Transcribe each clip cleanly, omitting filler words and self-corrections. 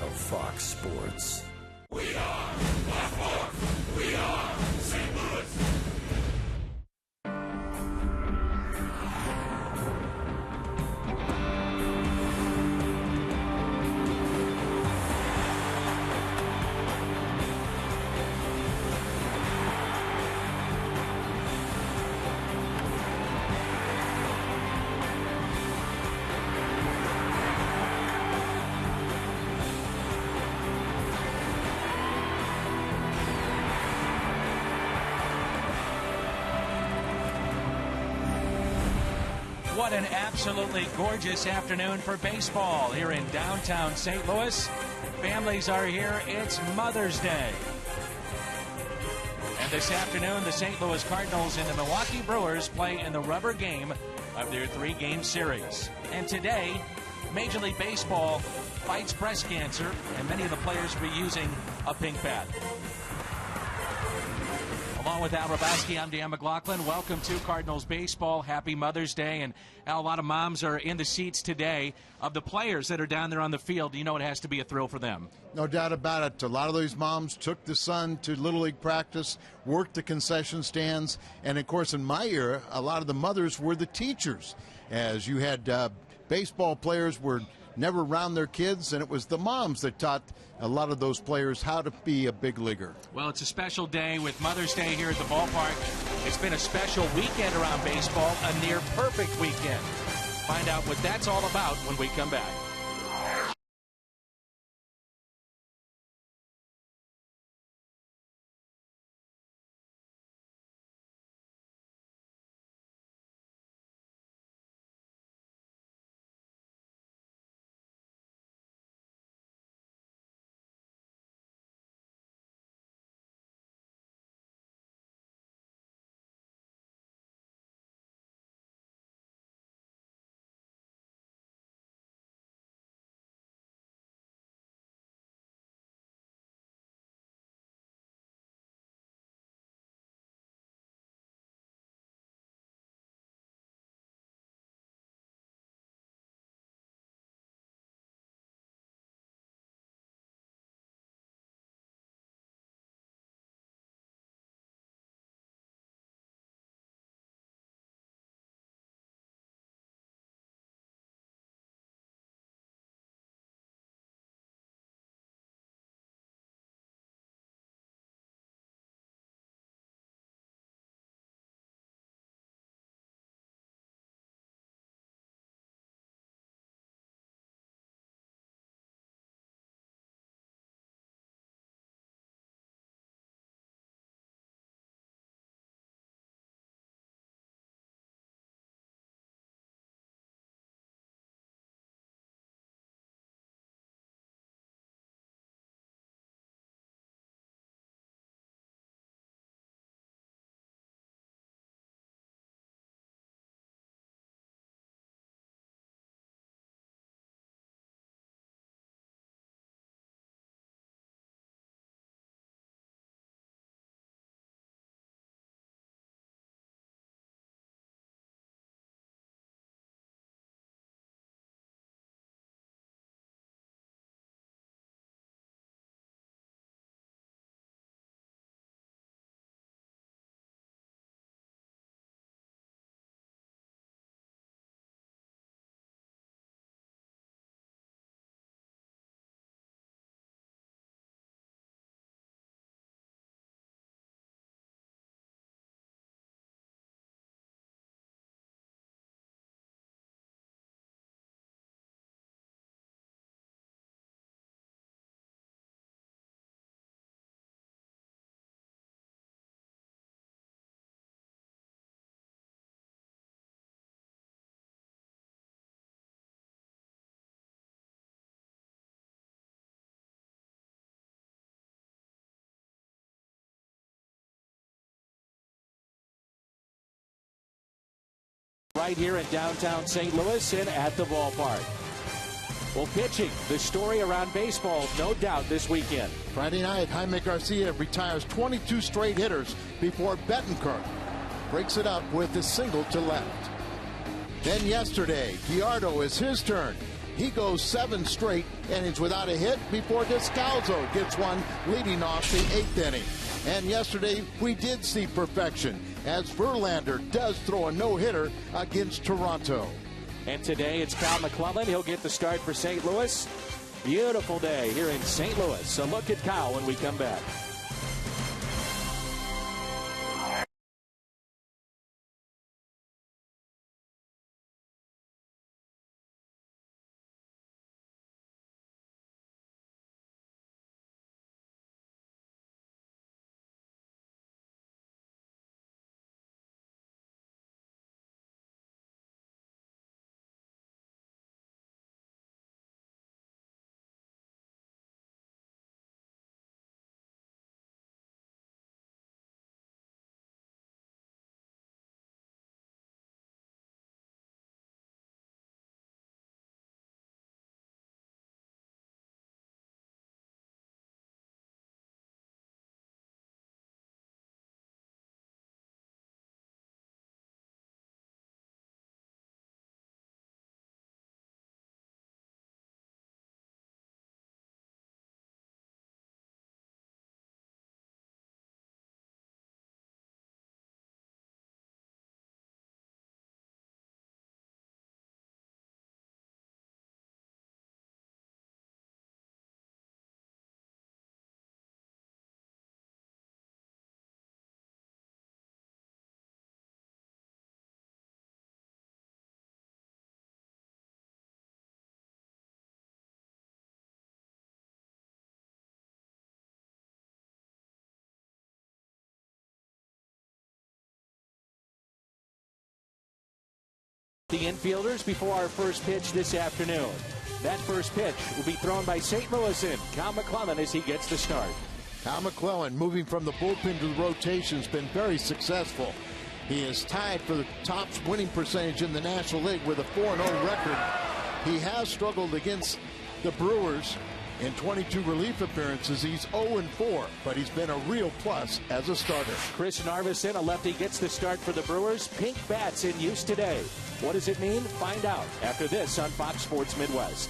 of Fox Sports. We are Fox Sports. We are St. Louis. What an absolutely gorgeous afternoon for baseball here in downtown St. Louis. Families are here. It's Mother's Day. And this afternoon, the St. Louis Cardinals and the Milwaukee Brewers play in the rubber game of their 3-game series. And today, Major League Baseball fights breast cancer, and many of the players will be using a pink pad. Along with Al Rabowski, I'm Dan McClellan. Welcome to Cardinals Baseball. Happy Mother's Day. And Al, a lot of moms are in the seats today. Of the players that are down there on the field, you know it has to be a thrill for them. No doubt about it. A lot of these moms took the son to Little League practice, worked the concession stands, and, of course, in my era, a lot of the mothers were the teachers. As you had baseball players were never around their kids, and it was the moms that taught a lot of those players how to be a big leaguer. Well, it's a special day with Mother's Day here at the ballpark. It's been a special weekend around baseball, a near perfect weekend. Find out what that's all about when we come back. Right here in downtown St. Louis and at the ballpark. Well, pitching, the story around baseball, no doubt, this weekend. Friday night, Jaime Garcia retires 22 straight hitters before Betancourt breaks it up with a single to left. Then yesterday, Gallardo is his turn. He goes 7 straight innings without a hit before Descalzo gets one leading off the 8th inning. And yesterday we did see perfection as Verlander does throw a no-hitter against Toronto. And today it's Cal McClellan. He'll get the start for St. Louis. Beautiful day here in St. Louis. A look at Cal when we come back. The infielders before our first pitch this afternoon. That first pitch will be thrown by St. Louisan Cal McClellan as he gets the start. Cal McClellan, moving from the bullpen to the rotation, has been very successful. He is tied for the top winning percentage in the National League with a 4-0 record. He has struggled against the Brewers in 22 relief appearances. He's 0-4, but he's been a real plus as a starter. Chris Narveson, a lefty, gets the start for the Brewers. Pink bats in use today. What does it mean? Find out after this on Fox Sports Midwest.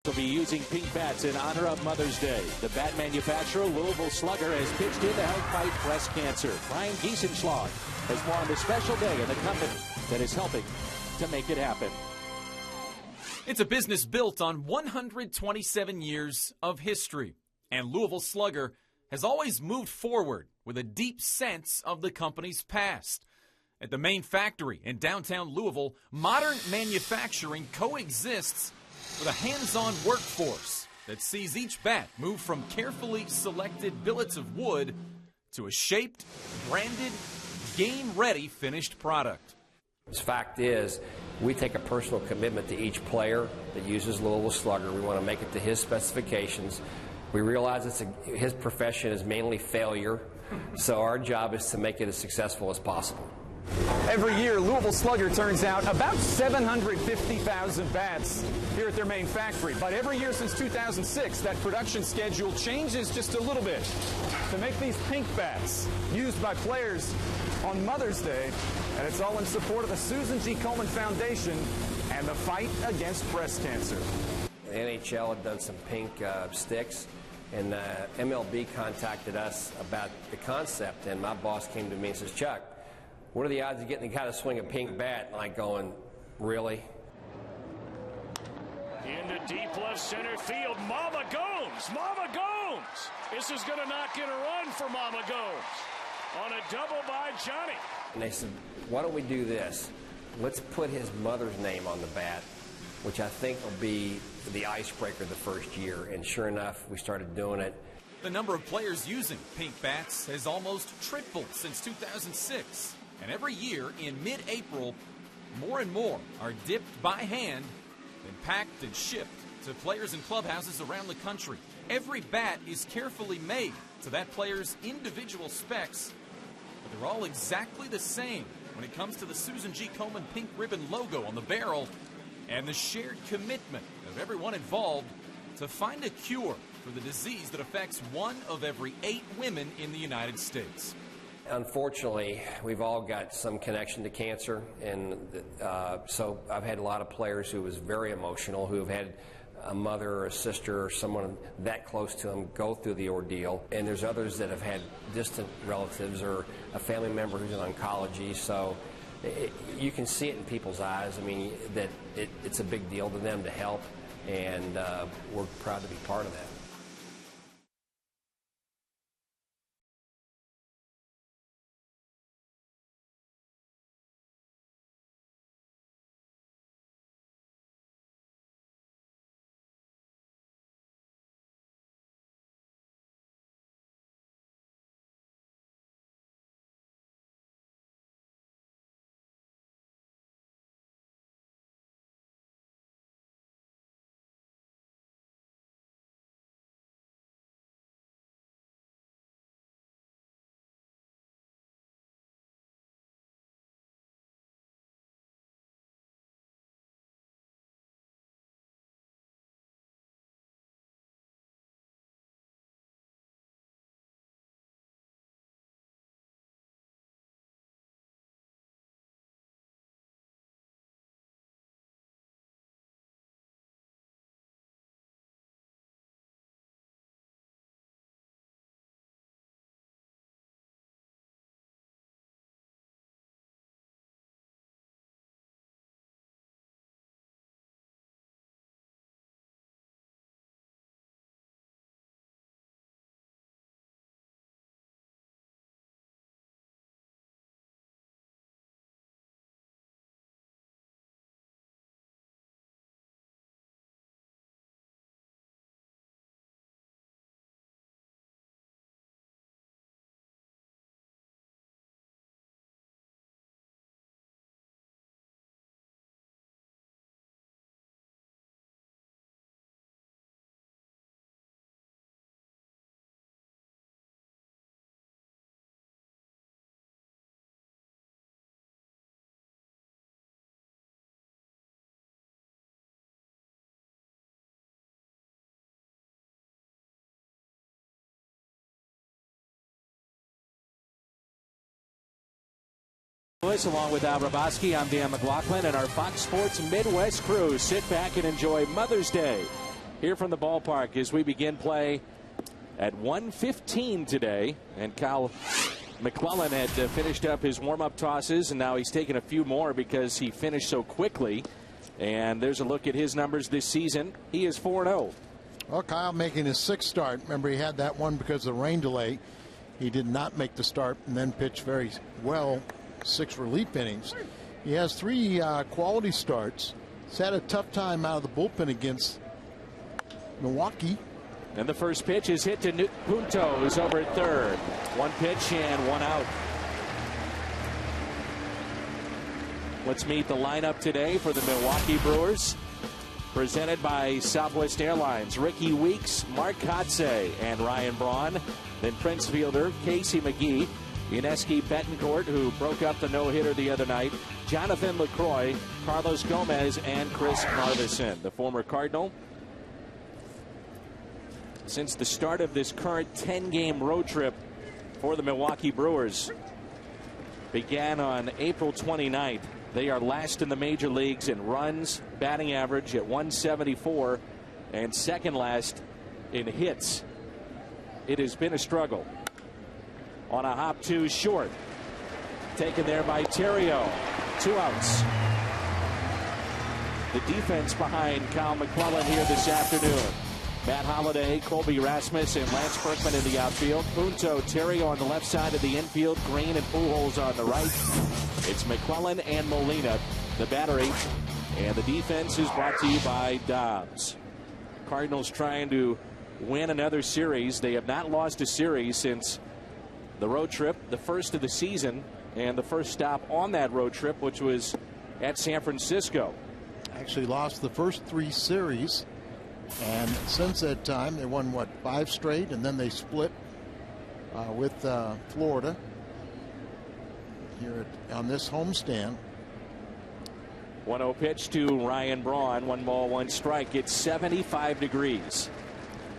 Will be using pink bats in honor of Mother's Day. The bat manufacturer, Louisville Slugger, has pitched in to help fight breast cancer. Brian Giesenschlag has more on the special day and the company that is helping to make it happen. It's a business built on 127 years of history, and Louisville Slugger has always moved forward with a deep sense of the company's past. At the main factory in downtown Louisville, modern manufacturing coexists with a hands-on workforce that sees each bat move from carefully selected billets of wood to a shaped, branded, game-ready finished product. The fact is, we take a personal commitment to each player that uses Louisville Slugger. We want to make it to his specifications. We realize his profession is mainly failure, so our job is to make it as successful as possible. Every year, Louisville Slugger turns out about 750,000 bats here at their main factory. But every year since 2006, that production schedule changes just a little bit to make these pink bats used by players on Mother's Day. And it's all in support of the Susan G. Komen Foundation and the fight against breast cancer. The NHL had done some pink sticks, and MLB contacted us about the concept, and my boss came to me and says, Chuck, what are the odds of getting the guy to swing a pink bat? And I'm going, really? Into deep left center field, Mama Gomes! Mama Gomes! This is going to not get a run for Mama Gomes on a double by Johnny. And they said, why don't we do this? Let's put his mother's name on the bat, which I think will be the icebreaker the first year. And sure enough, we started doing it. The number of players using pink bats has almost tripled since 2006. And every year in mid-April, more and more are dipped by hand and packed and shipped to players in clubhouses around the country. Every bat is carefully made to that player's individual specs, but they're all exactly the same when it comes to the Susan G. Komen pink ribbon logo on the barrel and the shared commitment of everyone involved to find a cure for the disease that affects 1 of every 8 women in the United States. Unfortunately, we've all got some connection to cancer, and so I've had a lot of players who was very emotional, who have had a mother or a sister or someone that close to them go through the ordeal. And there's others that have had distant relatives or a family member who's in oncology. So you can see it in people's eyes. I mean, that it's a big deal to them to help, and we're proud to be part of that. Along with Al Raboski, I'm Dan McClellan, and our Fox Sports Midwest crew. Sit back and enjoy Mother's Day here from the ballpark as we begin play at 1:15 today. And Kyle McClellan had finished up his warm-up tosses, and now he's taken a few more because he finished so quickly. And there's a look at his numbers this season. He is 4-0. Well, Kyle making his 6th start. Remember, he had that one because of the rain delay. He did not make the start and then pitched very well 6 relief innings. He has 3 quality starts. He's had a tough time out of the bullpen against Milwaukee. And the first pitch is hit to Punto, who's over at third. 1 pitch and 1 out. Let's meet the lineup today for the Milwaukee Brewers. Presented by Southwest Airlines. Ricky Weeks, Mark Kotze, and Ryan Braun. Then Prince Fielder, Casey McGee, Yuneski Betancourt, who broke up the no-hitter the other night, Jonathan LaCroix, Carlos Gomez, and Chris Marvison, the former Cardinal. Since the start of this current 10-game road trip for the Milwaukee Brewers began on April 29th, they are last in the major leagues in runs, batting average at 174, and second last in hits. It has been a struggle. On a hop to short. Taken there by Terrio. 2 outs. The defense behind Kyle McClellan here this afternoon. Matt Holliday, Colby Rasmus, and Lance Berkman in the outfield. Punto, Terrio on the left side of the infield. Green and Pujols on the right. It's McClellan and Molina, the battery. And the defense is brought to you by Dobbs. Cardinals trying to win another series. They have not lost a series since the road trip, the first of the season, and the first stop on that road trip, which was at San Francisco. Actually lost the first 3 series. And since that time, they won, 5 straight, and then they split with Florida here on this homestand. 1-0 pitch to Ryan Braun. 1 ball, 1 strike. It's 75 degrees.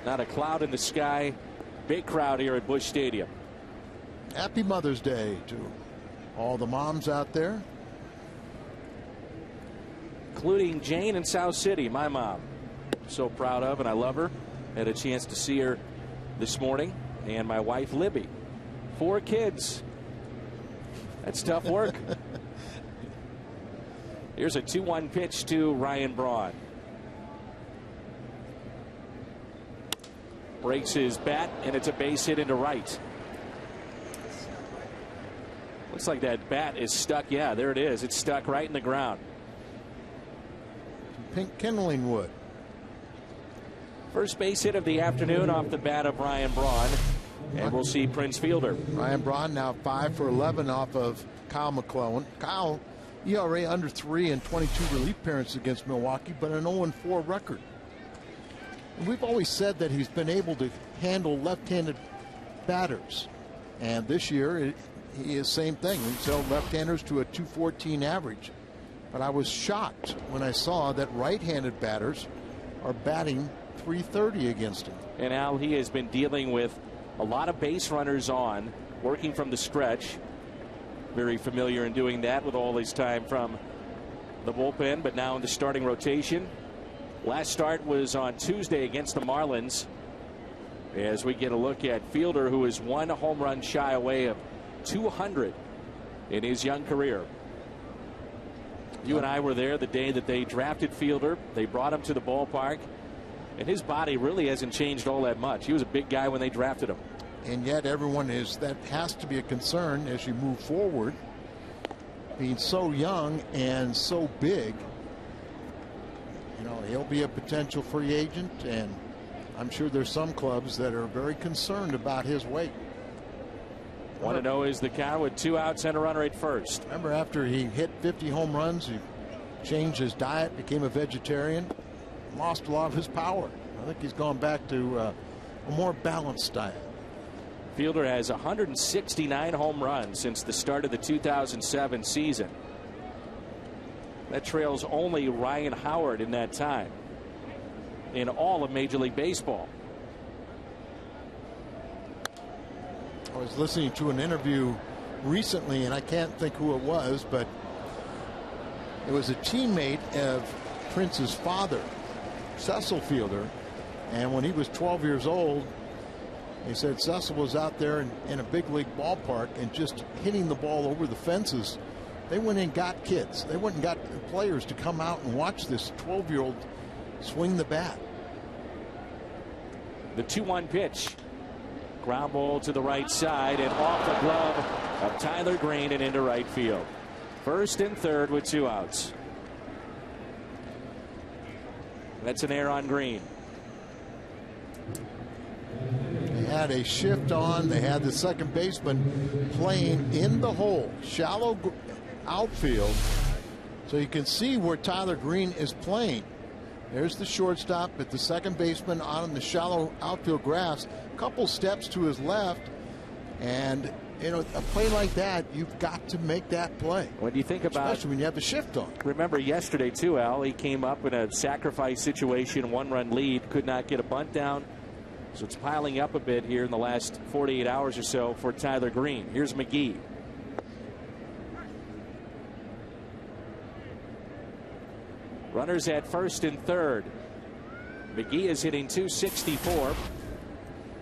Not a cloud in the sky. Big crowd here at Busch Stadium. Happy Mother's Day to all the moms out there, including Jane in South City, my mom. So proud of, and I love her. Had a chance to see her this morning. And my wife Libby. 4 kids. That's tough work. Here's a 2-1 pitch to Ryan Braun. Breaks his bat, and it's a base hit into right. Looks like that bat is stuck. Yeah, there it is. It's stuck right in the ground. Pink kindling wood. First base hit of the afternoon off the bat of Ryan Braun. And we'll see Prince Fielder. Ryan Braun now 5 for 11 off of Kyle McClellan. Kyle, ERA under 3 and 22 relief appearances against Milwaukee, but an 0-4 record. And we've always said that he's been able to handle left-handed batters. And this year, he is same thing. He's held left-handers to a 214 average. But I was shocked when I saw that right-handed batters are batting .330 against him. And Al, he has been dealing with a lot of base runners on, working from the stretch. Very familiar in doing that with all his time from the bullpen, but now in the starting rotation. Last start was on Tuesday against the Marlins. As we get a look at Fielder, who is 1 home run shy away of 200 in his young career. You and I were there the day that they drafted Fielder. They brought him to the ballpark. And his body really hasn't changed all that much. He was a big guy when they drafted him. And yet everyone that has to be a concern as you move forward. Being so young and so big, he'll be a potential free agent, and I'm sure there's some clubs that are very concerned about his weight. 1-0 is the count with 2 outs and a runner at first. Remember, after he hit 50 home runs, he changed his diet, became a vegetarian. Lost a lot of his power. I think he's gone back to a more balanced diet. Fielder has 169 home runs since the start of the 2007 season. That trails only Ryan Howard in that time in all of Major League Baseball. I was listening to an interview recently, and I can't think who it was, but it was a teammate of Prince's father, Cecil Fielder, and when he was 12 years old, he said Cecil was out there in a big league ballpark and just hitting the ball over the fences. They went and got kids. They went and got players to come out and watch this 12-year-old swing the bat. The 2-1 pitch. Ground ball to the right side and off the glove of Tyler Green and into right field. First and third with 2 outs. That's an error on Green. They had a shift on. They had the second baseman playing in the hole, shallow outfield. So you can see where Tyler Green is playing. There's the shortstop, but the second baseman on the shallow outfield grass, a couple steps to his left. And, you know, a play like that, you've got to make that play. When you think about, especially when you have the shift on. Remember yesterday, too, Al, he came up in a sacrifice situation, 1-run lead, could not get a bunt down. So it's piling up a bit here in the last 48 hours or so for Tyler Green. Here's McGee. Runners at first and third. McGee is hitting .264,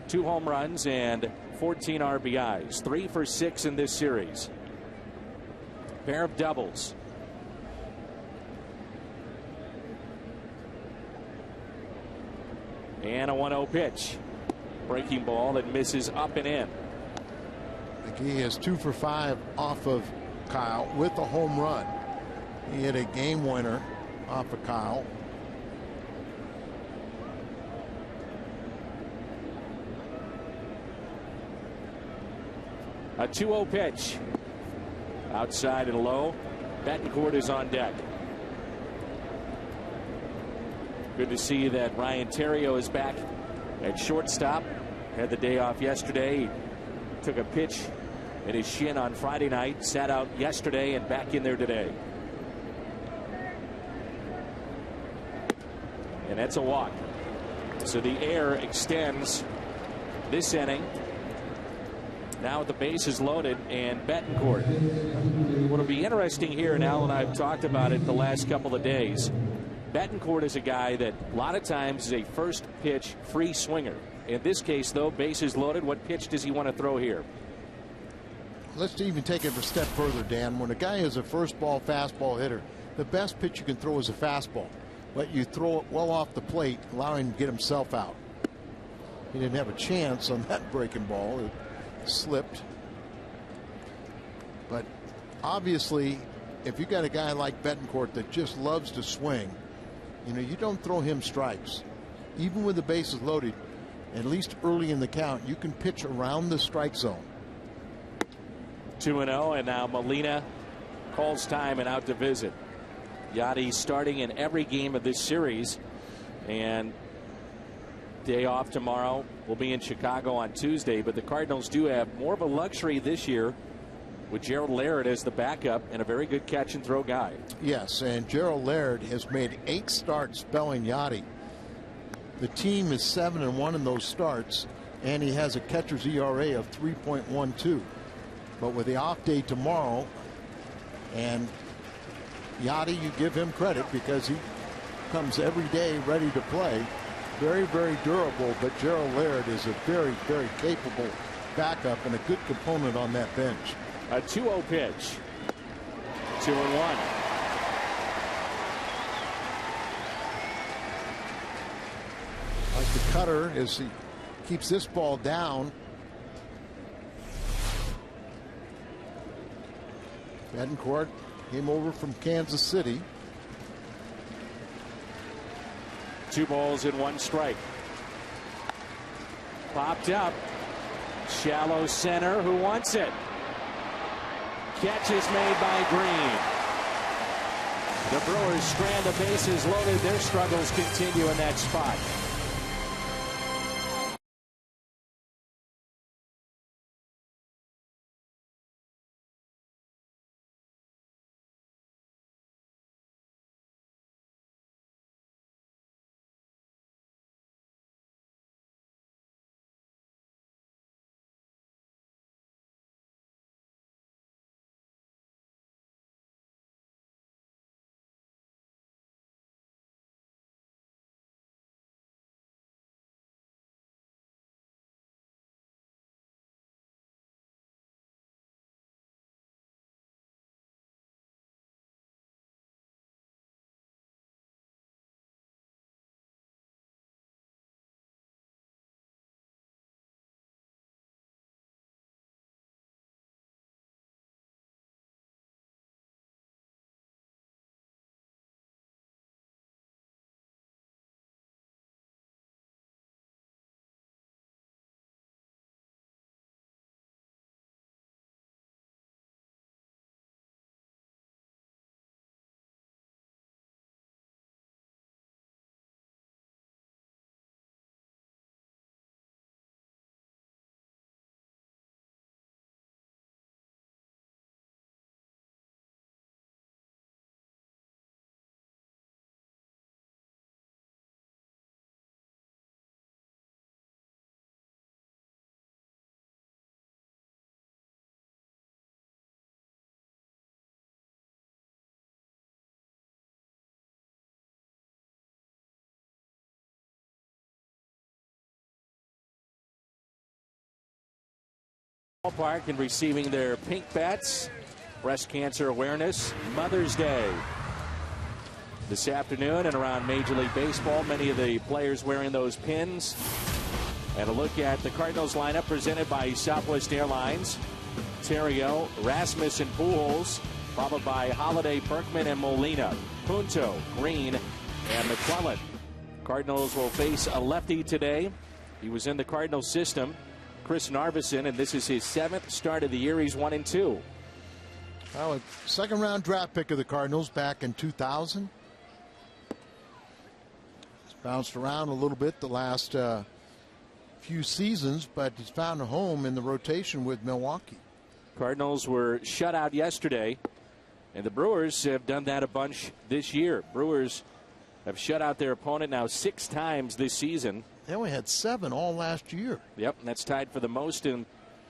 2 home runs and 14 RBIs, 3 for 6 in this series. Pair of doubles. And a 1-0 pitch. Breaking ball that misses up and in. McGee is 2 for 5 off of Kyle with a home run. He hit a game winner off of Kyle. A 2-0 pitch. Outside and low. Betancourt is on deck. Good to see that Ryan Theriot is back at shortstop. Had the day off yesterday. He took a pitch in his shin on Friday night. Sat out yesterday and back in there today. And that's a walk. So the air extends this inning. Now the base is loaded and Betancourt. What'll be interesting here, and Al and I have talked about it the last couple of days. Betancourt is a guy that a lot of times is a first pitch free swinger. In this case, though, bases loaded. What pitch does he want to throw here? Let's even take it a step further, Dan. When a guy is a first ball fastball hitter, the best pitch you can throw is a fastball. But you throw it well off the plate, allowing him to get himself out. He didn't have a chance on that breaking ball. It slipped. But obviously, if you got a guy like Betancourt that just loves to swing, you know, you don't throw him strikes. Even with the bases loaded, at least early in the count, you can pitch around the strike zone. 2-0, and now Molina calls time and out to visit. Yachty starting in every game of this series, and day off tomorrow. We'll be in Chicago on Tuesday, but the Cardinals do have more of a luxury this year with Gerald Laird as the backup and a very good catch and throw guy. Yes, and Gerald Laird has made 8 starts spelling Yachty. The team is 7-1 in those starts, and he has a catcher's ERA of 3.12. But with the off day tomorrow, and Yachty, you give him credit because he comes every day ready to play. Very, very durable, but Gerald Laird is a very, very capable backup and a good component on that bench. A 2-0 pitch. 2-1. Like the cutter as he keeps this ball down. Betancourt came over from Kansas City. 2 balls and 1 strike. Popped up. Shallow center. Who wants it? Catch is made by Green. The Brewers strand the bases loaded. Their struggles continue in that spot. Ballpark and receiving their pink bats. Breast Cancer Awareness Mother's Day this afternoon. And around Major League Baseball, many of the players wearing those pins. And a look at the Cardinals lineup presented by Southwest Airlines. Terrio, Rasmussen, Pujols, followed by Holiday, Berkman, and Molina. Punto, Green, and McClellan. Cardinals will face a lefty today. He was in the Cardinals system, Chris Narveson, and this is his 7th start of the year. He's 1-2. Well, a second-round draft pick of the Cardinals back in 2000. He's bounced around a little bit the last few seasons, but he's found a home in the rotation with Milwaukee. Cardinals were shut out yesterday, and the Brewers have done that a bunch this year. Brewers have shut out their opponent now 6 times this season. They only had 7 all last year. Yep, and that's tied for the most in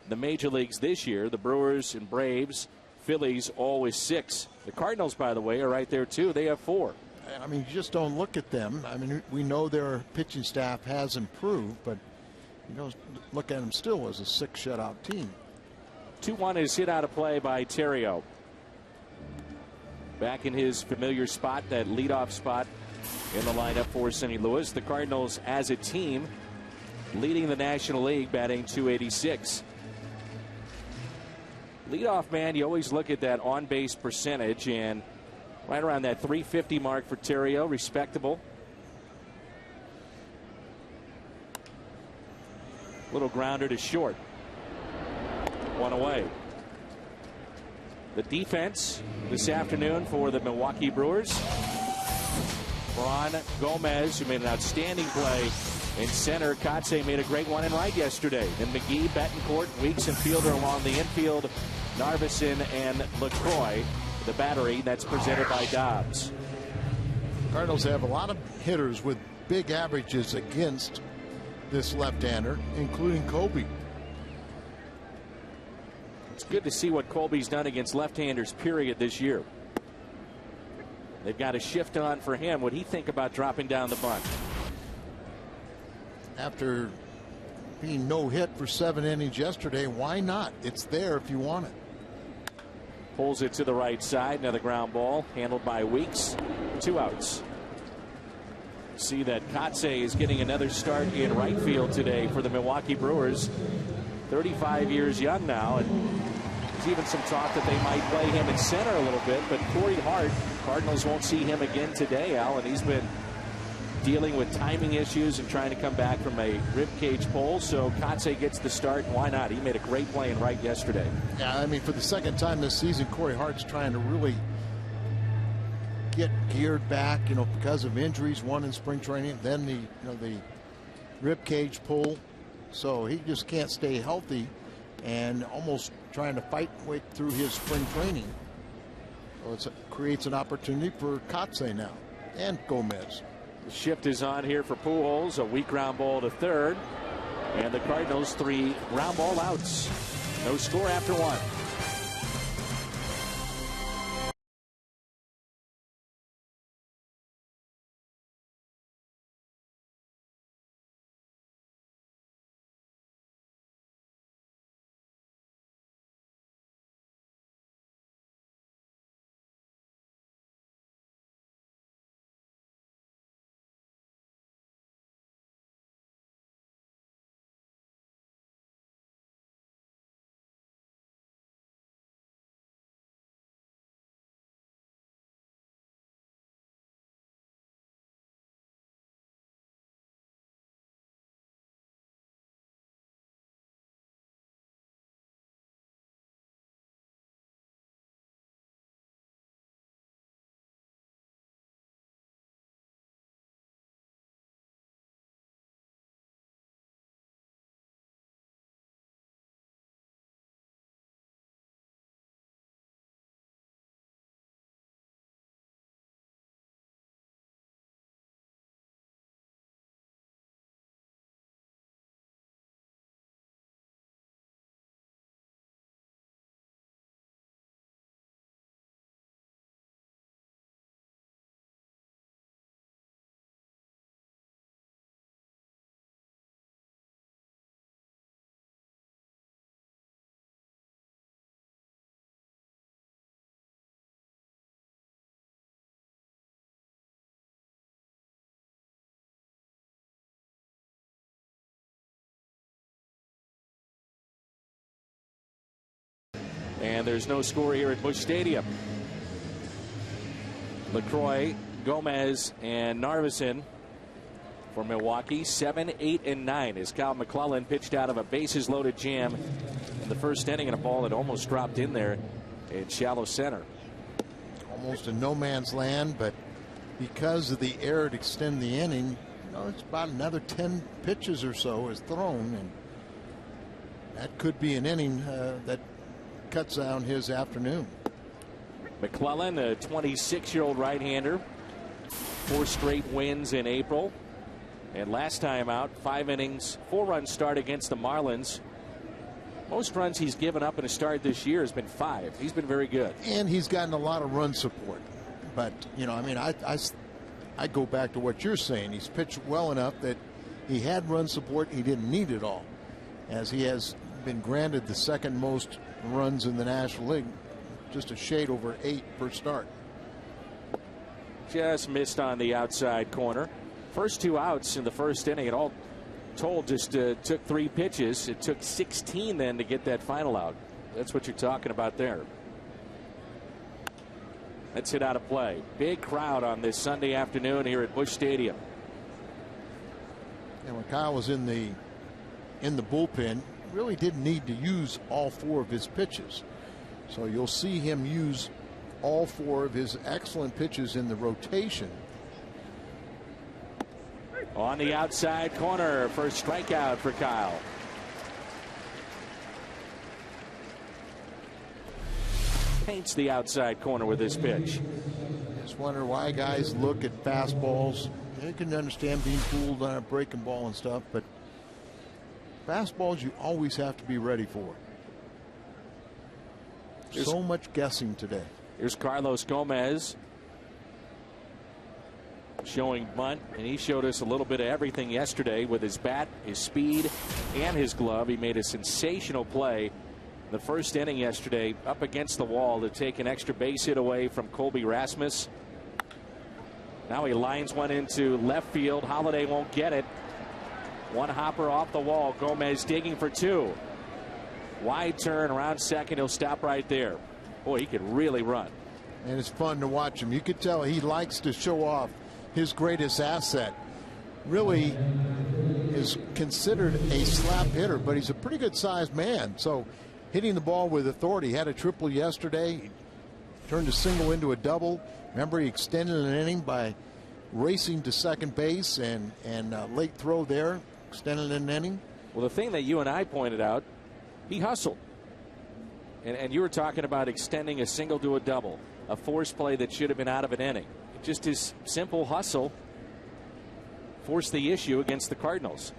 the major leagues this year. The Brewers and Braves, Phillies, all with 6. The Cardinals, by the way, are right there too. They have 4. I mean, you just don't look at them. I mean, we know their pitching staff has improved, but you don't look at them still as a 6 shutout team. 2-1 is hit out of play by Terrio. Back in his familiar spot, that leadoff spot in the lineup for St. Louis. The Cardinals as a team leading the National League, batting .286. Leadoff man, you always look at that on-base percentage, and right around that .350 mark for Terrio, respectable. Little grounder to short. 1 away. The defense this afternoon for the Milwaukee Brewers. Ron Gomez, who made an outstanding play in center. Kotze made a great one in right yesterday. Then McGee, Betancourt, Weeks, and Fielder along the infield. Narveson and LaCroix, the battery. That's presented by Dobbs. Cardinals have a lot of hitters with big averages against this left-hander, including Colby. It's good to see what Colby's done against left-handers, period, this year. They've got a shift on for him. What do you think about dropping down the bunt? After being no hit for 7 innings yesterday, why not? It's there if you want it. Pulls it to the right side. Another ground ball handled by Weeks. 2 outs. See that Kotze is getting another start in right field today for the Milwaukee Brewers. 35 years young now, and there's even some talk that they might play him in center a little bit. But Corey Hart, Cardinals won't see him again today, Al, and he's been dealing with timing issues and trying to come back from a rib cage pull. So Kotze gets the start. Why not? He made a great play in right yesterday. Yeah, I mean, for the second time this season, Corey Hart's trying to really get geared back, because of injuries. One in spring training, then the rib cage pull. So he just can't stay healthy, and almost trying to fight way through his spring training. So it creates an opportunity for Kotze now and Gomez. The shift is on here for Pujols. A weak ground ball to third, and the Cardinals 3 ground ball outs. No score after 1. And there's no score here at Busch Stadium. LaCroix, Gomez, and Narveson for Milwaukee. 7, 8, and 9 as Kyle McClellan pitched out of a bases-loaded jam in the first inning, and a ball that almost dropped in there in shallow center. Almost in no man's land, but because of the error to extend the inning, it's about another 10 pitches or so is thrown, and that could be an inning that cuts down his afternoon. McClellan, a 26-year-old right-hander, 4 straight wins in April, and last time out, 5 innings, 4-run start against the Marlins. Most runs he's given up in a start this year has been 5. He's been very good, and he's gotten a lot of run support. But I go back to what you're saying. He's pitched well enough that he had run support. He didn't need it all, as he has been granted the second most runs in the National League, just a shade over 8 per start. Just missed on the outside corner. First 2 outs in the first inning. It all told just took 3 pitches. It took 16 then to get that final out. That's what you're talking about there. That's hit out of play. Big crowd on this Sunday afternoon here at Busch Stadium. And when Kyle was in the bullpen, really didn't need to use all 4 of his pitches. So you'll see him use all 4 of his excellent pitches in the rotation. On the outside corner, first strikeout for Kyle. Paints the outside corner with this pitch. Just wonder why guys look at fastballs. You can understand being fooled on a breaking ball and stuff, but fastballs you always have to be ready for. So much guessing today. Here's Carlos Gomez showing bunt, and he showed us a little bit of everything yesterday with his bat, his speed, and his glove. He made a sensational play the first inning yesterday up against the wall to take an extra base hit away from Colby Rasmus. Now he lines one into left field. Holiday won't get it. One hopper off the wall. Gomez digging for 2. Wide turn around second. He'll stop right there. Boy, he can really run. And it's fun to watch him. You could tell he likes to show off his greatest asset. Really is considered a slap hitter, but he's a pretty good sized man. So hitting the ball with authority. He had a triple yesterday. He turned a single into a double. Remember, he extended an inning by racing to second base and late throw there, extended an inning. Well, the thing that you and I pointed out, he hustled. And you were talking about extending a single to a double, a force play that should have been out of an inning. Just his simple hustle forced the issue against the Cardinals.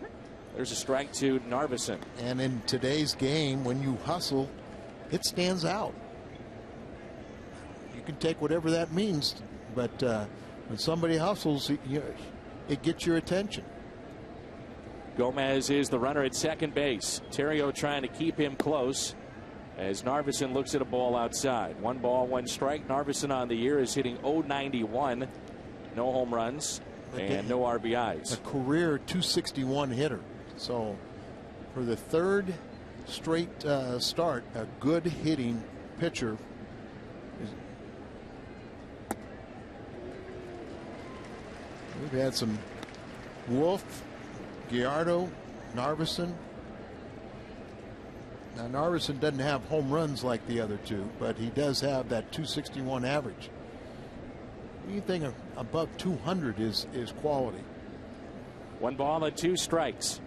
There's a strike to Narveson. And in today's game, when you hustle, it stands out. You can take whatever that means, but when somebody hustles, it gets your attention. Gomez is the runner at second base. Terrio trying to keep him close as Narveson looks at a ball outside. 1 ball, 1 strike. Narveson on the year is hitting .091. No home runs and no RBIs. A career .261 hitter. So for the 3rd straight start, a good hitting pitcher. We've had some Wolf, Gallardo, Narveson. Now, Narveson doesn't have home runs like the other 2, but he does have that .261 average. Anything above 200 is quality. 1 ball and 2 strikes.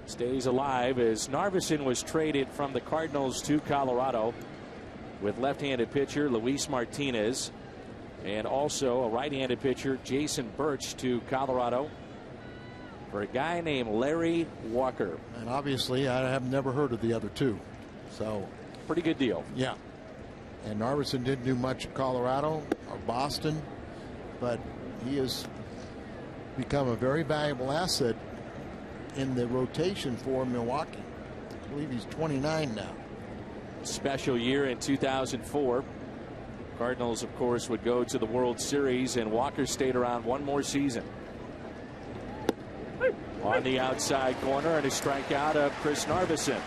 Stays alive as Narveson was traded from the Cardinals to Colorado with left-handed pitcher Luis Martinez and also a right-handed pitcher Jason Birch to Colorado for a guy named Larry Walker. And obviously I have never heard of the other 2. So pretty good deal. Yeah. And Narveson didn't do much in Colorado or Boston, but he has become a very valuable asset in the rotation for Milwaukee. I believe he's 29 now. Special year in 2004. Cardinals, of course, would go to the World Series, and Walker stayed around 1 more season. On the outside corner, and a strikeout of Chris Narveson.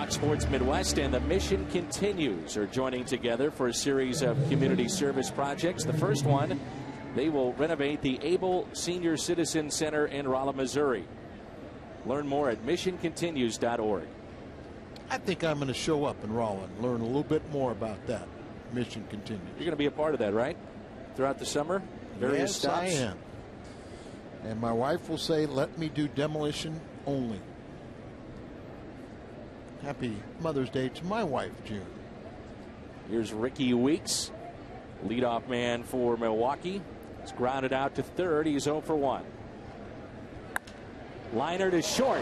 Fox Sports Midwest and the Mission Continues are joining together for a series of community service projects. The first one, they will renovate the Able Senior Citizen Center in Rolla, Missouri. Learn more at missioncontinues.org. I think I'm going to show up in Rolla and learn a little bit more about that. Mission Continues. You're going to be a part of that, right? Throughout the summer? Various stops? Yes, I am. And my wife will say, let me do demolition only. Happy Mother's Day to my wife, June. Here's Ricky Weeks, leadoff man for Milwaukee. It's grounded out to third. He's 0 for 1. Liner to short.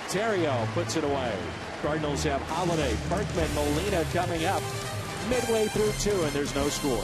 Terrio puts it away. Cardinals have Holiday, Parkman, Molina coming up midway through 2, and there's no score.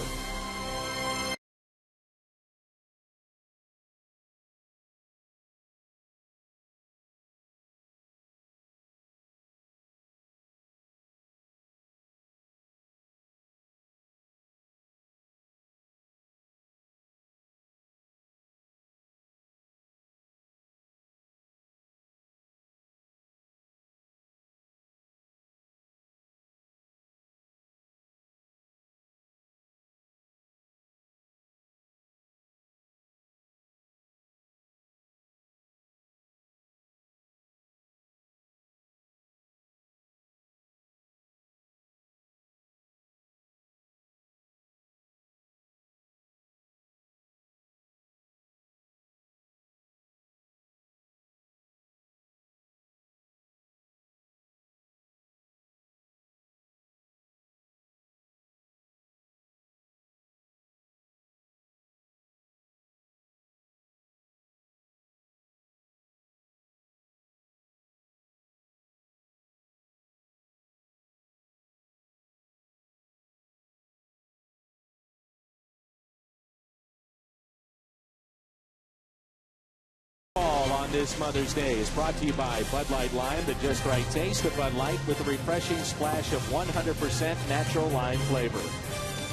On this Mother's Day is brought to you by Bud Light Lime, the just right taste of Bud Light with a refreshing splash of 100% natural lime flavor.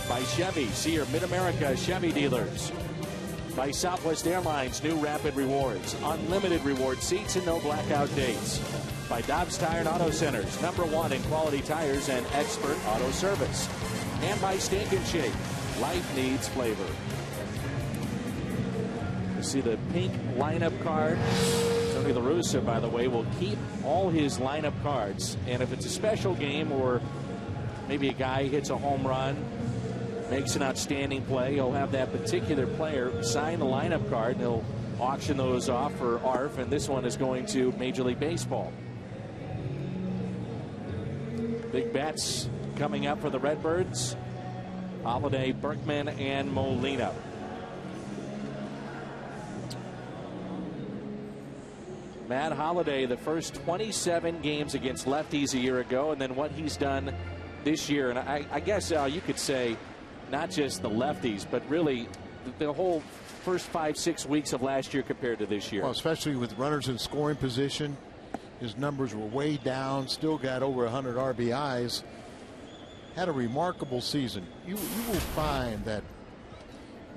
By Chevy, see your Mid-America Chevy dealers. By Southwest Airlines, new Rapid Rewards, unlimited reward seats and no blackout dates. By Dobbs Tire and Auto Centers, #1 in quality tires and expert auto service. And by Steak and Shake, life needs flavor. You see the pink lineup card. Tony La Russa, by the way, will keep all his lineup cards. And if it's a special game or maybe a guy hits a home run, makes an outstanding play, he'll have that particular player sign the lineup card, and he'll auction those off for ARF. And this one is going to Major League Baseball. Big bets coming up for the Redbirds. Holiday, Berkman, and Molina. Matt Holliday, the first 27 games against lefties a year ago, and then what he's done this year. And I guess you could say not just the lefties, but really the whole first 5-6 weeks of last year compared to this year. Well, especially with runners in scoring position, his numbers were way down, still got over 100 RBIs. Had a remarkable season. You will find that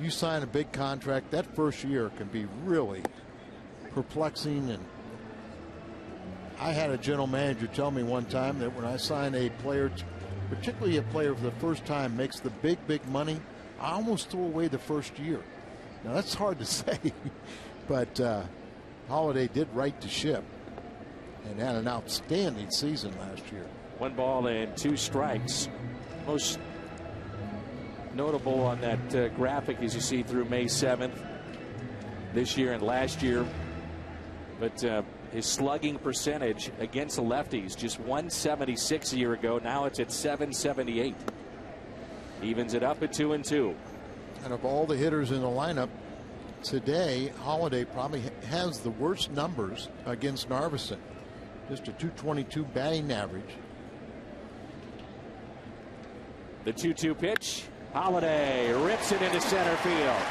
you sign a big contract, that first year can be really perplexing. And I had a general manager tell me one time that when I sign a player, particularly a player for the first time makes the big money, I almost throw away the first year. Now that's hard to say, but Holliday did right the ship and had an outstanding season last year. 1 ball and 2 strikes. Most notable on that graphic, as you see, through May 7th this year and last year. But his slugging percentage against the lefties, just 176 a year ago. Now it's at 778. Evens it up at 2-2. And of all the hitters in the lineup today, Holliday probably has the worst numbers against Narveson. Just a .222 batting average. The 2-2 pitch. Holliday rips it into center field.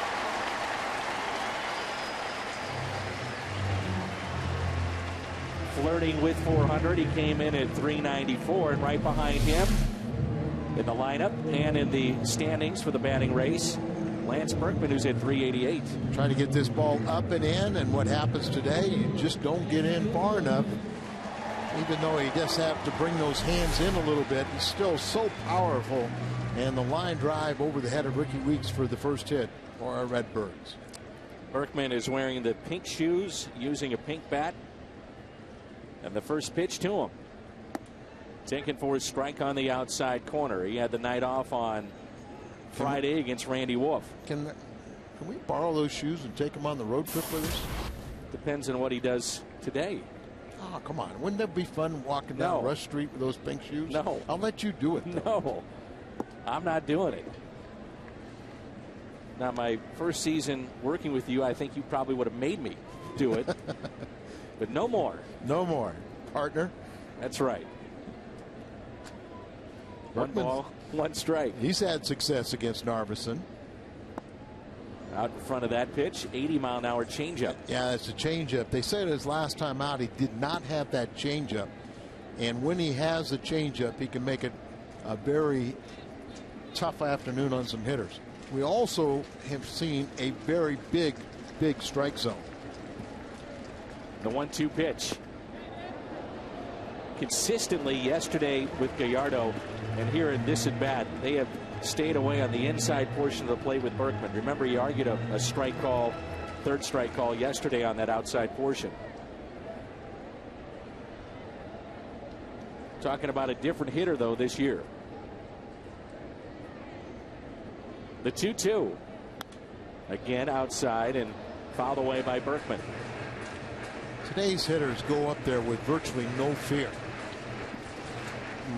Flirting with 400. He came in at 394, and right behind him in the lineup and in the standings for the batting race, Lance Berkman, who's at 388. Trying to get this ball up and in, and what happens today, you just don't get in far enough. Even though he does have to bring those hands in a little bit, he's still so powerful. And the line drive over the head of Ricky Weeks for the first hit for our Redbirds. Berkman is wearing the pink shoes, using a pink bat. And the first pitch to him. Taken for his strike on the outside corner. He had the night off on Friday against Randy Wolf. Can we borrow those shoes and take them on the road trip with us? Depends on what he does today. Oh, come on. Wouldn't that be fun walking down Rush Street with those pink shoes? No. I'll let you do it, though. No. I'm not doing it. Now, my first season working with you, I think you probably would have made me do it. But no more. No more. Partner. That's right. One ball, one strike. He's had success against Narveson. Out in front of that pitch, 80-mile-an-hour changeup. Yeah, it's a changeup. They said his last time out he did not have that changeup. And when he has a changeup, he can make it a very tough afternoon on some hitters. We also have seen a very big strike zone. The 1-2 pitch. Consistently yesterday with Gallardo, and here in this at bat, they have stayed away on the inside portion of the plate with Berkman. Remember, he argued a strike call, third strike call yesterday on that outside portion. Talking about a different hitter, though, this year. The 2-2. Again outside and fouled away by Berkman. Today's hitters go up there with virtually no fear.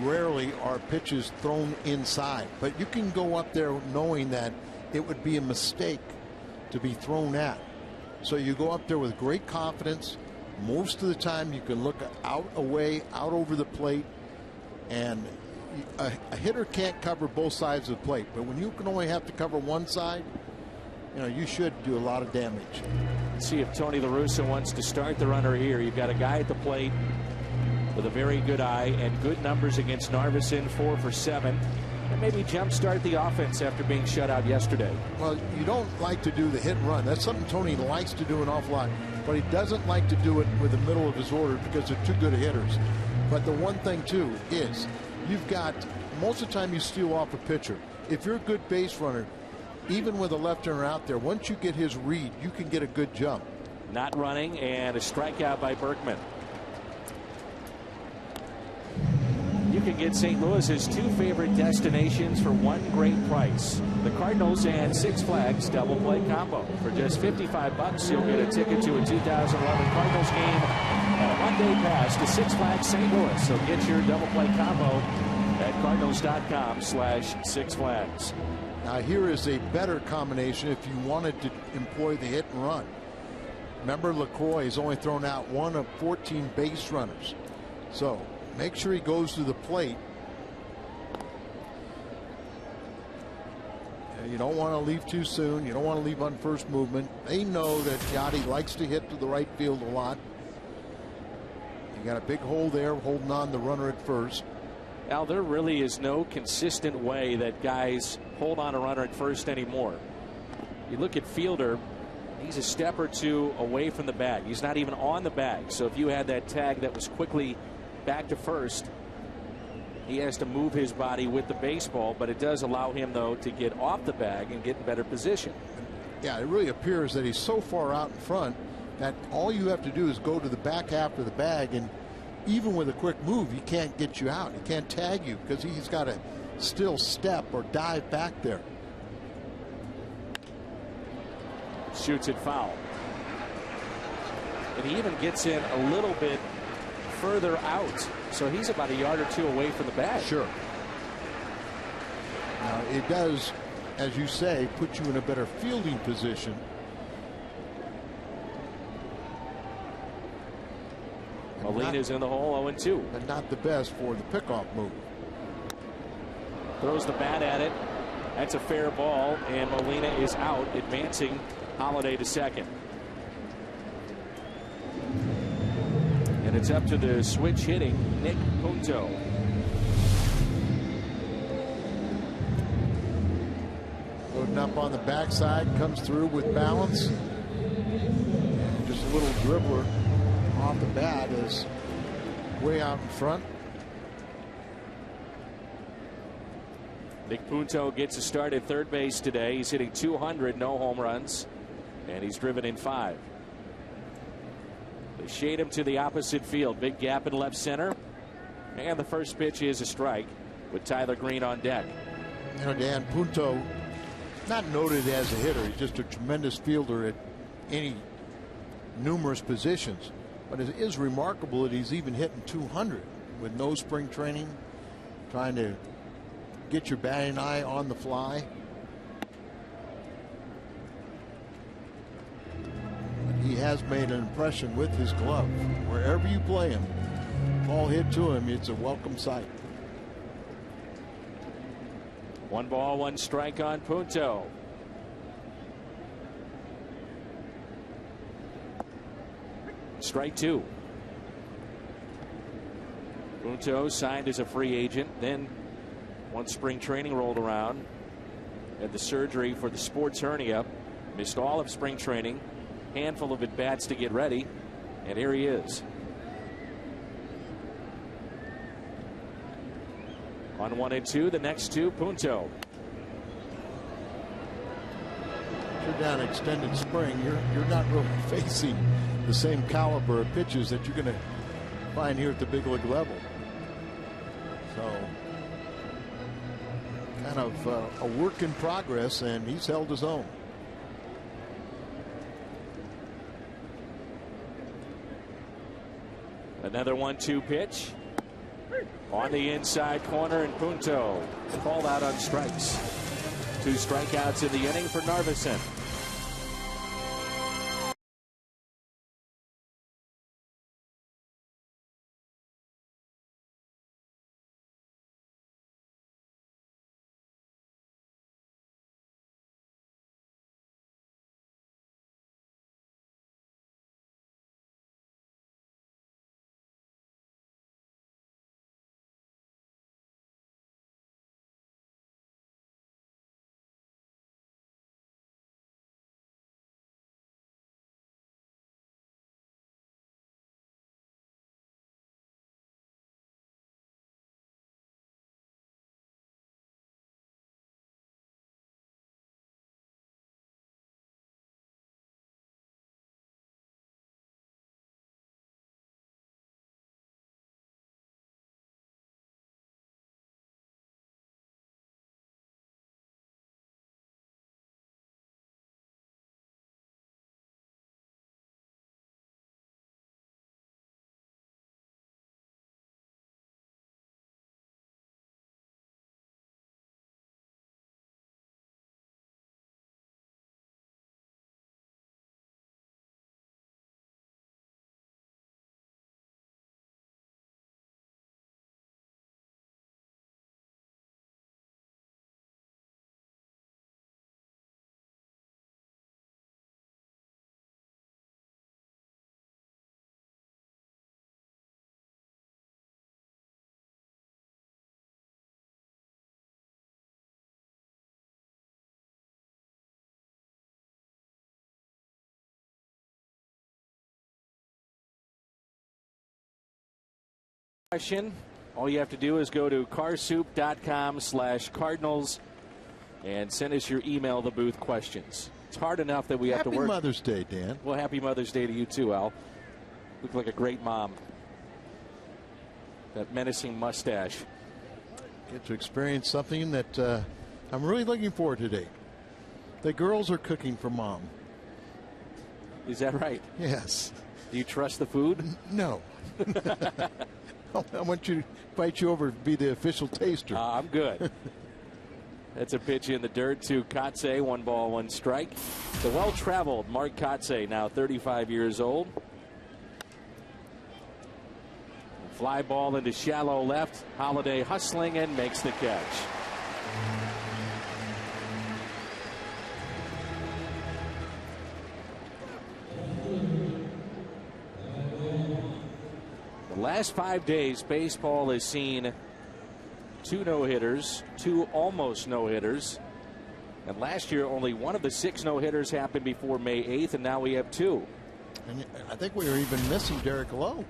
Rarely are pitches thrown inside, but you can go up there knowing that it would be a mistake to be thrown at. So you go up there with great confidence. Most of the time you can look out away, out over the plate, and a hitter can't cover both sides of the plate, but when you can only have to cover one side, you should do a lot of damage. Let's see if Tony La Russa wants to start the runner here. You've got a guy at the plate with a very good eye and good numbers against Narveson, 4 for 7, and maybe jumpstart the offense after being shut out yesterday. Well, you don't like to do the hit and run. That's something Tony likes to do an awful lot, but he doesn't like to do it with the middle of his order because they're too good hitters. But the one thing too is you've got, most of the time you steal off a pitcher. If you're a good base runner, even with a left-hander out there, once you get his read, you can get a good jump. Not running, and a strikeout by Berkman. You can get St. Louis's 2 favorite destinations for one great price. The Cardinals and Six Flags double play combo. For just $55, you'll get a ticket to a 2011 Cardinals game and a one-day pass to Six Flags St. Louis. So get your double play combo at cardinals.com/Six Flags. Now here is a better combination if you wanted to employ the hit and run. Remember, LaCroix has only thrown out 1 of 14 base runners. So make sure he goes to the plate. You don't want to leave too soon. You don't want to leave on first movement. They know that Yachty likes to hit to the right field a lot. You got a big hole there holding on the runner at first. Al, there really is no consistent way that guys hold on a runner at first anymore. You look at Fielder, he's a step or two away from the bag. He's not even on the bag. So if you had that tag that was quickly back to first, he has to move his body with the baseball, but it does allow him, though, to get off the bag and get in better position. Yeah, it really appears that he's so far out in front that all you have to do is go to the back half of the bag, and even with a quick move, he can't get you out. He can't tag you because he's got to still step or dive back there. Shoots it foul. And he even gets in a little bit further out. So he's about a yard or two away from the bag. Sure. Now, it does, as you say, put you in a better fielding position. Molina's in the hole, 0-2. And not the best for the pickoff move. Throws the bat at it. That's a fair ball, and Molina is out, advancing Holiday to second. And it's up to the switch hitting Nick Punto. Loading up on the backside, comes through with balance. Just a little dribbler off the bat as way out in front. Nick Punto gets a start at third base today. He's hitting .200, no home runs, and he's driven in 5. They shade him to the opposite field. Big gap in left center. And the first pitch is a strike with Tyler Green on deck. You know, Dan, Punto, not noted as a hitter. He's just a tremendous fielder at any numerous positions. But it is remarkable that he's even hitting .200 with no spring training, trying to get your batting eye on the fly. But he has made an impression with his glove. Wherever you play him, ball hit to him, it's a welcome sight. 1 ball, 1 strike on Punto. Strike 2. Punto signed as a free agent. Then, once spring training rolled around, had the surgery for the sports hernia. Missed all of spring training. Handful of at-bats to get ready. And here he is. On 1 and 2, the next 2, Punto. If you're down extended spring, you're not really facing the same caliber of pitches that you're going to find here at the big league level. So, kind of a work in progress, and he's held his own. Another 1-2 pitch. On the inside corner, and Punto called out on strikes. 2 strikeouts in the inning for Narveson. All you have to do is go to carsoup.com/Cardinals and send us your email the booth questions. It's hard enough that we have to work. Happy Mother's Day, Dan. Well, happy Mother's Day to you too, Al. Look like a great mom. That menacing mustache. Get to experience something that I'm really looking forward to today. The girls are cooking for Mom. Is that right? Yes. Do you trust the food? No. I want you to invite you over to be the official taster. I'm good. That's a pitch in the dirt to Kotze. 1 ball, 1 strike. The well-traveled Mark Kotze, now 35 years old. Fly ball into shallow left. Holiday hustling and makes the catch. The last 5 days, baseball has seen 2 no-hitters, 2 almost no-hitters. And last year, only 1 of the 6 no-hitters happened before May 8th, and now we have 2. And I think we were even missing Derek Lowe.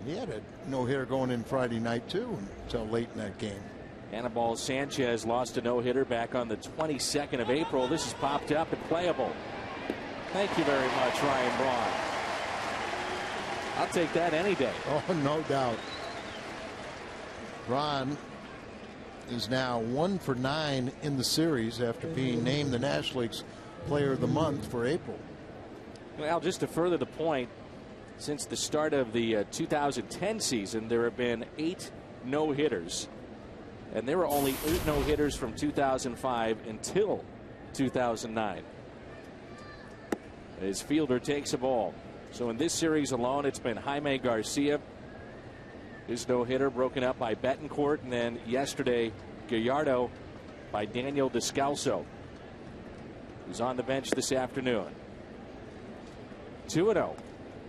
He had a no-hitter going in Friday night, too, until late in that game. Anibal Sanchez lost a no-hitter back on the 22nd of April. This is popped up and playable. Thank you very much, Ryan Braun. I'll take that any day. Oh, no doubt. Braun is now 1 for 9 in the series after being named the National League's Player of the Month for April. Well, just to further the point, since the start of the 2010 season, there have been 8 no-hitters. And there were only 8 no-hitters from 2005 until 2009. As Fielder takes a ball. So in this series alone, it's been Jaime Garcia. His no-hitter broken up by Betancourt, and then yesterday Gallardo by Daniel Descalso, who's on the bench this afternoon. 2-0.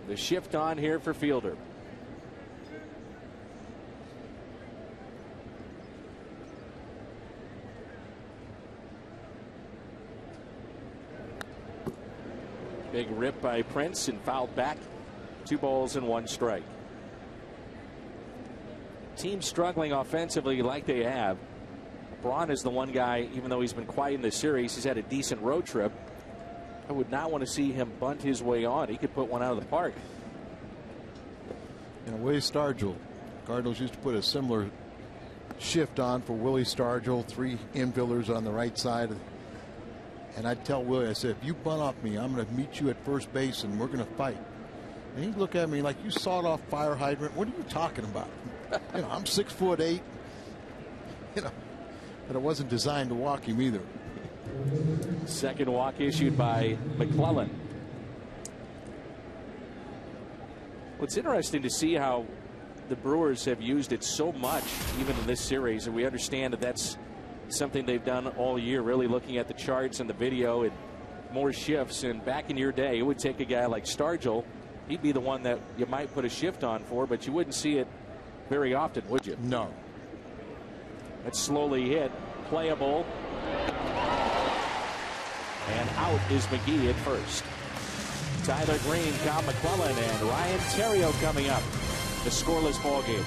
The shift on here for Fielder. Big rip by Prince and fouled back. 2 balls and 1 strike. Team struggling offensively like they have. Braun is the one guy, even though he's been quiet in this series, he's had a decent road trip. I would not want to see him bunt his way on. He could put one out of the park. In a way, Stargell. Cardinals used to put a similar shift on for Willie Stargell, 3 infielders on the right side. And I'd tell Willie, I said, if you bunt off me, I'm going to meet you at first base and we're going to fight. And he'd look at me like, you sawed off fire hydrant. What are you talking about? You know, I'm 6'8". You know, but I wasn't designed to walk him either. Second walk issued by McClellan. Well, it's interesting to see how the Brewers have used it so much, even in this series, and we understand that that's something they've done all year, really looking at the charts and the video and more shifts. And back in your day, it would take a guy like Stargell. He'd be the one that you might put a shift on for, but you wouldn't see it very often, would you? No. That's slowly hit. Playable. And out is McGee at first. Tyler Green, Kyle McClellan, and Ryan Theriot coming up. The scoreless ball game.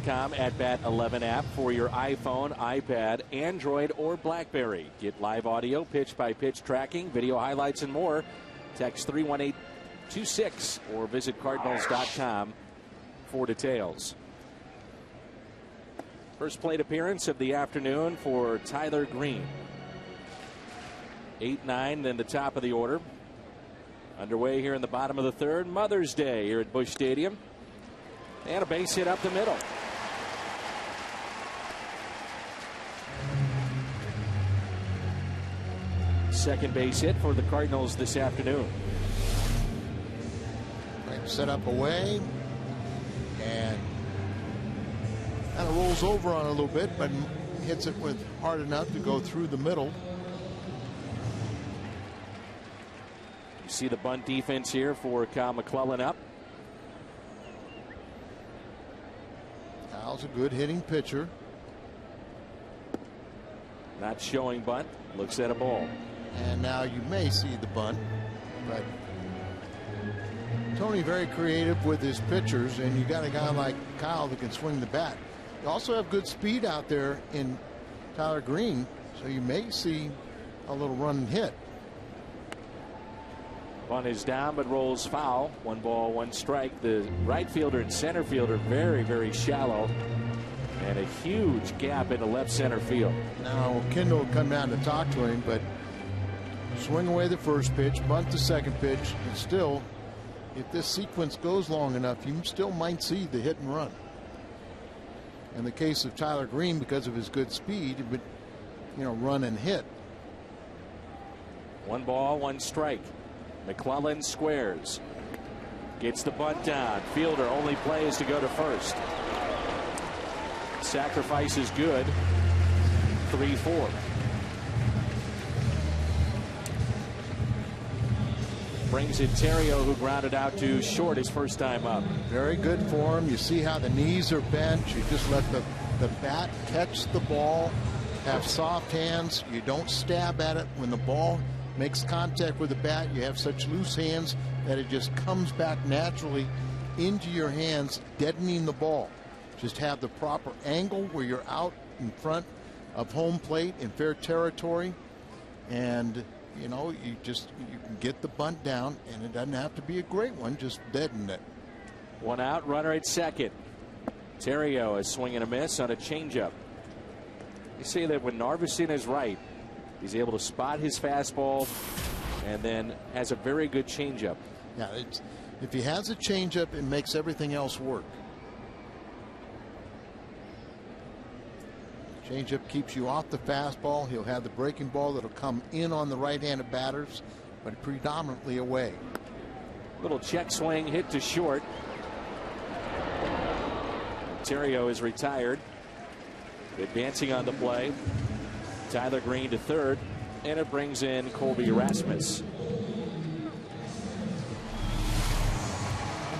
.com at Bat 11 app for your iPhone, iPad, Android, or BlackBerry. Get live audio, pitch-by-pitch tracking, video highlights, and more. Text 31826 or visit Cardinals.com for details. First plate appearance of the afternoon for Tyler Green. 8-9, then the top of the order. Underway here in the bottom of the third. Mother's Day here at Busch Stadium. And a base hit up the middle. second base hit for the Cardinals this afternoon. Right, set up away, and kind of rolls over on it a little bit, but hits it with hard enough to go through the middle. You see the bunt defense here for Kyle McClellan up. Kyle's a good hitting pitcher. Not showing bunt. Looks at a ball. And now you may see the bunt, but Tony very creative with his pitchers, and you got a guy like Kyle that can swing the bat. You also have good speed out there in Tyler Green, so you may see a little run and hit. Bunt is down but rolls foul. 1 ball, 1 strike. The right fielder and center fielder very, very shallow, and a huge gap in the left center field. Now Kendall will come down to talk to him, but swing away the first pitch, bunt the second pitch, and still, if this sequence goes long enough, you still might see the hit and run. In the case of Tyler Green, because of his good speed, it would, run and hit. 1 ball, 1 strike. McClellan squares. Gets the bunt down. Fielder only plays to go to first. Sacrifice is good. 3-4. Brings in Terrio, who grounded out to short his first time up. Very good for him. You see how the knees are bent. You just let the bat catch the ball. Have soft hands. You don't stab at it. When the ball makes contact with the bat, you have such loose hands that it just comes back naturally into your hands, deadening the ball. Just have the proper angle where you're out in front of home plate in fair territory, and you can get the bunt down, and it doesn't have to be a great one, just deaden it. 1 out, runner at second. Terrio is swinging a miss on a changeup. You say that when Narveson is right, he's able to spot his fastball and then has a very good changeup. Yeah, if he has a changeup, it makes everything else work. Changeup keeps you off the fastball. He'll have the breaking ball that'll come in on the right-handed batters, but predominantly away. Little check swing, hit to short. Terrio is retired. Advancing on the play. Tyler Green to third, and it brings in Colby Rasmus.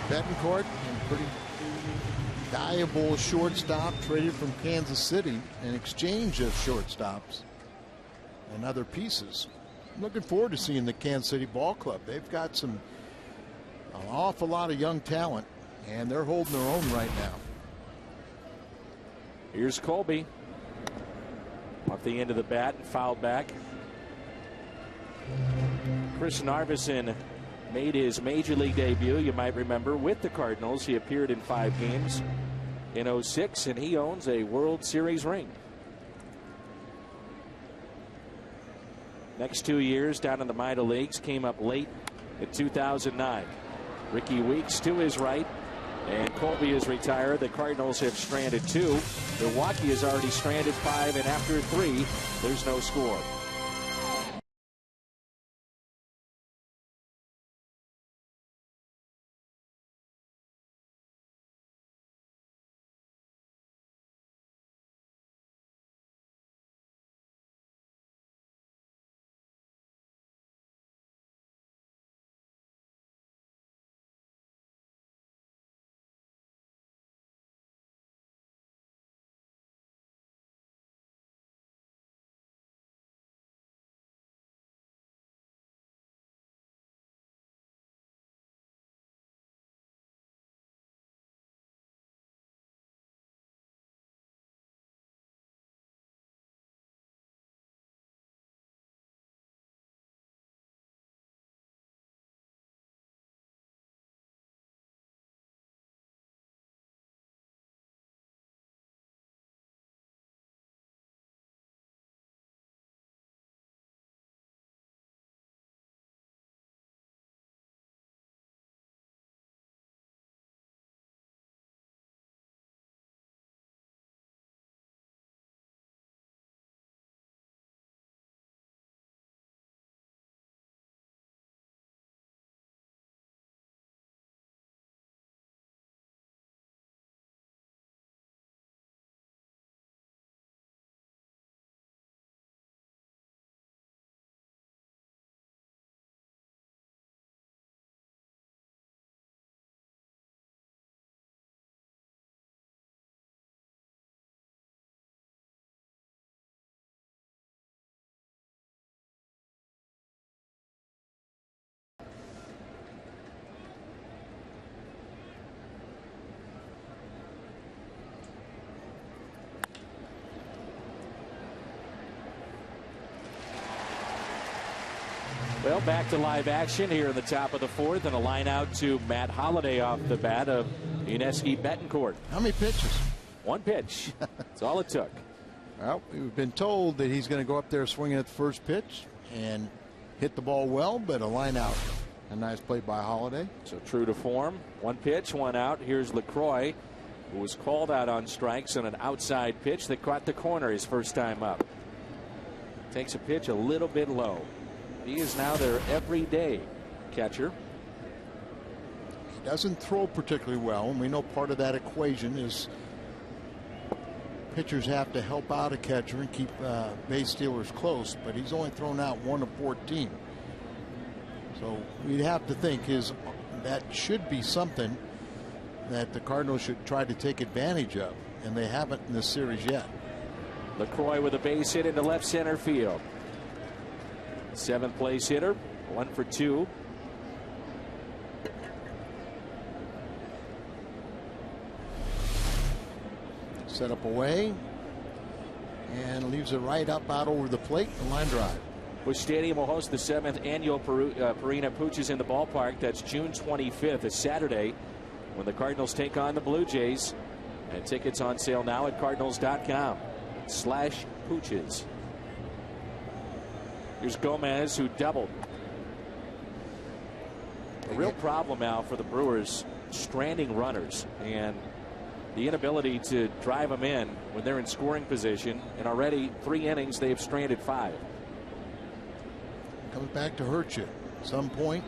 Betancourt, pretty valuable shortstop, traded from Kansas City in exchange of shortstops and other pieces. I'm looking forward to seeing the Kansas City Ball Club. They've got an awful lot of young talent, and they're holding their own right now. Here's Colby. Off the end of the bat and fouled back. Chris Narveson made his major league debut, you might remember, with the Cardinals. He appeared in 5 games in 2006, and he owns a World Series ring. Next 2 years down in the minor leagues, came up late in 2009. Ricky Weeks to his right, and Colby is retired. The Cardinals have stranded 2. Milwaukee has already stranded 5, and after 3, there's no score. Well, back to live action here in the top of the fourth, and a line out to Matt Holliday off the bat of Uneski Betancourt. How many pitches? One pitch. That's all it took. Well, we've been told that he's going to go up there swinging at the first pitch and hit the ball well, but a line out. A nice play by Holliday. So true to form. One pitch, one out. Here's LaCroix, who was called out on strikes on an outside pitch that caught the corner his first time up. Takes a pitch a little bit low. He is now their everyday catcher. He doesn't throw particularly well, and we know part of that equation is pitchers have to help out a catcher and keep base stealers close, but he's only thrown out 1 of 14. So we'd have to think that should be something that the Cardinals should try to take advantage of, and they haven't in this series yet. LaCroix with a base hit into left center field. 7th place hitter, 1 for 2. Set up away and leaves it right up out over the plate. The line drive. Busch Stadium will host the 7th annual Purina Pooches in the ballpark. That's June 25th, a Saturday, when the Cardinals take on the Blue Jays. And tickets on sale now at cardinals.com/Pooches. Here's Gomez, who doubled. A real problem now for the Brewers, stranding runners and the inability to drive them in when they're in scoring position. And already 3 innings, they've stranded 5. Comes back to hurt you at some point.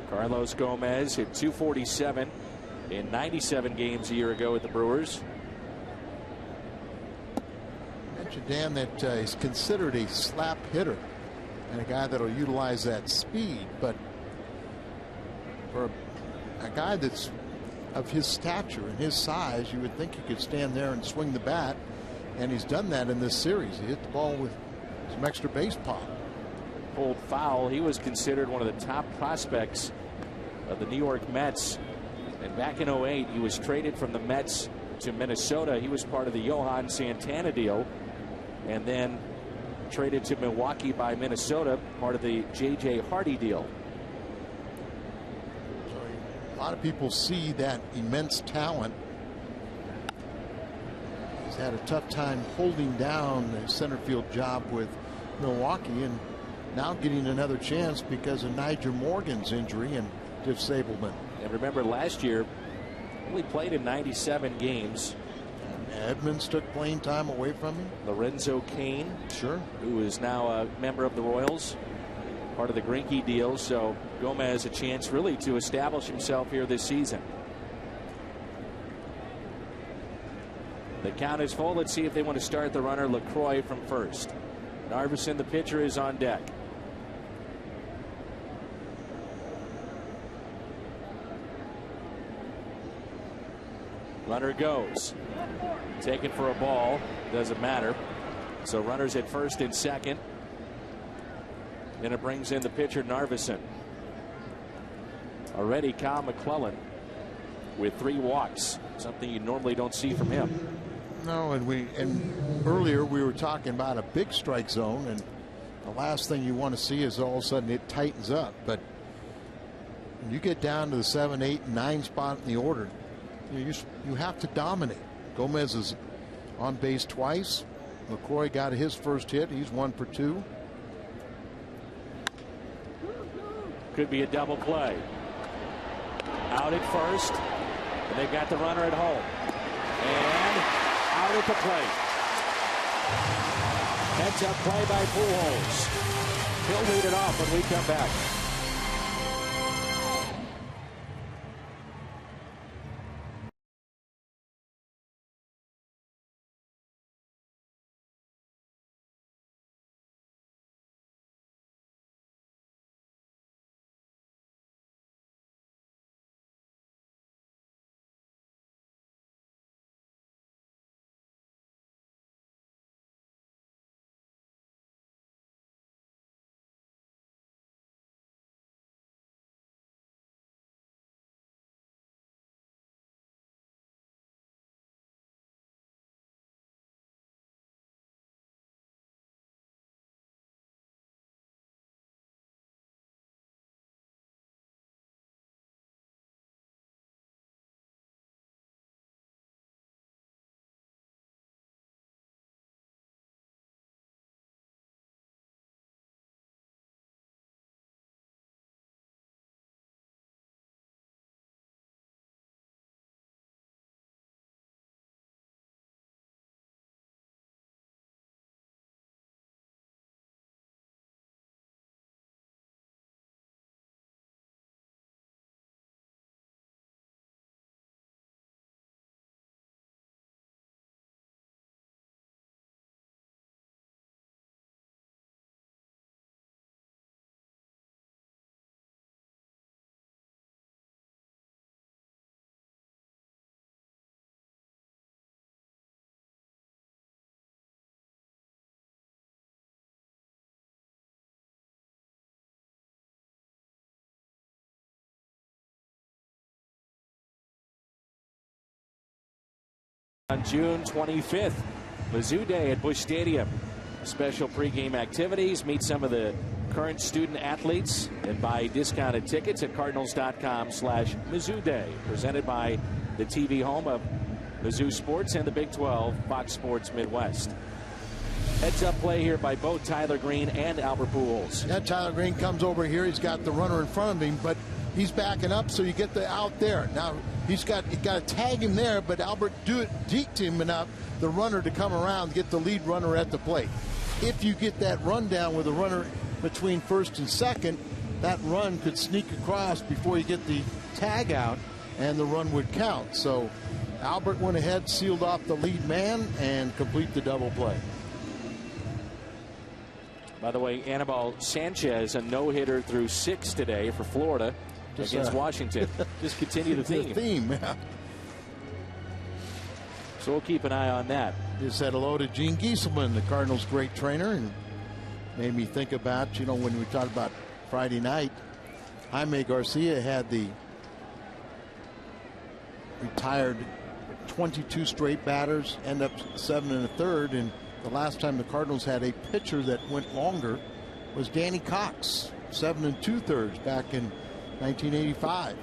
Carlos Gomez hit .247 in 97 games a year ago with the Brewers. I mentioned, Dan, that he's considered a slap hitter and a guy that'll utilize that speed, but for a guy that's of his stature and his size, you would think he could stand there and swing the bat, and he's done that in this series. He hit the ball with some extra base pop. Pulled foul. He was considered one of the top prospects of the New York Mets, and back in 08 he was traded from the Mets to Minnesota. He was part of the Johan Santana deal, and then traded to Milwaukee by Minnesota, part of the J.J. Hardy deal. So a lot of people see that immense talent. He's had a tough time holding down the center field job with Milwaukee, and now getting another chance because of Niger Morgan's injury and disablement. And remember, last year only played in 97 games. Edmonds took playing time away from him. Lorenzo Cain, sure, who is now a member of the Royals, part of the Greinke deal. So Gomez a chance really to establish himself here this season. The count is full. Let's see if they want to start the runner LaCroix from first. Narveson, the pitcher, is on deck. Runner goes. Taken for a ball. Doesn't matter. So runners at first and second. Then it brings in the pitcher, Narveson. Already Kyle McClellan with 3 walks. Something you normally don't see from him. No, and earlier we were talking about a big strike zone, and the last thing you want to see is all of a sudden it tightens up. But when you get down to the 7, 8, and 9 spot in the order, you have to dominate. Gomez is on base twice. LaCroix got his first hit. He's 1 for 2. Could be a double play. Out at first, and they've got the runner at home. And out at the plate. Heads up play by Pujols. He'll lead it off when we come back. On June 25th, Mizzou Day at Busch Stadium. Special pregame activities. Meet some of the current student athletes and buy discounted tickets at cardinals.com/Mizzou Day. Presented by the TV home of Mizzou Sports and the Big 12, Fox Sports Midwest. Heads up play here by both Tyler Green and Albert Pujols. Yeah, Tyler Green comes over here. He's got the runner in front of him, but he's backing up, so you get the out there. Now you got to tag him there, but Albert deked him enough, the runner, to come around, get the lead runner at the plate. If you get that run down with a runner between first and second, that run could sneak across before you get the tag out, and the run would count. So Albert went ahead, sealed off the lead man, and complete the double play. By the way, Anibal Sanchez, a no-hitter through 6 today for Florida against Washington. Just continue the theme. The theme, yeah. So we'll keep an eye on that. Just said hello to Gene Gieselman, the Cardinals' great trainer, and made me think about, when we talked about Friday night, Jaime Garcia had the retired 22 straight batters, end up 7 1/3, and the last time the Cardinals had a pitcher that went longer was Danny Cox, 7 2/3 back in 1985.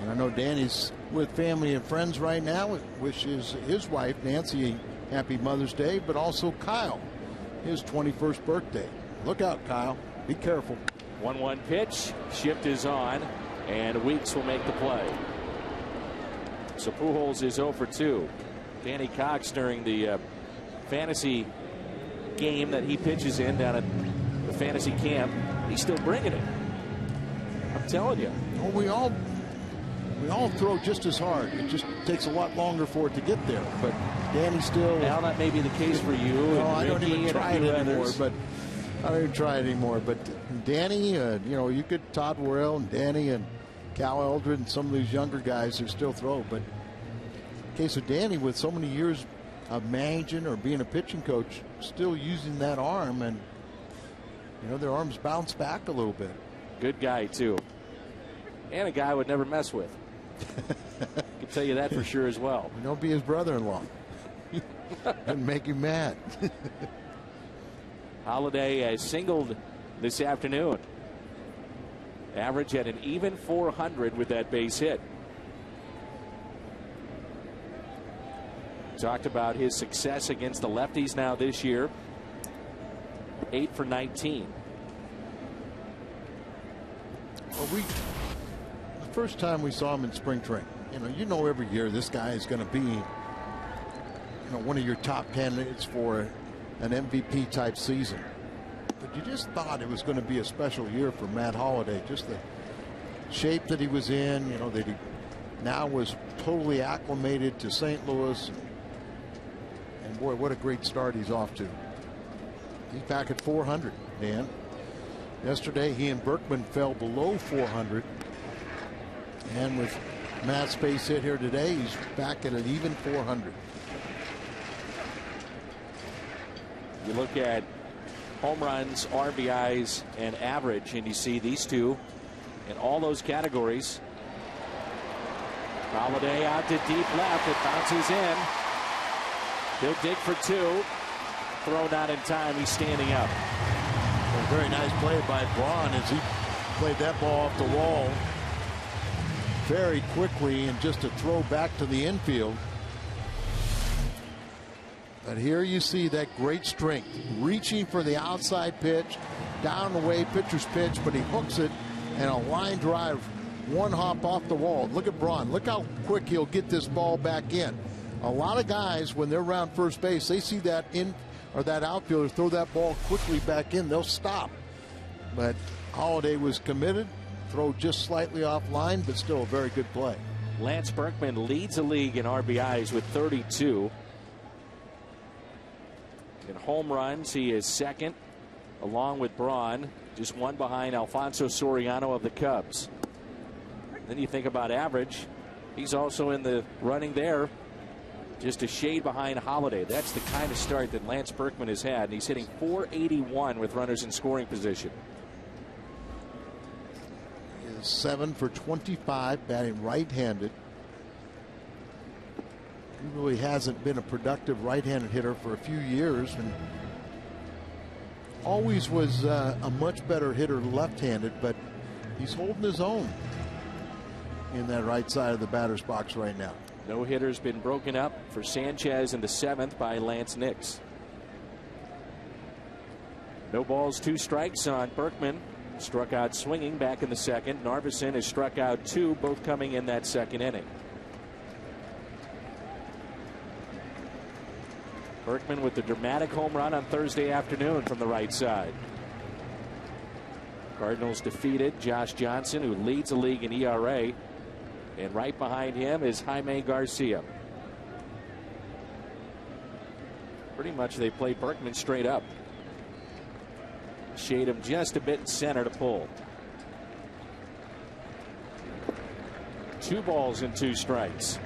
And I know Danny's with family and friends right now. Wishes his wife Nancy a happy Mother's Day, but also Kyle, his 21st birthday. Look out, Kyle. Be careful. 1-1 pitch. Shift is on, and Weeks will make the play. So Pujols is 0 for 2. Danny Cox, during the fantasy game that he pitches in down at the fantasy camp, he's still bringing it. I'm telling you. Well, we all throw just as hard. It just takes a lot longer for it to get there. But Danny still. Now that may be the case for you. No, I don't even try it anymore. Others. But I don't even try it anymore. But Danny, you could Todd Worrell and Danny and Cal Eldred and some of these younger guys who still throw. But in case of Danny, with so many years of managing or being a pitching coach, still using that arm, and their arms bounce back a little bit. Good guy too, and a guy I would never mess with. I can tell you that for sure as well. Don't be his brother-in-law and make him mad. Holiday has singled this afternoon. Average at an even 400 with that base hit. Talked about his success against the lefties now this year. 8 for 19. Well, the first time we saw him in spring training, every year this guy is going to be, one of your top candidates for an MVP type season. But you just thought it was going to be a special year for Matt Holliday. Just the shape that he was in, that he now was totally acclimated to St. Louis. And boy, what a great start he's off to. He's back at 400, Dan. Yesterday, he and Berkman fell below 400. And with Matt's base hit here today, he's back at an even 400. You look at home runs, RBIs, and average, and you see these two in all those categories. Holliday out to deep left. It bounces in. He'll dig for 2. Throw not in time. He's standing up. A very nice play by Braun as he played that ball off the wall very quickly, and just a throw back to the infield. But here you see that great strength, reaching for the outside pitch, down the way, pitcher's pitch, but he hooks it, and a line drive, one hop off the wall. Look at Braun. Look how quick he'll get this ball back in. A lot of guys, when they're around first base, they see that that outfielder throw that ball quickly back in, they'll stop. But Holliday was committed, throw just slightly offline, but still a very good play. Lance Berkman leads the league in RBIs with 32. In home runs, he is second, along with Braun, just one behind Alfonso Soriano of the Cubs. Then you think about average, he's also in the running there, just a shade behind Holliday. That's the kind of start that Lance Berkman has had, and he's hitting .481 with runners in scoring position. He is 7 for 25, batting right-handed. He really hasn't been a productive right-handed hitter for a few years, and always was a much better hitter left-handed, but he's holding his own in that right side of the batter's box right now. No hitter's been broken up for Sanchez in the 7th by Lance Nix. No balls, 2 strikes on Berkman. Struck out swinging back in the 2nd. Narveson has struck out 2, both coming in that 2nd inning. Berkman with the dramatic home run on Thursday afternoon from the right side. Cardinals defeated Josh Johnson, who leads the league in ERA. And right behind him is Jaime Garcia. Pretty much they play Berkman straight up. Shade him just a bit in center to pull. 2 balls and 2 strikes.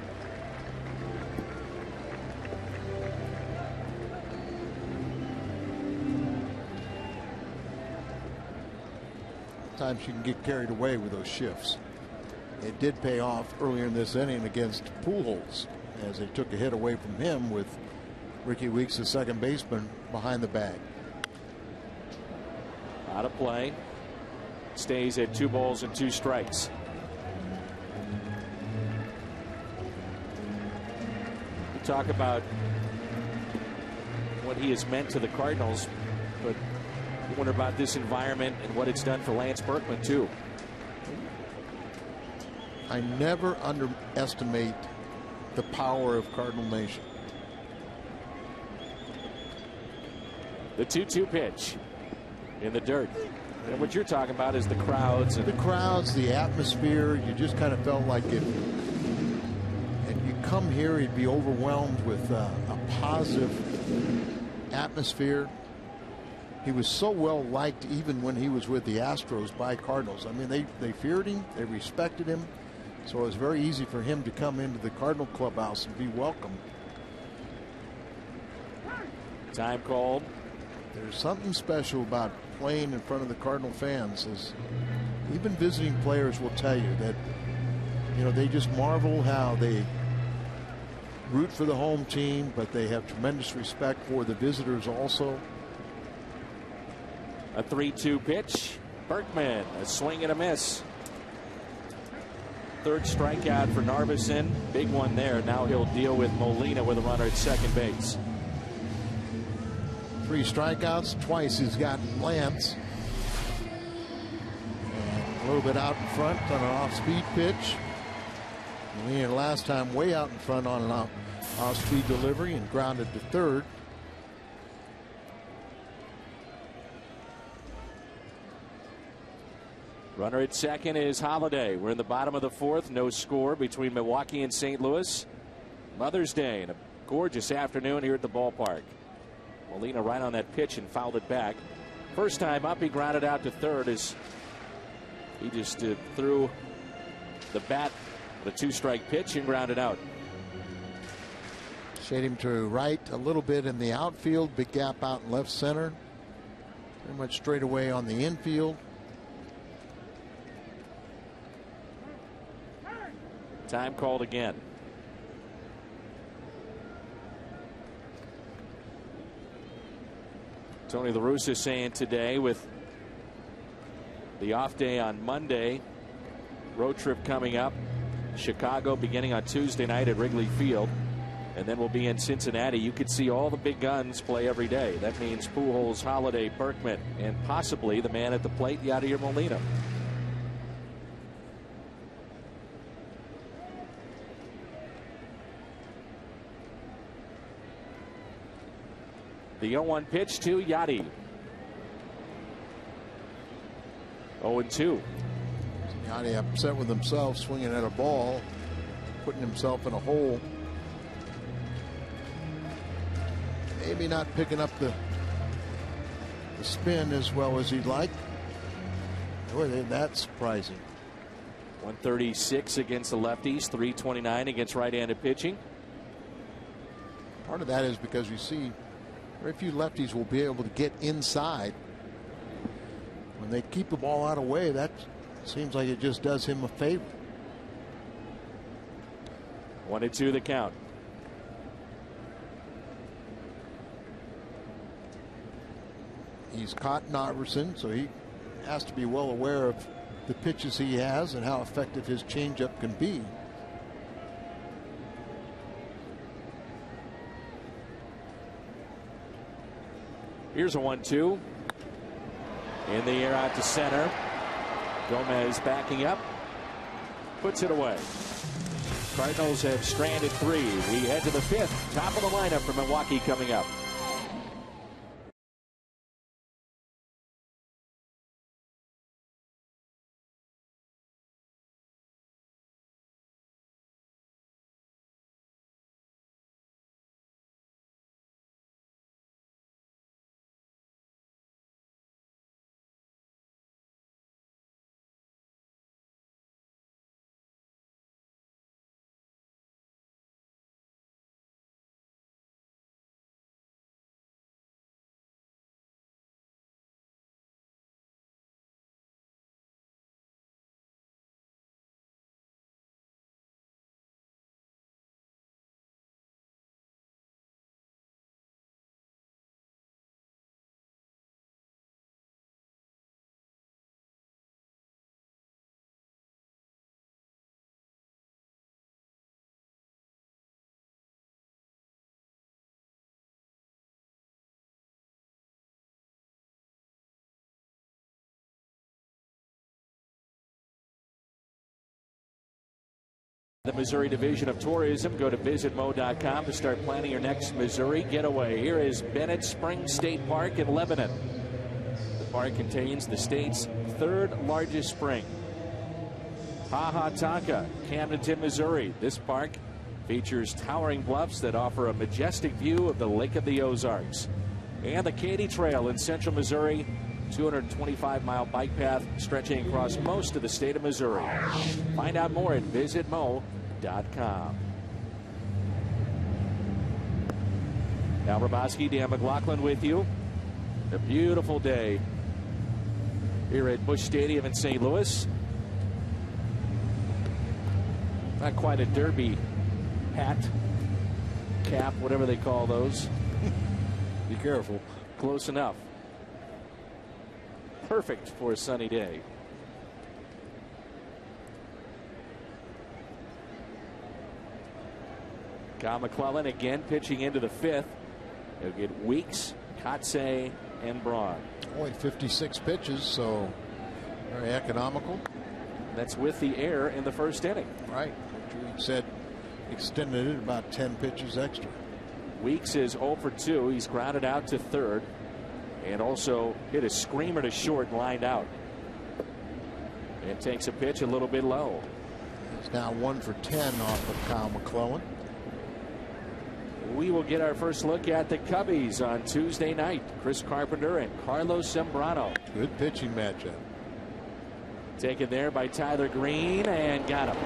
Sometimes you can get carried away with those shifts. It did pay off earlier in this inning against Pujols as they took a hit away from him with Ricky Weeks, the second baseman, behind the bag. Out of play. Stays at 2 balls and 2 strikes. You talk about what he has meant to the Cardinals, but you wonder about this environment and what it's done for Lance Berkman too. I never underestimate the power of Cardinal Nation. The 2-2 pitch in the dirt. And what you're talking about is the crowds. The crowds, the atmosphere. You just kind of felt like it. And you come here, you'd be overwhelmed with a positive atmosphere. He was so well liked even when he was with the Astros by Cardinals. I mean, they feared him, they respected him. So it was very easy for him to come into the Cardinal clubhouse and be welcomed. Time called. There's something special about playing in front of the Cardinal fans. As even visiting players will tell you that, you know, they just marvel how they root for the home team, but they have tremendous respect for the visitors also. A 3-2 pitch. Berkman, a swing and a miss. 3rd strikeout for Narveson. Big one there. Now he'll deal with Molina with a runner at second base. 3 strikeouts. Twice he's gotten Lance. And a little bit out in front on an off-speed pitch. Molina last time way out in front on an off-speed delivery and grounded to 3rd. Runner at second is Holiday. We're in the bottom of the 4th. No score between Milwaukee and St. Louis. Mother's Day and a gorgeous afternoon here at the ballpark. Molina right on that pitch and fouled it back. First time up, he grounded out to 3rd as he just threw the bat with a 2-strike pitch and grounded out. Shade him to right a little bit in the outfield. Big gap out in left center. Pretty much straight away on the infield. Time called again. Tony La Russa saying today, with the off day on Monday, road trip coming up, Chicago beginning on Tuesday night at Wrigley Field, and then we'll be in Cincinnati. You could see all the big guns play every day. That means Pujols, Holiday, Berkman, and possibly the man at the plate, Yadier Molina. The 0-1 pitch to Yadi. 0-2. Yadi upset with himself, swinging at a ball, putting himself in a hole. Maybe not picking up the spin as well as he'd like. Boy, that's surprising. 136 against the lefties, 329 against right-handed pitching. Part of that is because you see very few lefties will be able to get inside. When they keep the ball out of the way, that seems like it just does him a favor. 1-2 the count. He's caught Iverson, so he has to be well aware of the pitches he has and how effective his changeup can be. Here's a 1-2. In the air out to center. Gomez backing up. Puts it away. Cardinals have stranded 3. We head to the 5th. Top of the lineup for Milwaukee coming up. The Missouri Division of Tourism. Go to visitmo.com to start planning your next Missouri getaway. Here is Bennett Springs State Park in Lebanon. The park contains the state's 3rd largest spring. Hahataka, Camdenton, Missouri. This park features towering bluffs that offer a majestic view of the Lake of the Ozarks. And the Katy Trail in central Missouri, 225-mile bike path stretching across most of the state of Missouri. Find out more at visitmo.com. Al Raboski, Dan McClellan with you. A beautiful day here at Busch Stadium in St. Louis. Not quite a derby hat, cap, whatever they call those. Be careful. Close enough. Perfect for a sunny day. Kyle McClellan again pitching into the 5th. He'll get Weeks, Kotze, and Braun. Only 56 pitches, so very economical. That's with the error in the first inning. Right. We said extended it about 10 pitches extra. Weeks is 0 for 2. He's grounded out to 3rd. And also hit a screamer to short and lined out. And takes a pitch a little bit low. It's now 1 for 10 off of Kyle McClellan. We will get our first look at the Cubbies on Tuesday night. Chris Carpenter and Carlos Zambrano. Good pitching matchup. Taken there by Tyler Green and got him.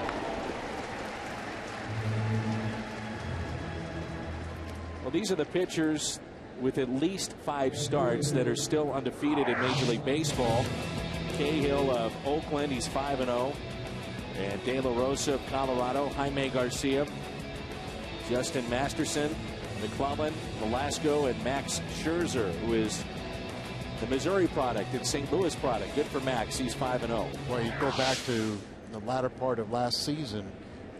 Well, these are the pitchers with at least 5 starts that are still undefeated in Major League Baseball. Cahill of Oakland, he's 5-0. And De La Rosa of Colorado, Jaime Garcia, Justin Masterson, McClellan, Velasco, and Max Scherzer, who is the Missouri product and St. Louis product. Good for Max, he's 5-0. Well, you go back to the latter part of last season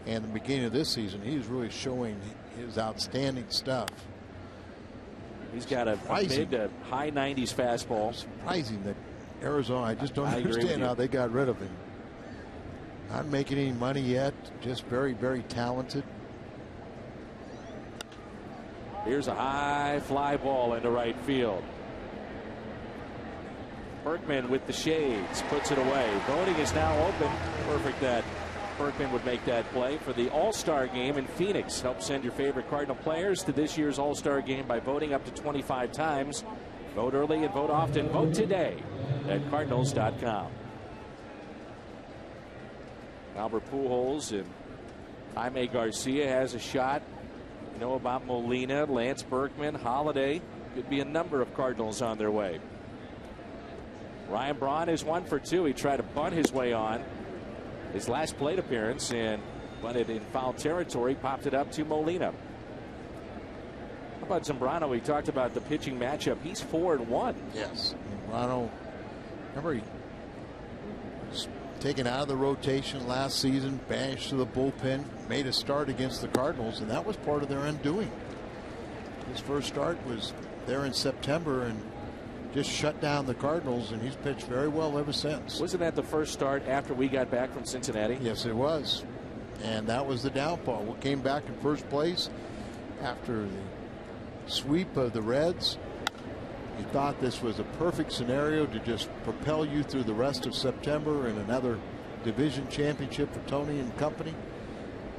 and the beginning of this season, he was really showing his outstanding stuff. He's got a mid to high 90s fastball. Surprising that Arizona, I just don't understand how they got rid of him. Not making any money yet, just very, very talented. Here's a high fly ball into right field. Berkman with the shades puts it away. Voting is now open. Perfect that Berkman would make that play for the All-Star game in Phoenix. Help send your favorite Cardinal players to this year's All-Star game by voting up to 25 times. Vote early and vote often. Vote today at Cardinals.com. Albert Pujols and Jaime Garcia has a shot. You know about Molina, Lance Berkman, Holiday. Could be a number of Cardinals on their way. Ryan Braun is 1 for 2. He tried to bunt his way on his last plate appearance and bunted in foul territory, popped it up to Molina. about Zambrano? We talked about the pitching matchup. He's 4-1. Yes. Zambrano, remember, he was taken out of the rotation last season, banished to the bullpen, made a start against the Cardinals, and that was part of their undoing. His first start was there in September and just shut down the Cardinals, and he's pitched very well ever since. Wasn't that the first start after we got back from Cincinnati? Yes, it was. And that was the downfall. We came back in first place after the sweep of the Reds. He thought this was a perfect scenario to just propel you through the rest of September and another division championship for Tony and company.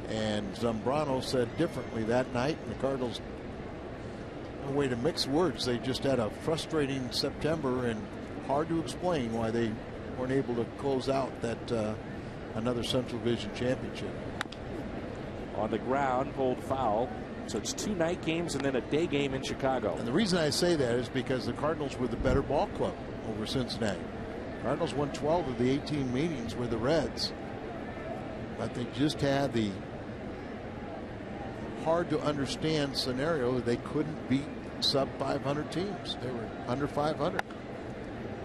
And Zambrano said differently that night, and the Cardinals, no way to mix words, they just had a frustrating September, and hard to explain why they weren't able to close out that another Central Division championship. On the ground, pulled foul. So it's 2 night games and then a day game in Chicago. And the reason I say that is because the Cardinals were the better ball club over Cincinnati. Cardinals won 12 of the 18 meetings with the Reds, but they just had the hard to understand scenario. They couldn't beat sub 500 teams. They were under 500.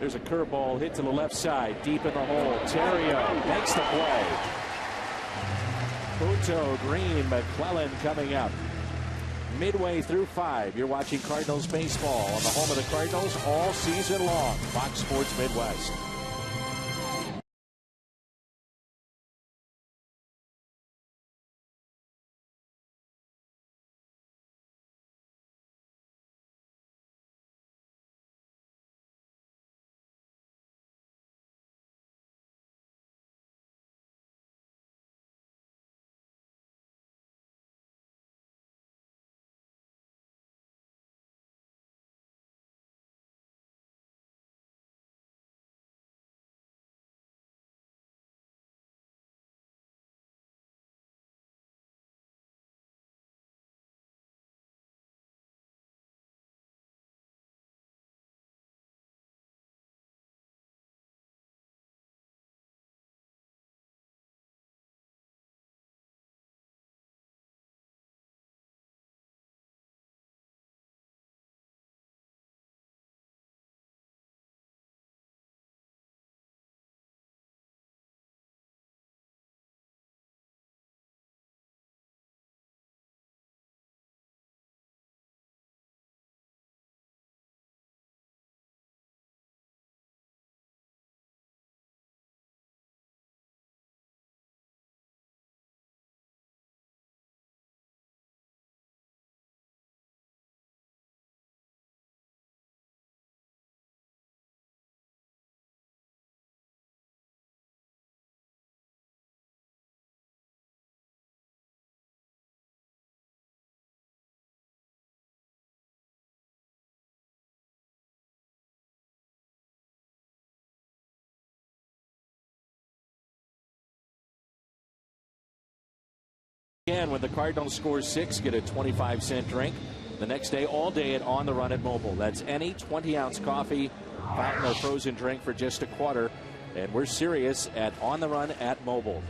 There's a curveball hit to the left side, deep in the hole. Terrio makes the play. Punto, Green, McClellan coming up. Midway through 5, you're watching Cardinals baseball on the home of the Cardinals all season long. Fox Sports Midwest. Again, when the Cardinals score 6, get a 25-cent drink. The next day, all day at On the Run at Mobile. That's any 20-ounce coffee, fountain, or frozen drink for just a quarter. And we're serious at On the Run at Mobile.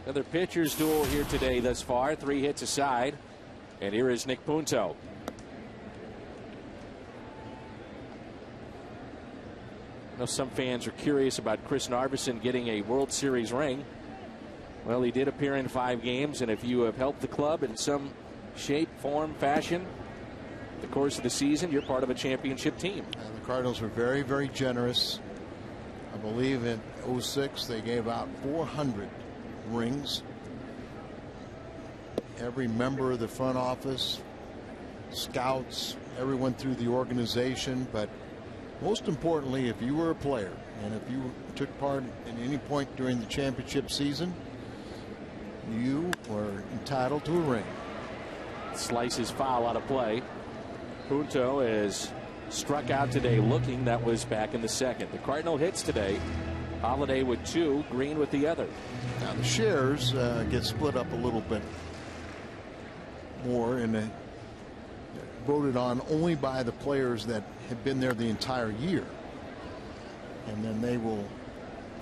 Another pitcher's duel here today thus far. 3 hits aside. And here is Nick Punto. I know some fans are curious about Chris Narveson getting a World Series ring. Well, he did appear in 5 games, and if you have helped the club in some shape, form, fashion, the course of the season, you're part of a championship team. And the Cardinals were very, very generous. I believe in 06 they gave out 400 rings. Every member of the front office, scouts, everyone through the organization, but most importantly, if you were a player and if you took part in any point during the championship season, you were entitled to a ring. Slices foul out of play. Punto is struck out today looking. That was back in the second. The Cardinal hits today. Holiday with 2, Green with the other. Now the shares get split up a little bit more and voted on only by the players that have been there the entire year, and then they will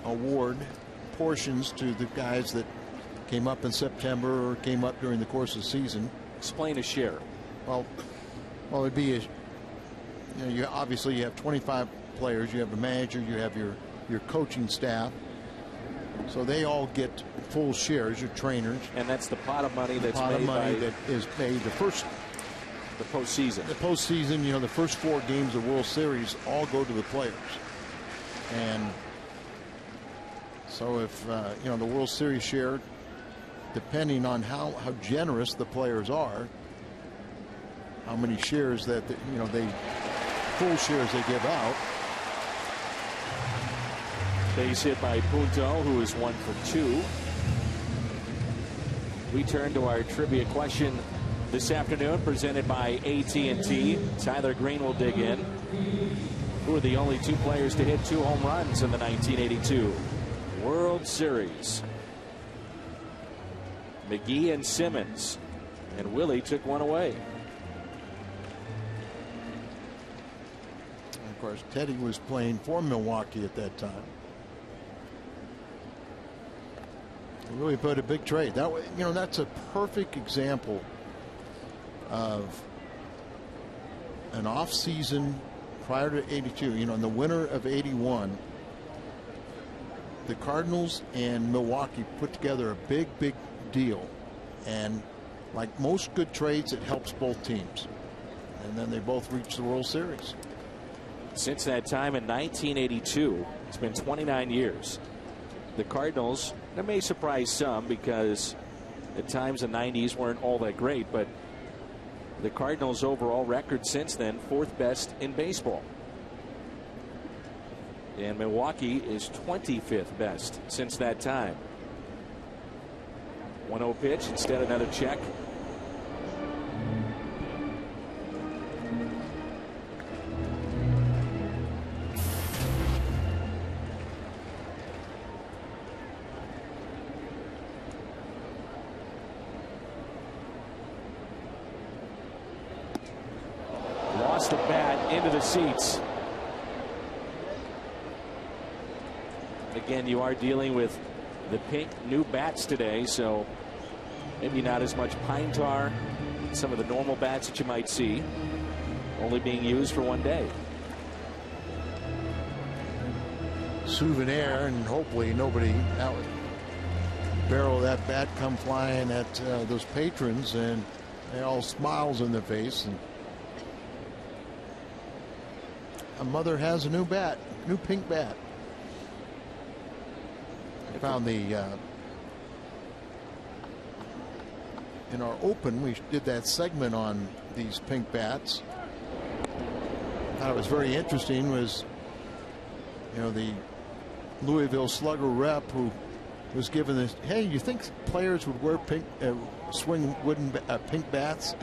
award portions to the guys that came up in September or came up during the course of the season. Explain a share. Well, it'd be obviously you have 25 players, you have a manager, you have your coaching staff, so they all get full shares, your trainers, and that's the pot of money that's that is paid the postseason. The postseason, the first 4 games of World Series all go to the players, and so if the World Series share, depending on how generous the players are, how many shares that they full shares they give out. Base hit by Punto, who is 1 for 2. We turn to our trivia question this afternoon, presented by AT&T. Tyler Green will dig in. Who are the only 2 players to hit 2 home runs in the 1982 World Series? McGee and Simmons, and Willie took one away. And of course, Teddy was playing for Milwaukee at that time. Really put a big trade. That way, that's a perfect example of an off season prior to 82. In the winter of 81, the Cardinals and Milwaukee put together a big deal, and like most good trades, it helps both teams, and then they both reached the World Series. Since that time in 1982, it's been 29 years. The Cardinals, that may surprise some because at times the 90s weren't all that great, but the Cardinals' overall record since then, 4th best in baseball. And Milwaukee is 25th best since that time. 1-0 pitch, instead another check. Lost the bat into the seats. Again, you are dealing with the pink new bats today, so maybe not as much pine tar, some of the normal bats that you might see, only being used for 1 day. Souvenir, and hopefully nobody out barrel that bat come flying at those patrons, and they all smiles in their face. And a mother has a new bat, new pink bat. I found in our open, we did that segment on these pink bats. I thought it was very interesting was, the Louisville Slugger rep who was given this, hey, you think players would wear pink, swing wooden pink bats?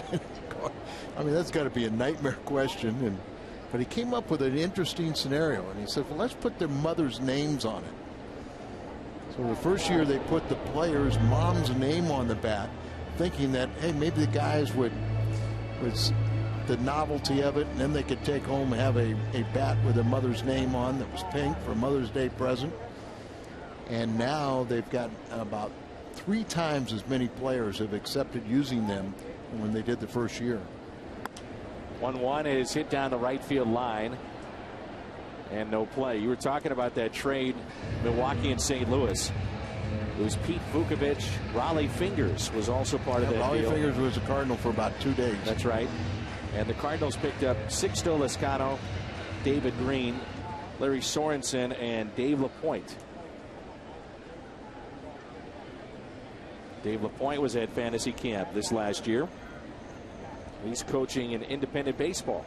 I mean, that's got to be a nightmare question. But he came up with an interesting scenario, and he said, well, let's put their mother's names on it. So the first year they put the player's mom's name on the bat, thinking that, hey, maybe the guys would the novelty of it, and then they could take home and have a bat with their mother's name on that was pink for a Mother's Day present. And now they've got about 3 times as many players have accepted using them when they did the first year. 1-1 is hit down the right field line, and no play. You were talking about that trade, Milwaukee and St. Louis. It was Pete Vukovich. Raleigh Fingers was also part of that Raleigh deal. Fingers was a Cardinal for about 2 days. That's right. And the Cardinals picked up Sixto Lezcano, David Green, Larry Sorensen, and Dave LaPointe. Dave LaPointe was at fantasy camp this last year. He's coaching in independent baseball.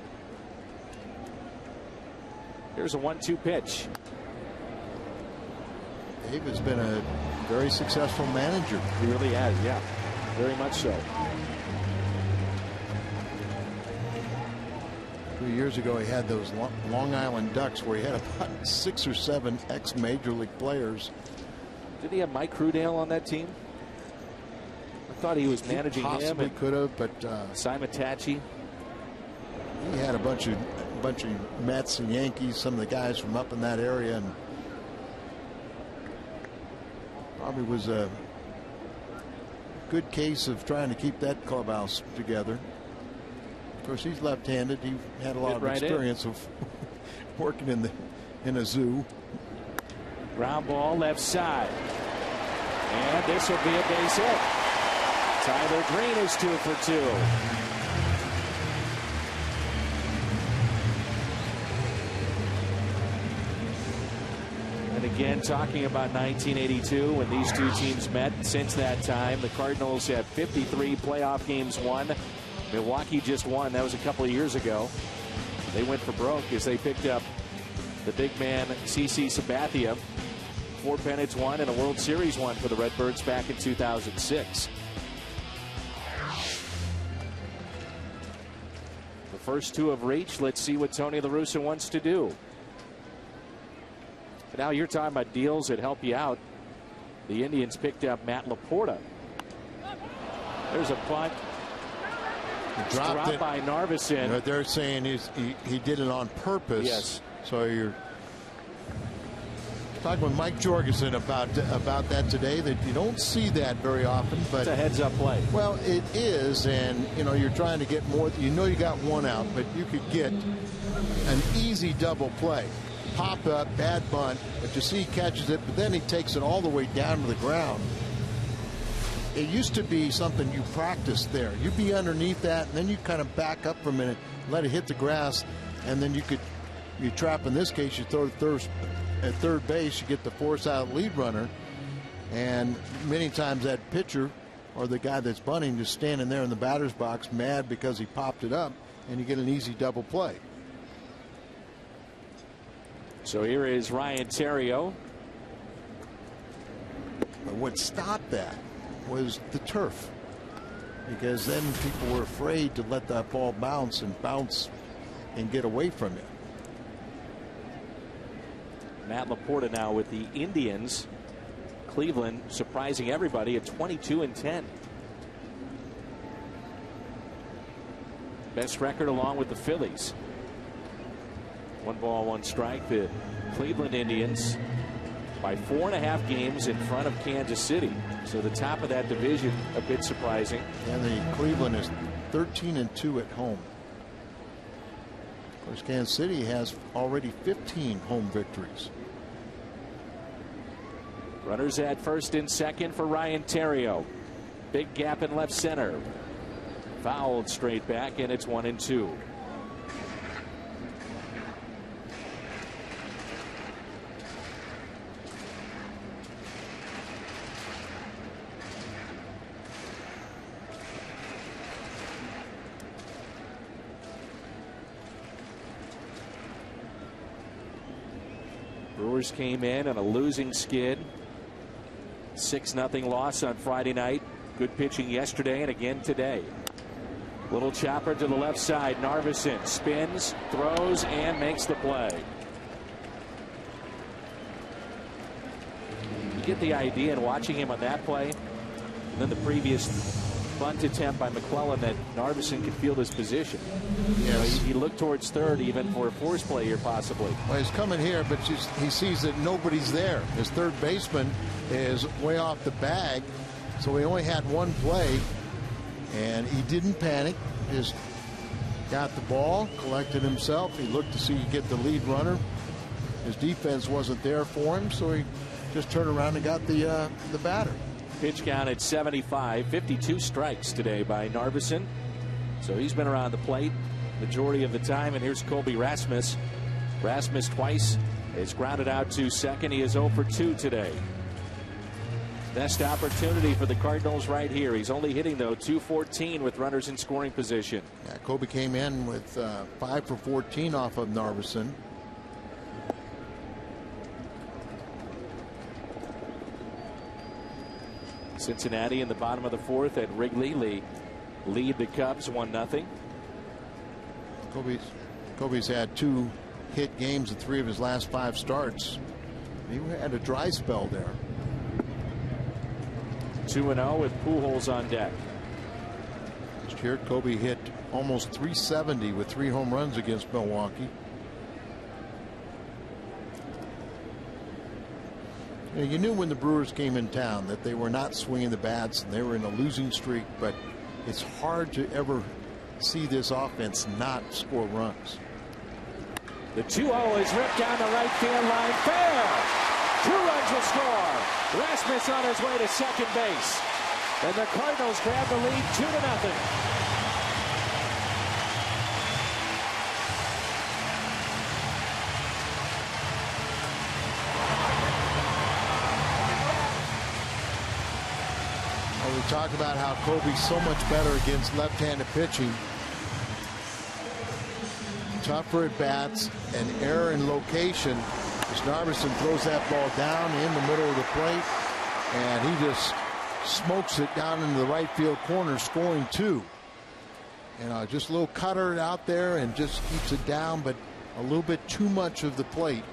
Here's a 1-2 pitch. Dave has been a very successful manager. He really has, yeah. Very much so. 2 years ago, he had those Long Island Ducks where he had about 6 or 7 ex-major league players. Did he have Mike Crudale on that team? I thought he was managing him. Possibly could have, but Simon Tachi. He had a bunch of Mets and Yankees, some of the guys from up in that area, and probably was good case of trying to keep that clubhouse together. Of course, he's left-handed. He had a lot of experience of working in a zoo. Ground ball left side. And this will be a base hit. Tyler Green is 2 for 2. And again, talking about 1982 when these two teams met. Since that time, the Cardinals have 53 playoff games won. Milwaukee just won. That was a couple of years ago. They went for broke as they picked up the big man CC Sabathia. 4 pennants won and a World Series won for the Redbirds back in 2006. The first 2 have reached. Let's see what Tony La Russa wants to do. But now you're talking about deals that help you out. The Indians picked up Matt Laporta. There's a punt. Dropped by Narveson. What they're saying is he did it on purpose. Yes. So you're talking with Mike Jorgensen about that today, that you don't see that very often. But it's a heads-up play. Well, it is, and you're trying to get more. You got one out, but you could get an easy double play. Pop up, bad bunt, but you see he catches it, but then he takes it all the way down to the ground. It used to be something you practiced there. You'd be underneath that, and then you kind of back up for a minute, let it hit the grass, and then you trap. In this case, you throw at third base, you get the force out lead runner, and many times that pitcher or the guy that's bunting just standing there in the batter's box mad because he popped it up, and you get an easy double play. So here is Ryan Theriot. But what stopped that was the turf, because then people were afraid to let that ball bounce and get away from it. Matt Laporta now with the Indians. Cleveland surprising everybody at 22-10. Best record along with the Phillies. 1 ball, 1 strike. The Cleveland Indians by 4.5 games in front of Kansas City. So the top of that division a bit surprising. And the Cleveland is 13-2 at home. Of course, Kansas City has already 15 home victories. Runners at first and second for Ryan Theriot. Big gap in left center. Fouled straight back, and it's 1-2. Brewers came in on a losing skid. 6-0 loss on Friday night. Good pitching yesterday and again today. Little chopper to the left side. Narveson spins, throws, and makes the play. You get the idea in watching him on that play, and then the previous bunt attempt by McClellan, that Narveson could field his position. Yes. He looked towards third even for a force play here possibly. Well, he's coming here, but he sees that nobody's there. His third baseman is way off the bag, so he only had one play, and he didn't panic. Just got the ball, collected himself. He looked to see he get the lead runner. His defense wasn't there for him, so he just turned around and got the batter. Pitch count at 75. 52 strikes today by Narveson. So he's been around the plate majority of the time. And here's Colby Rasmus. Rasmus twice is grounded out to second. He is 0 for 2 today. Best opportunity for the Cardinals right here. He's only hitting, though, .214 with runners in scoring position. Yeah, Colby came in with 5 for 14 off of Narveson. Cincinnati in the bottom of the 4th at Wrigley lead the Cubs 1-0. Colby's had 2 hit games in 3 of his last 5 starts. He had a dry spell there. 2-0 with Pujols on deck. Last year, Colby hit almost .370 with 3 home runs against Milwaukee. You knew when the Brewers came in town that they were not swinging the bats and they were in a losing streak, but it's hard to ever see this offense not score runs. The 2-0 is ripped down the right field line. Fair. 2 runs will score. Rasmus on his way to second base. And the Cardinals grab the lead 2-0. We talk about how Kobe's so much better against left-handed pitching. Tougher at bats, and error in location. Snarvison throws that ball down in the middle of the plate, and he just smokes it down into the right field corner, scoring 2. Just a little cutter out there and just keeps it down, but a little bit too much of the plate.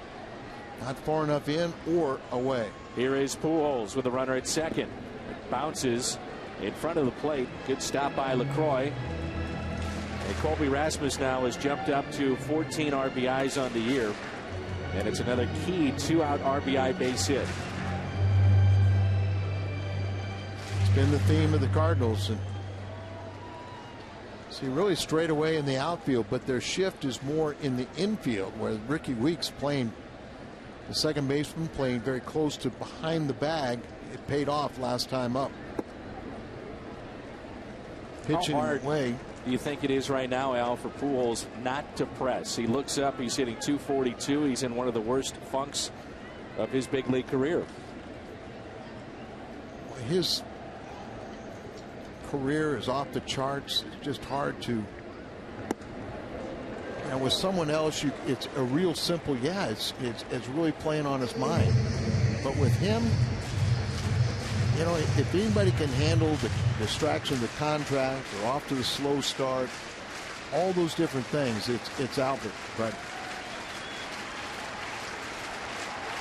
Not far enough in or away. Here is Pujols with a runner at second. Bounces in front of the plate. Good stop by LaCroix. And Colby Rasmus now has jumped up to 14 RBIs on the year. And it's another key 2-out RBI base hit. It's been the theme of the Cardinals. And see, really straight away in the outfield, but their shift is more in the infield, where Ricky Weeks playing the second baseman, playing very close to behind the bag. It paid off last time up. Pitching How hard way. Do you think it is right now, Al, for Pujols not to press? He looks up, he's hitting .242. He's in one of the worst funks of his big league career. His career is off the charts. It's just hard to. With someone else, it's a real simple. Yeah, it's really playing on his mind. But with him, if anybody can handle the distraction of the contract or off to the slow start, all those different things, it's Albert. But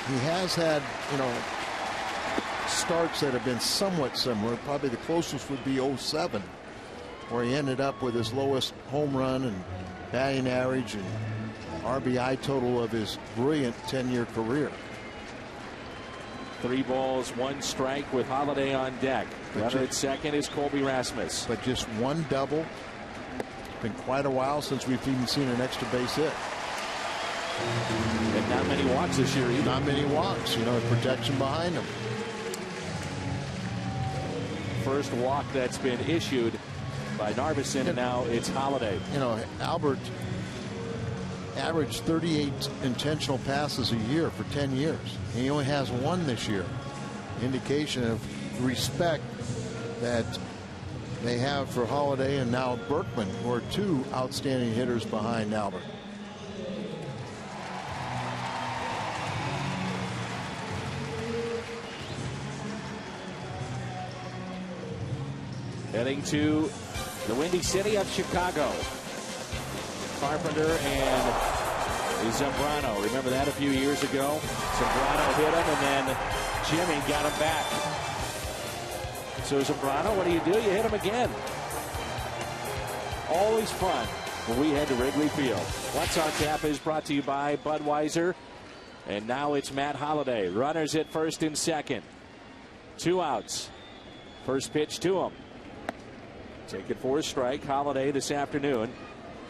he has had, starts that have been somewhat similar. Probably the closest would be 07, where he ended up with his lowest home run and batting average and RBI total of his brilliant 10-year career. 3 balls, 1 strike with Holiday on deck. Runner at second is Colby Rasmus. But just 1 double. It's been quite a while since we've even seen an extra base hit. And not many walks this year either. Not many walks. Protection behind him. First walk that's been issued by Narveson, and now it's Holiday. Albert averaged 38 intentional passes a year for 10 years. He only has 1 this year. Indication of respect that they have for Holiday and now Berkman, who are 2 outstanding hitters behind Albert. Heading to the Windy City of Chicago. Carpenter and Zambrano. Remember that a few years ago? Zambrano hit him, and then Jimmy got him back. So Zambrano, what do? You hit him again. Always fun when we head to Wrigley Field. What's on Tap is brought to you by Budweiser. And now it's Matt Holliday. Runners at first and second. 2 outs. First pitch to him. Take it for a strike. Holliday this afternoon.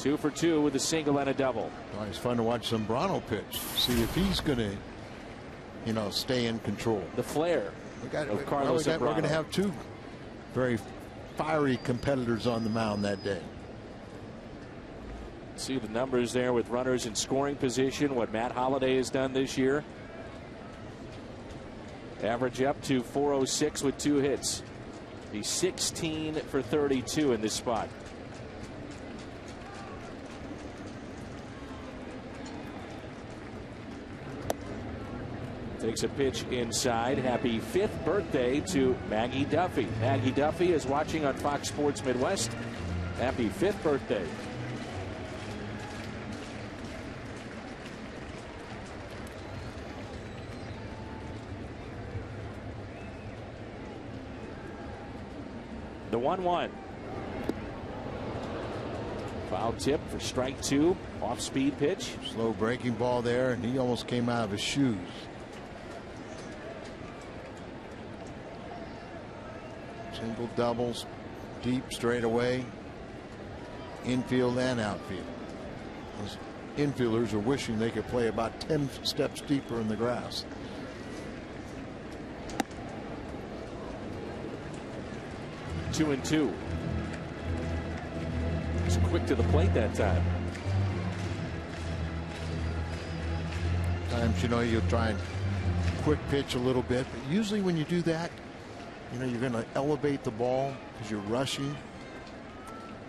2 for 2 with a single and a double. Well, it's fun to watch Zambrano pitch. See if he's going to, stay in control. The flair of Carlos Zambrano. We're going to have 2 very fiery competitors on the mound that day. See the numbers there with runners in scoring position, what Matt Holliday has done this year. Average up to .406 with 2 hits. He's 16 for 32 in this spot. Takes a pitch inside. Happy 5th birthday to Maggie Duffy. Maggie Duffy is watching on Fox Sports Midwest. Happy 5th birthday. The 1-1. Foul tip for strike 2. Off speed pitch. Slow breaking ball there, and he almost came out of his shoes. Single, doubles, deep, straight away, infield and outfield. Those infielders are wishing they could play about 10 steps deeper in the grass. Two and two. He's quick to the plate that time. Sometimes, you know, you'll try and quick pitch a little bit, but usually when you do that, you know, you're going to elevate the ball because you're rushing.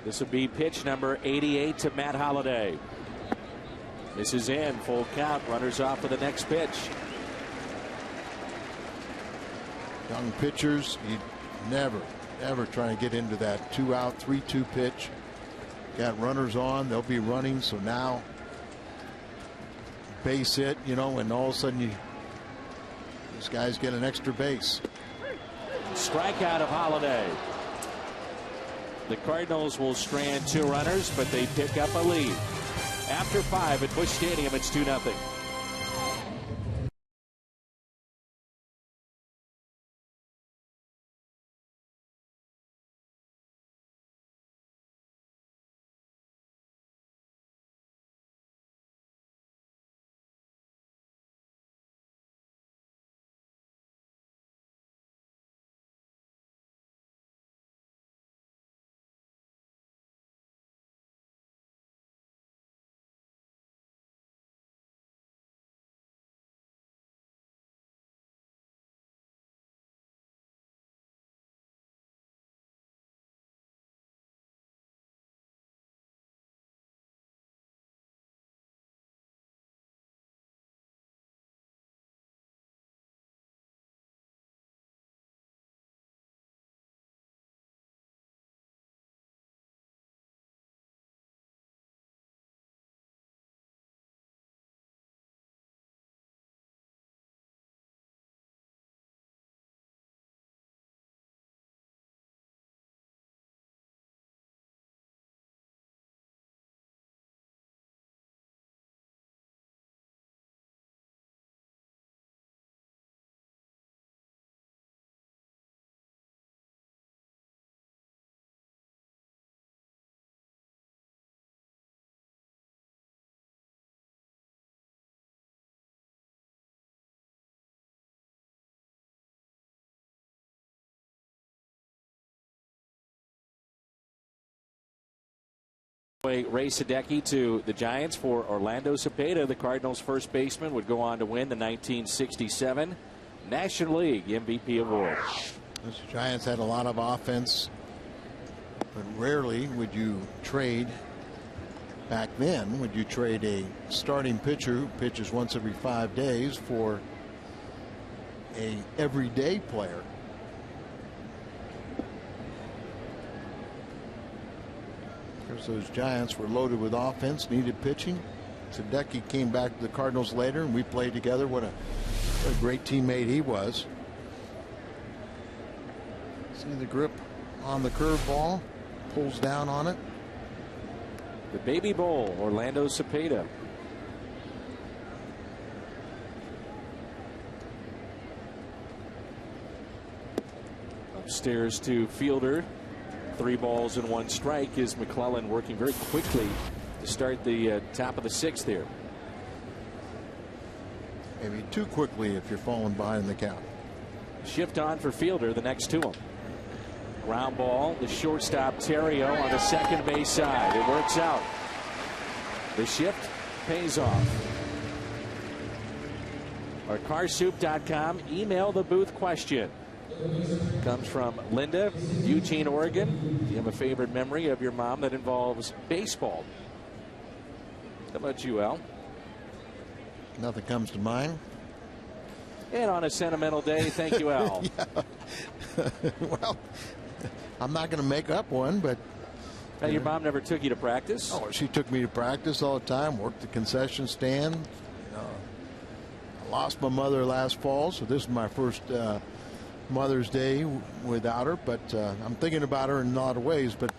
This will be pitch number 88 to Matt Holliday. This is in, full count, runners off to the next pitch. Young pitchers, you never try to get into that 2-out, 3-2 pitch. Got runners on, they'll be running, so now base hit, you know, and all of a sudden these guys get an extra base. Strikeout of Holliday. The Cardinals will strand 2 runners, but they pick up a lead. After 5 at Busch Stadium, it's 2-0. Ray Sadecki to the Giants for Orlando Cepeda. The Cardinals first baseman would go on to win the 1967 National League MVP award. The Giants had a lot of offense, but rarely would you trade, back then, would you trade a starting pitcher who pitches once every 5 days for a everyday player. Because those Giants were loaded with offense, needed pitching. Sadecki came back to the Cardinals later, and we played together. What a great teammate he was. See the grip on the curveball, pulls down on it. The Baby Bowl, Orlando Cepeda. Upstairs to Fielder. 3 balls and 1 strike is McClellan working very quickly to start the top of the 6th here. Maybe too quickly if you're falling behind in the count. Shift on for Fielder, the next to him. Ground ball, the shortstop Terrio on the second base side. It works out. The shift pays off. Our carsoup.com email the booth question. Comes from Linda, Eugene, Oregon. Do you have a favorite memory of your mom that involves baseball? How about you, Al? Nothing comes to mind. And on a sentimental day, thank you, Al. Well, I'm not going to make up one, but... Now, your mom never took you to practice? Oh, she took me to practice all the time, worked the concession stand. I lost my mother last fall, so this is my first Mother's Day without her, but I'm thinking about her in a lot of ways, but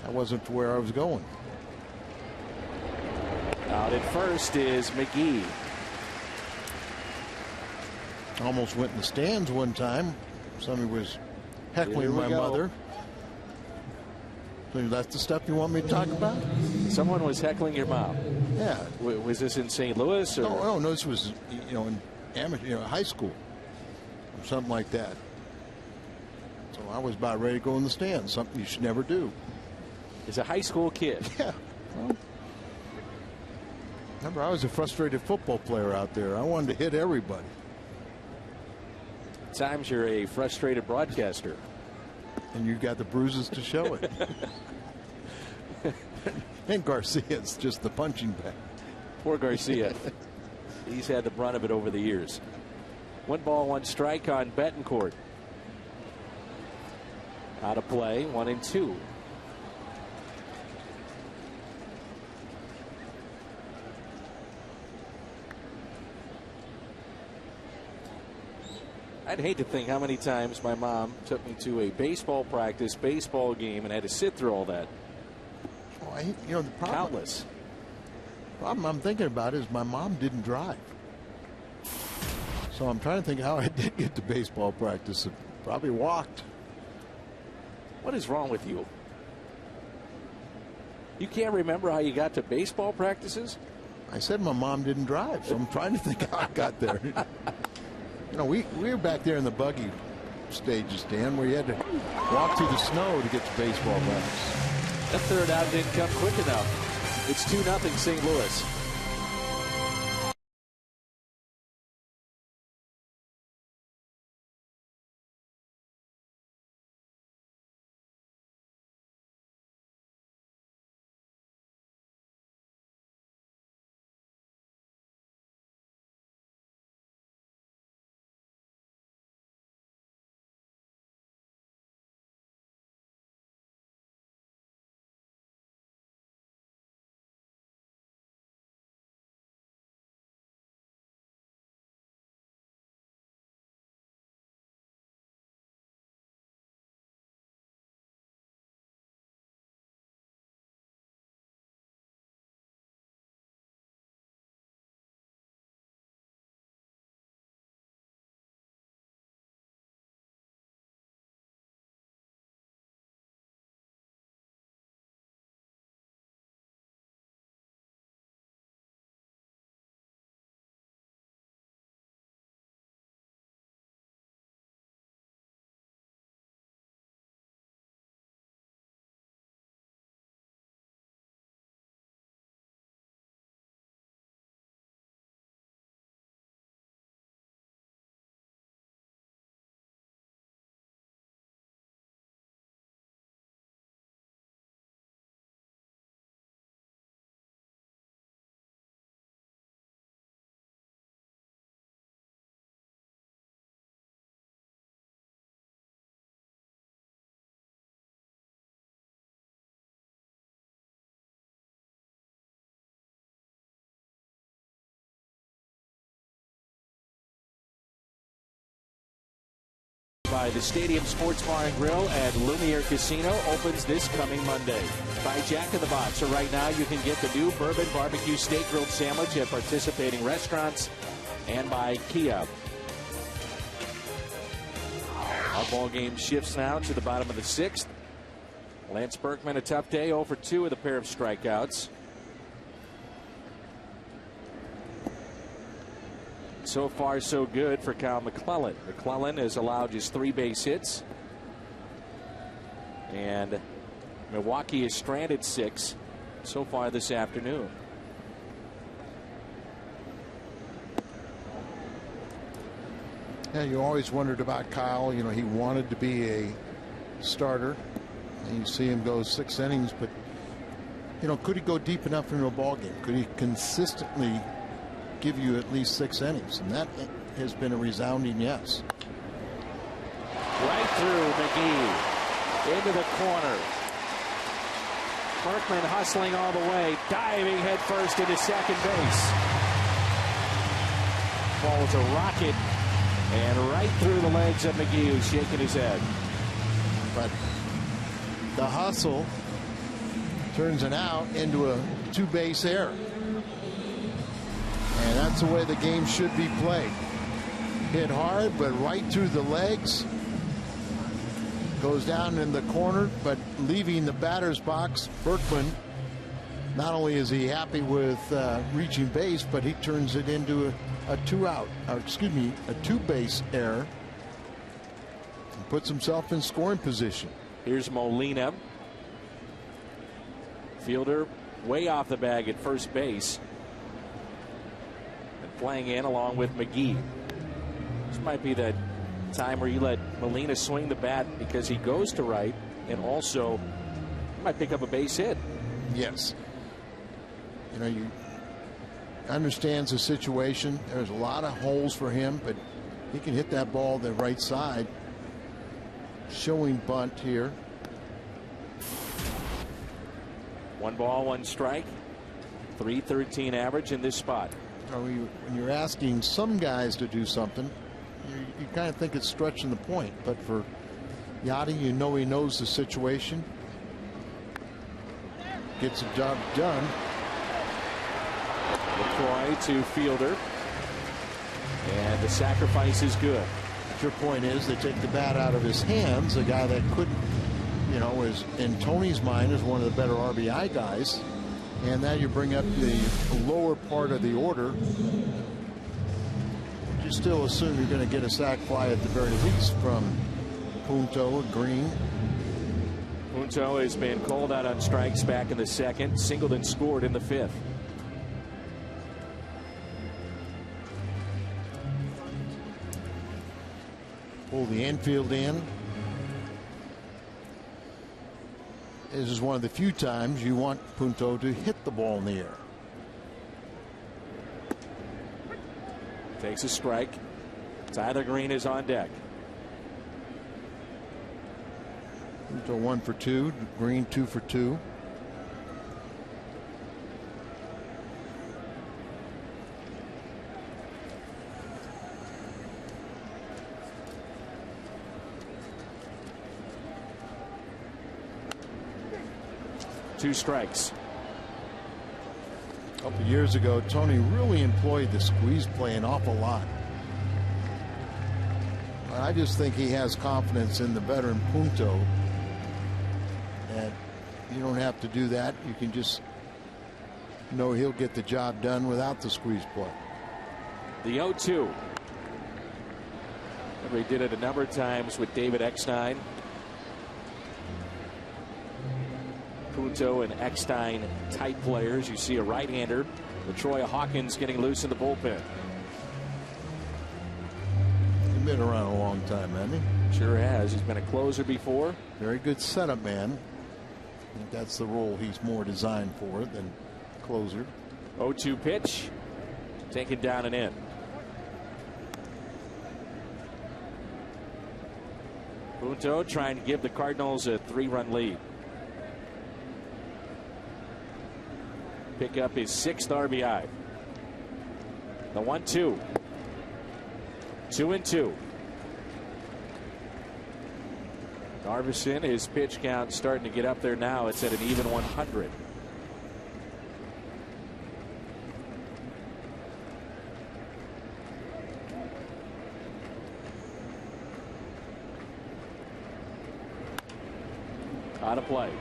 that wasn't where I was going. Out at first is McGee. Almost went in the stands one time. Somebody was heckling my mother. So that's the stuff you want me to talk about? Someone was heckling your mom. Yeah. Was this in St. Louis? Or? No, this was in amateur, high school or something like that. So I was about ready to go in the stands. Something you should never do. As a high school kid. Yeah. Well, remember, I was a frustrated football player out there. I wanted to hit everybody. At times you're a frustrated broadcaster. And you got the bruises to show it. And Garcia's just the punching bag. Poor Garcia. He's had the brunt of it over the years. 1 ball, 1 strike on Betancourt. Out of play, 1-2. I'd hate to think how many times my mom took me to a baseball practice, baseball game, and had to sit through all that. The problem, countless. The problem I'm thinking about is my mom didn't drive. So I'm trying to think how I did get to baseball practice. Probably walked. What is wrong with you? You can't remember how you got to baseball practices? I said my mom didn't drive, so I'm trying to think how I got there. We were back there in the buggy stages, Dan, where you had to walk through the snow to get to baseball practice. That third out didn't come quick enough. It's 2-0 St. Louis. By the Stadium Sports Bar and Grill at Lumiere Casino opens this coming Monday. By Jack in the Box. So right now you can get the new bourbon barbecue steak grilled sandwich at participating restaurants, and by Kia. Our ball game shifts now to the bottom of the 6th. Lance Berkman, a tough day, 0 for 2 with a pair of strikeouts. So far, so good for Kyle McClellan. McClellan has allowed just 3 base hits. And Milwaukee has stranded 6 so far this afternoon. Yeah, you always wondered about Kyle. He wanted to be a starter. And you see him go 6 innings, but, could he go deep enough into a ball game? Could he consistently give you at least 6 innings? And that has been a resounding yes. Right through McGee into the corner. Berkman hustling all the way, diving headfirst into second base. Ball was a rocket and right through the legs of McGee, who's shaking his head. But the hustle turns an out into a 2-base error. And that's the way the game should be played. Hit hard, but right through the legs. goes down in the corner, but leaving the batter's box. Berkman, not only is he happy with reaching base, but he turns it into a two-base error and puts himself in scoring position. Here's Molina. Fielder way off the bag at first base. And playing in along with McGee. This might be the time where you let Molina swing the bat because he goes to right, and also might pick up a base hit. Yes. You know, you understands the situation. There's a lot of holes for him, but he can hit that ball the right side. Showing bunt here. 1 ball, 1 strike. .313 average in this spot. When you're asking some guys to do something, you kind of think it's stretching the point. But for Yachty, you know he knows the situation. Gets the job done. LaCroix to Fielder. And the sacrifice is good. But your point is they take the bat out of his hands, a guy that couldn't, you know, is in Tony's mind is one of the better RBI guys. And now you bring up the lower part of the order. You still assume you're going to get a sac fly at the very least from Punto, Green. Punto has been called out on strikes back in the second. Singled and scored in the fifth. Pull the infield in. This is one of the few times you want Punto to hit the ball in the air. Takes a strike. Tyler Green is on deck. Punto 1 for 2. Green 2 for 2. Two strikes. A couple years ago, Tony really employed the squeeze play an awful lot. I just think he has confidence in the veteran Punto. And you don't have to do that. You can just know he'll get the job done without the squeeze play. The 0-2. We did it a number of times with David Eckstein. Punto and Eckstein type players. You see a right-hander, LaTroy Hawkins, getting loose in the bullpen. He's been around a long time, hasn't he? Sure has. He's been a closer before. Very good setup man. I think that's the role he's more designed for than closer. 0-2 pitch. Taken down and in. Punto trying to give the Cardinals a 3-run lead. Pick up his 6th RBI. The 1-2. 2-2. Darvison, his pitch count starting to get up there now. It's at an even 100. Out of play.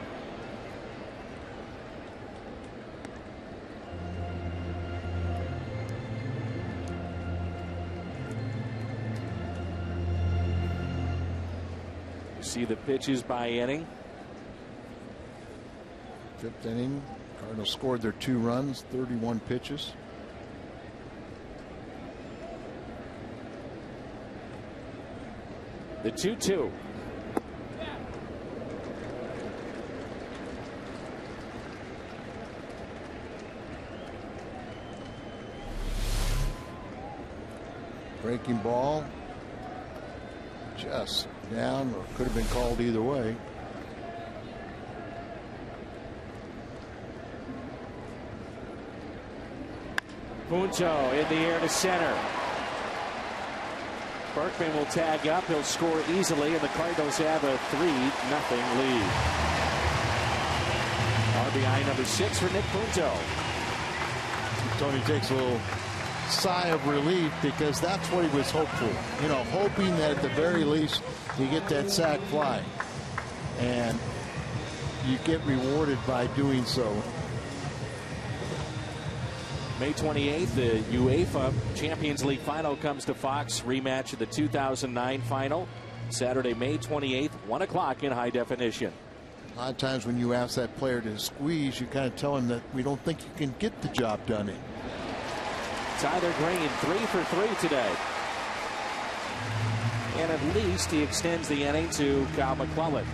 See the pitches by inning. 5th inning. Cardinals scored their 2 runs, 31 pitches. The 2-2. Breaking ball. Just down, or could have been called either way. Punto in the air to center. Berkman will tag up. He'll score easily, and the Cardinals have a 3-0 lead. RBI number 6 for Nick Punto. Tony takes a little sigh of relief because that's what he was hopeful. You know, hoping that at the very least you get that sac fly. and you get rewarded by doing so. May 28th, the UEFA Champions League final comes to Fox. Rematch of the 2009 final. Saturday, May 28th, 1 o'clock in high definition. A lot of times when you ask that player to squeeze, you kind of tell him that we don't think you can get the job done in. Tyler Green, 3 for 3 today. And at least he extends the inning to Kyle McClellan.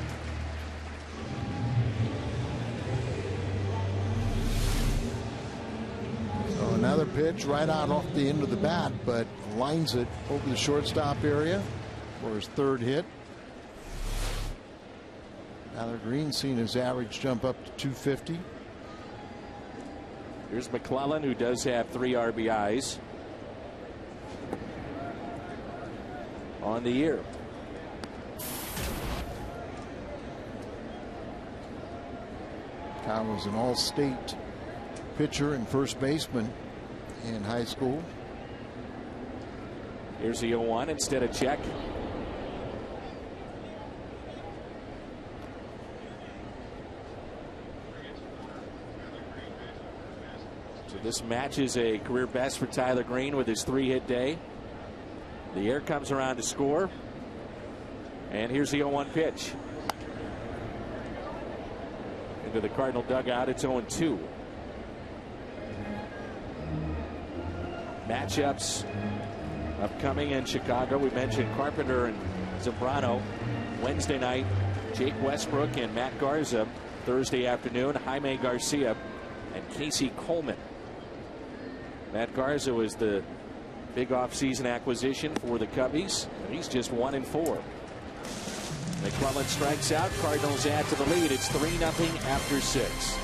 So another pitch right out off the end of the bat, but lines it over the shortstop area for his third hit. Tyler Green seen his average jump up to 250. Here's McClellan, who does have 3 RBIs on the year. Kyle was an all-state pitcher and first baseman in high school. Here's the 0-1 instead of check. So this matches a career best for Tyler Green with his 3-hit day. The air comes around to score. And here's the 0-1 pitch. Into the Cardinal dugout, it's 0-2. Matchups upcoming in Chicago. We mentioned Carpenter and Zambrano. Wednesday night, Jake Westbrook and Matt Garza. Thursday afternoon, Jaime Garcia and Casey Coleman. Matt Garza was the big offseason acquisition for the Cubbies, and he's just 1-4. McClellan strikes out. Cardinals add to the lead. It's 3-0 after 6.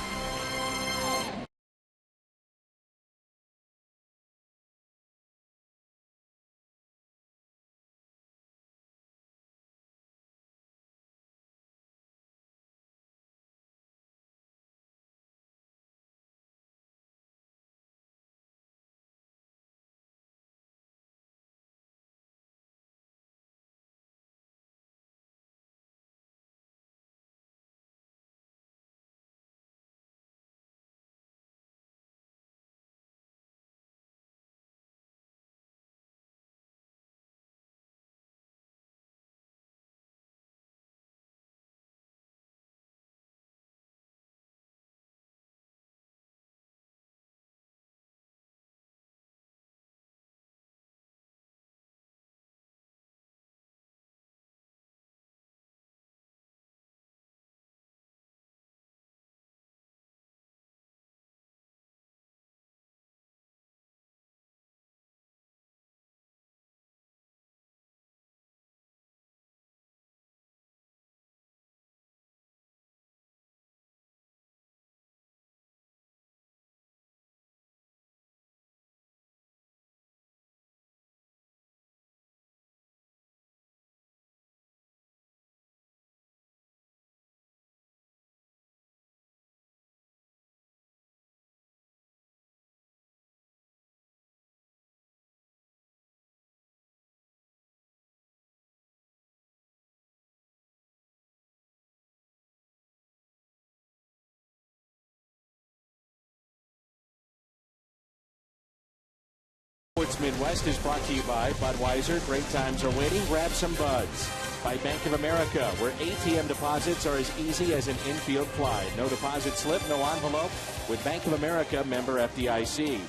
Sports Midwest is brought to you by Budweiser. Great times are waiting. Grab some buds. By Bank of America, where ATM deposits are as easy as an infield fly. No deposit slip, no envelope. With Bank of America, member FDIC.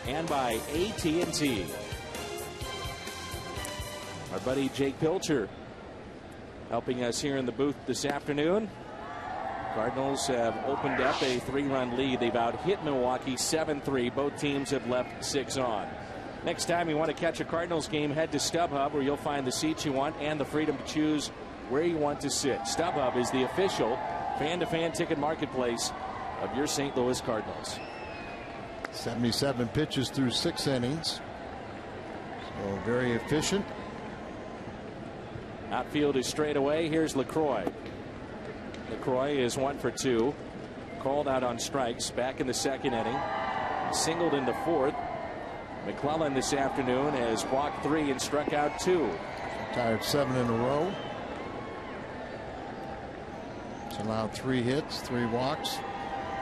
And by AT&T. Our buddy Jake Pilcher helping us here in the booth this afternoon. Cardinals have opened up a 3-run lead. They've out-hit Milwaukee 7-3. Both teams have left 6 on. Next time you want to catch a Cardinals game, head to StubHub, where you'll find the seats you want and the freedom to choose where you want to sit. StubHub is the official fan-to-fan ticket marketplace of your St. Louis Cardinals. 77 pitches through 6 innings. So very efficient. Outfield is straight away. Here's LaCroix. LaCroix is 1 for 2. Called out on strikes back in the second inning. Singled in the fourth. McClellan this afternoon has walked 3 and struck out 2. Retired 7 in a row. It's allowed 3 hits, 3 walks,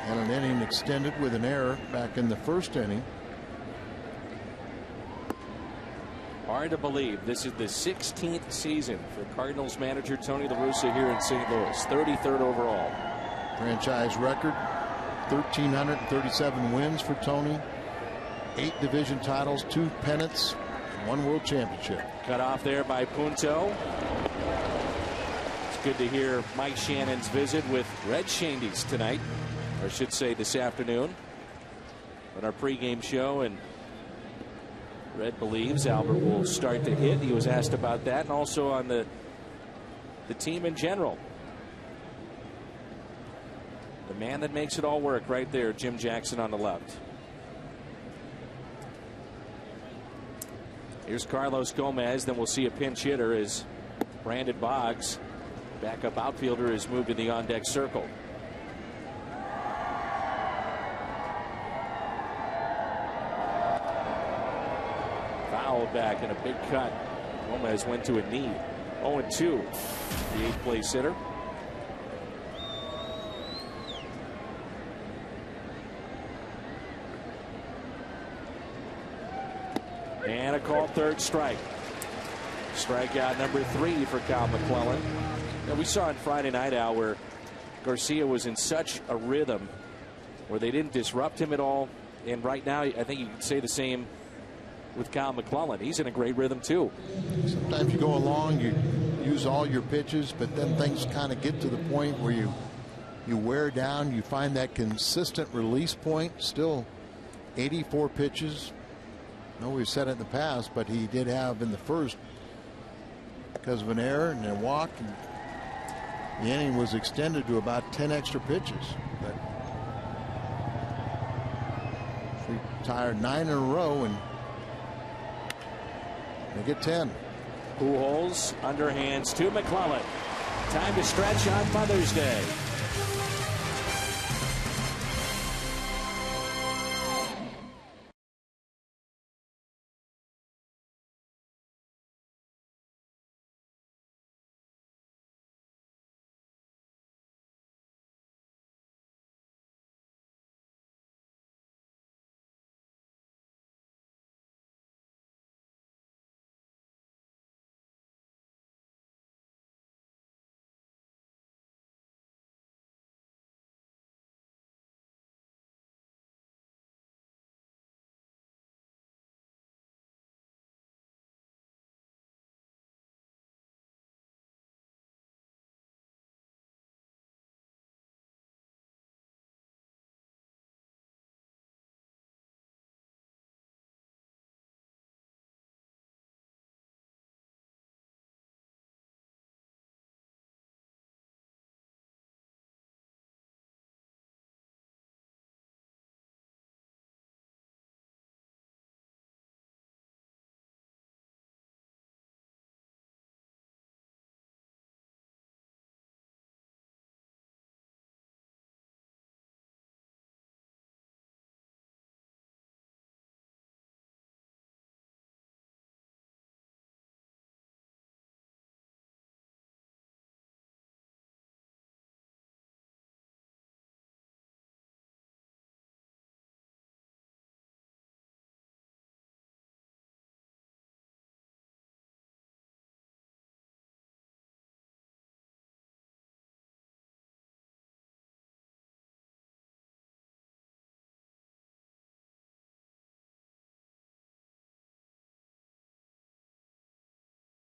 and an inning extended with an error back in the first inning. Hard to believe this is the 16th season for Cardinals manager Tony La Russa here in St. Louis. 33rd overall. Franchise record 1,337 wins for Tony. 8 division titles, 2 pennants, and 1 world championship. Cut off there by Punto. It's good to hear Mike Shannon's visit with Red Shandy's tonight, or I should say this afternoon, on our pregame show. And Red believes Albert will start to hit. He was asked about that, and also on the team in general. The man that makes it all work right there, Jim Jackson on the left. Here's Carlos Gomez. Then we'll see a pinch hitter as Brandon Boggs, backup outfielder, is moved to the on-deck circle. Fouled back in a big cut. Gomez went to a knee. 0-2, the 8th place hitter. And a called 3rd strike. Strikeout number 3 for Kyle McClellan. Now, we saw on Friday night, Al, where Garcia was in such a rhythm where they didn't disrupt him at all. And right now, I think you can say the same with Kyle McClellan. He's in a great rhythm too. Sometimes you go along, you use all your pitches, but then things kind of get to the point where you wear down. You find that consistent release point. Still 84 pitches. I know we've said it in the past, but he did have in the first, because of an error and a walk, and the inning was extended to about 10 extra pitches. But we retired 9 in a row, and they get 10. Pujols underhands to McClellan. Time to stretch on Mother's Day.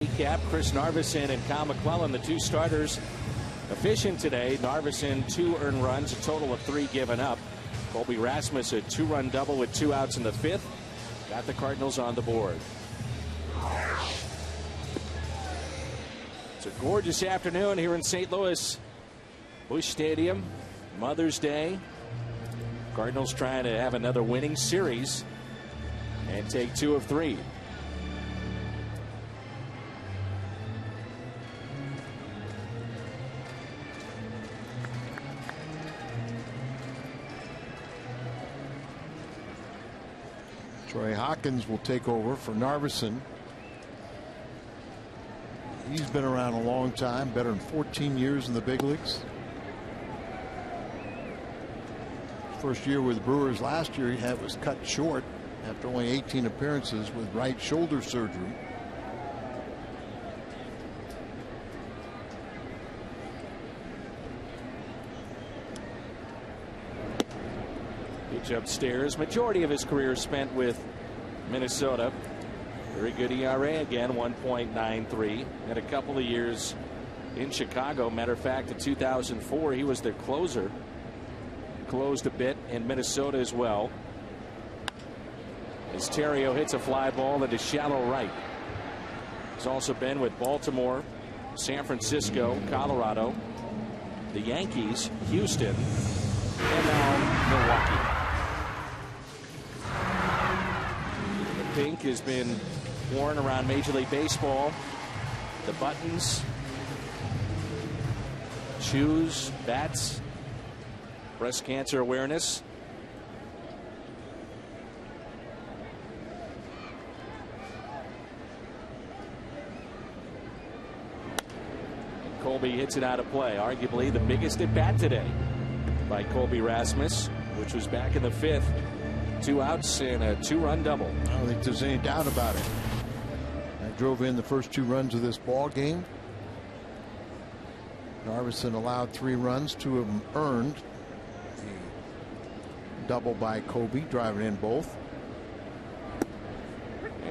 Recap: Chris Narveson and Kyle McClellan, the 2 starters, efficient today. Narveson 2 earned runs, a total of 3 given up. Colby Rasmus a 2-run double with 2 outs in the 5th. Got the Cardinals on the board. It's a gorgeous afternoon here in St. Louis. Busch Stadium, Mother's Day. Cardinals trying to have another winning series and take 2 of 3. Troy Hawkins will take over for Narveson. He's been around a long time, better than 14 years in the big leagues. First year with the Brewers last year, he was cut short after only 18 appearances with right shoulder surgery. Pitch upstairs. Majority of his career spent with Minnesota. Very good ERA again, 1.93. Had a couple of years in Chicago. Matter of fact, in 2004, he was their closer. Closed a bit in Minnesota as well. As Terrio hits a fly ball into shallow right. He's also been with Baltimore, San Francisco, Colorado, the Yankees, Houston, and now Milwaukee. The pink has been worn around Major League Baseball. The buttons, shoes, bats, breast cancer awareness. Colby hits it out of play. Arguably the biggest at bat today by Colby Rasmus, which was back in the 5th. 2 outs and a 2-run double. I don't think there's any doubt about it. I drove in the first 2 runs of this ball game. Narveson allowed 3 runs, 2 of them earned. A double by Colby, driving in both.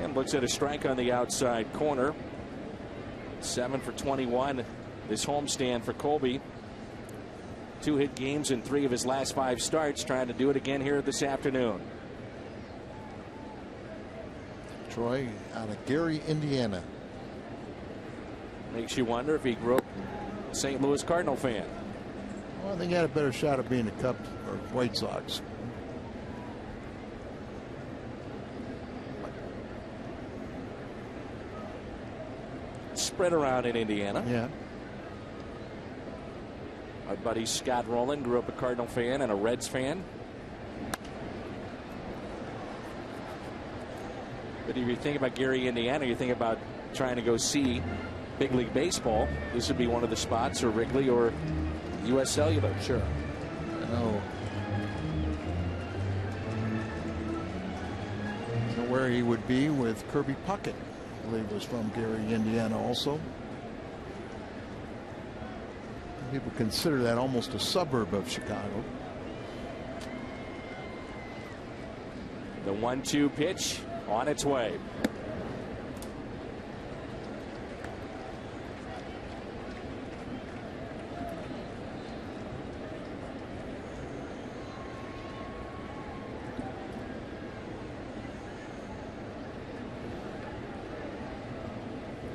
And looks at a strike on the outside corner. 7 for 21 this homestand for Colby. 2-hit games in 3 of his last 5 starts. Trying to do it again here this afternoon. Troy out of Gary, Indiana. Makes you wonder if he grew up a St. Louis Cardinal fan. Well, I think he had a better shot of being a Cubs or White Sox. Spread around in Indiana. Yeah. My buddy Scott Rowland grew up a Cardinal fan and a Reds fan. But if you think about Gary, Indiana, you think about trying to go see big league baseball. This would be one of the spots, or Wrigley or U.S. Cellular. Sure. I know where he would be with Kirby Puckett. I believe was from Gary, Indiana also. People consider that almost a suburb of Chicago. The 1-2 pitch on its way.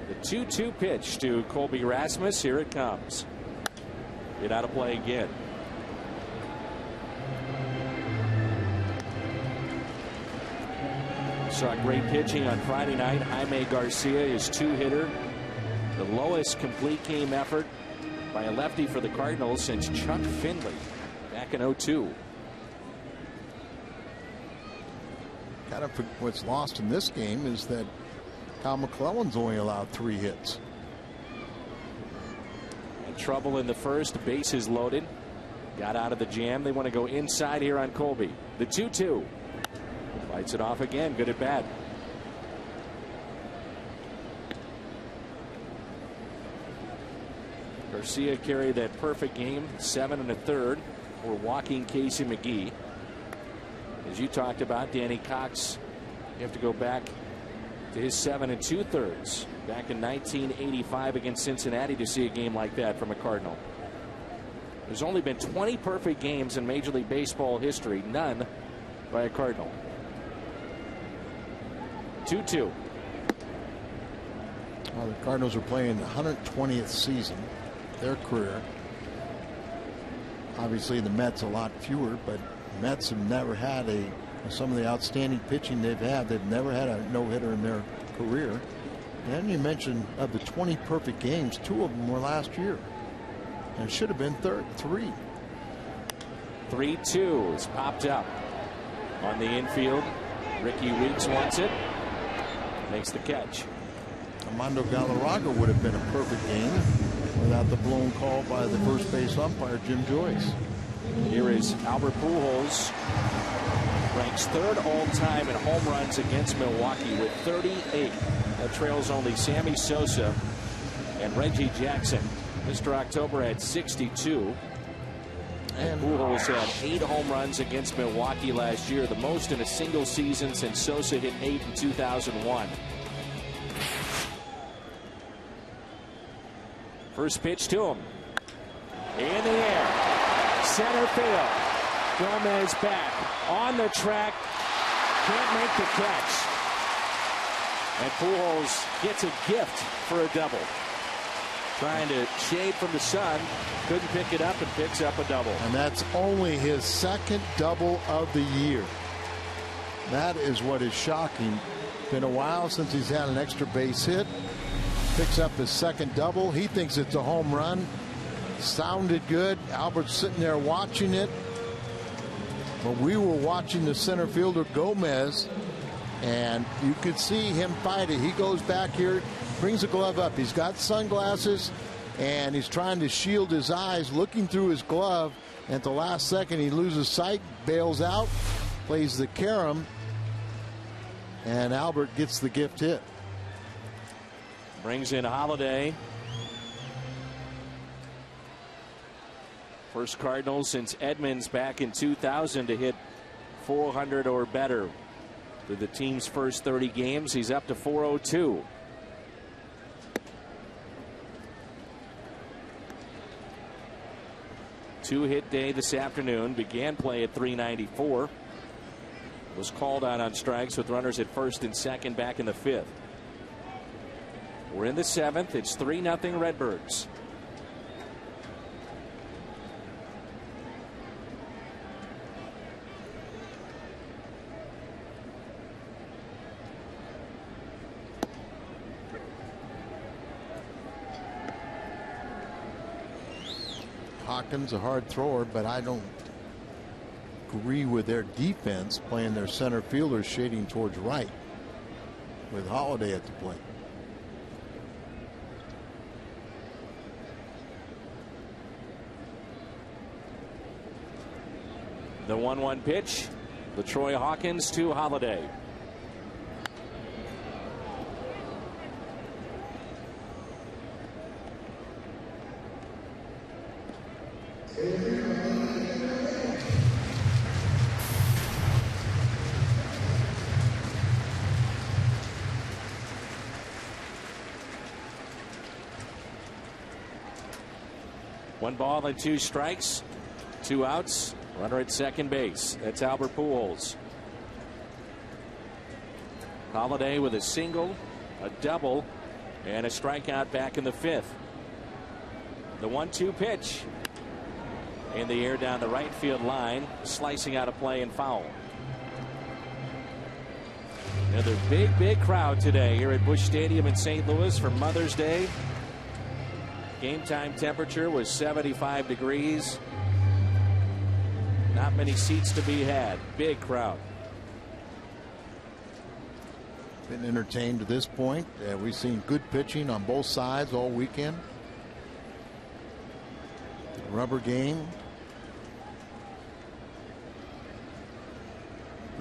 The 2-2 pitch to Colby Rasmus. Here it comes. Get out of play again. Saw great pitching on Friday night. Jaime Garcia, his 2-hitter. The lowest complete game effort by a lefty for the Cardinals since Chuck Finley back in 2002. Kind of what's lost in this game is that Kyle McClellan's only allowed 3 hits. And trouble in the first, bases loaded. Got out of the jam. They want to go inside here on Colby. The 2-2. Lights it off again. Good at bat. Garcia carried that perfect game, 7 1/3 for walking Casey McGee. As you talked about, Danny Cox, you have to go back to his 7 2/3 back in 1985 against Cincinnati to see a game like that from a Cardinal. There's only been 20 perfect games in Major League Baseball history, none by a Cardinal. 2-2. Well, the Cardinals are playing the 120th season of their career. Obviously, the Mets a lot fewer, but the Mets have never had some of the outstanding pitching they've had. They've never had a no-hitter in their career. And you mentioned of the 20 perfect games, 2 of them were last year. And it should have been 3. 3-2 is popped up on the infield. Ricky Weeks wants it. Makes the catch. Armando Galarraga would have been a perfect game without the blown call by the first base umpire, Jim Joyce. Here is Albert Pujols. Ranks third all-time in home runs against Milwaukee with 38. That trails only Sammy Sosa and Reggie Jackson. Mr. October had 62. And Pujols had 8 home runs against Milwaukee last year, the most in a single season since Sosa hit 8 in 2001. First pitch to him. In the air. Center field. Gomez back. On the track. Can't make the catch. And Pujols gets a gift for a double. Trying to shade from the sun. Couldn't pick it up and picks up a double. And that's only his second double of the year. That is what is shocking. Been a while since he's had an extra base hit. Picks up his second double. He thinks it's a home run. Sounded good. Albert's sitting there watching it. But we were watching the center fielder Gomez, and you could see him fight it. He goes back here, brings the glove up. He's got sunglasses, and he's trying to shield his eyes, looking through his glove. And at the last second, he loses sight, bails out, plays the carom, and Albert gets the gift hit. Brings in Holiday. First Cardinals since Edmonds back in 2000 to hit 400 or better. Through the team's first 30 games, he's up to 402. Two-hit day this afternoon. Began play at 394. Was called on strikes with runners at first and second back in the 5th. We're in the 7th. It's 3-0 Redbirds. Hawkins a hard thrower, but I don't agree with their defense playing their center fielder shading towards right with Holiday at the plate. The 1-1 pitch. LaTroy Hawkins to Holiday. One ball and 2 strikes, 2 outs, runner at second base. That's Albert Pujols. Holiday with a single, a double, and a strikeout back in the 5th. The 1-2 pitch in the air down the right field line, slicing out of play and foul. Another big crowd today here at Busch Stadium in St. Louis for Mother's Day. Game time temperature was 75 degrees. Not many seats to be had. Big crowd. Been entertained to this point. We've seen good pitching on both sides all weekend. Rubber game.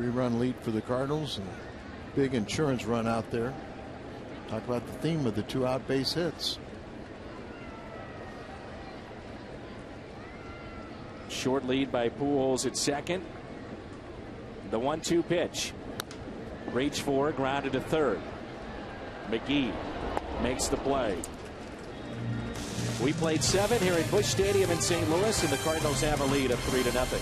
3-run lead for the Cardinals, and big insurance run out there. Talk about the theme of the 2 out base hits. Short lead by Pujols at second. The 1-2 pitch. Reach for, grounded to third. McGee makes the play. We played 7 here at Busch Stadium in St. Louis, and the Cardinals have a lead of 3-0.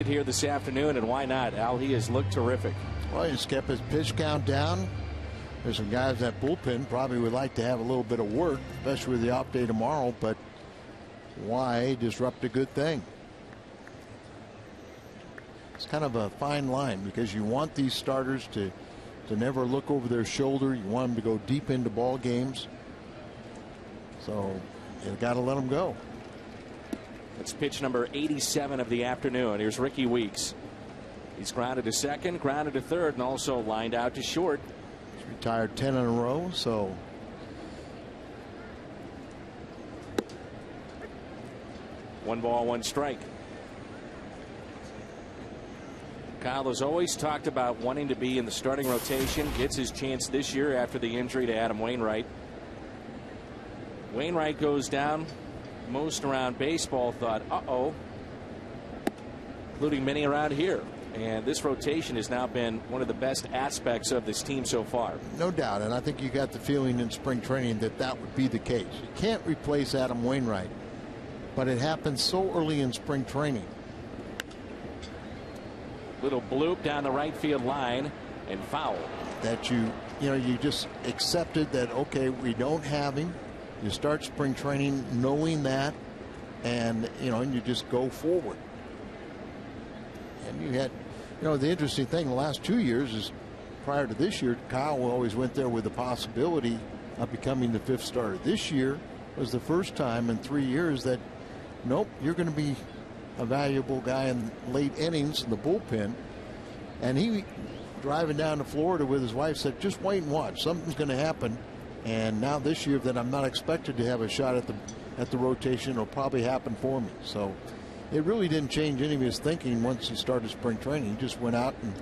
here this afternoon, and why not? Al, he has looked terrific. Well, he's kept his pitch count down. There's some guys in that bullpen probably would like to have a little bit of work, especially with the off day tomorrow, but why disrupt a good thing? It's kind of a fine line because you want these starters to never look over their shoulder. You want them to go deep into ball games. So you got to let them go. It's pitch number 87 of the afternoon. Here's Ricky Weeks. He's grounded to second, grounded to third, and also lined out to short. He's retired 10 in a row, so. One ball, one strike. Kyle has always talked about wanting to be in the starting rotation. Gets his chance this year after the injury to Adam Wainwright. Wainwright goes down. Most around baseball thought, uh-oh, including many around here. And this rotation has now been one of the best aspects of this team so far. No doubt, and I think you got the feeling in spring training that that would be the case. You can't replace Adam Wainwright, but it happened so early in spring training. Little bloop down the right field line and foul. That you just accepted that, okay, we don't have him. You start spring training knowing that, and and you just go forward. And you had, the interesting thing the last 2 years is prior to this year, Kyle always went there with the possibility of becoming the fifth starter. This year was the first time in 3 years that, nope, you're going to be a valuable guy in late innings in the bullpen. And he, driving down to Florida with his wife, said, just wait and watch. Something's going to happen. And now this year that I'm not expected to have a shot at the rotation, it'll probably happen for me. So it really didn't change any of his thinking once he started spring training. He just went out and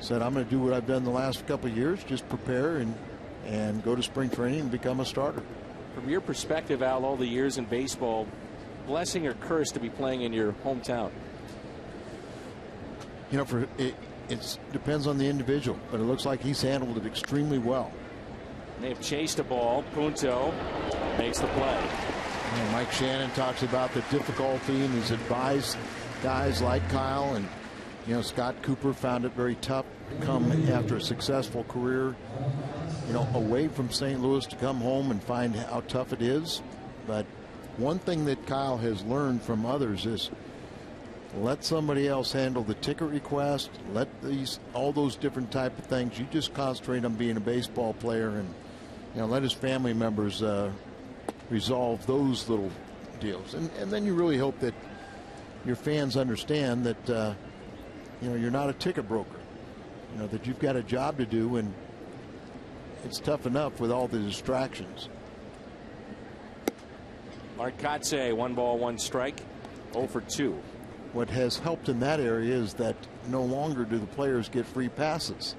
said, I'm going to do what I've done the last couple of years, just prepare and go to spring training and become a starter. From your perspective, Al, all the years in baseball, blessing or curse to be playing in your hometown? It depends on the individual, but it looks like he's handled it extremely well. They've chased a ball. Punto makes the play. Mike Shannon talks about the difficulty, and he's advised guys like Kyle and Scott Cooper found it very tough to come after a successful career away from St. Louis to come home and find how tough it is. But one thing that Kyle has learned from others is let somebody else handle the ticket request, let all those different type of things. You just concentrate on being a baseball player, and let his family members resolve those little deals. And then you really hope that your fans understand that you're not a ticket broker, that you've got a job to do, and it's tough enough with all the distractions. Mark Kotze, 1 ball, 1 strike, 0 for 2. What has helped in that area is that no longer do the players get free passes.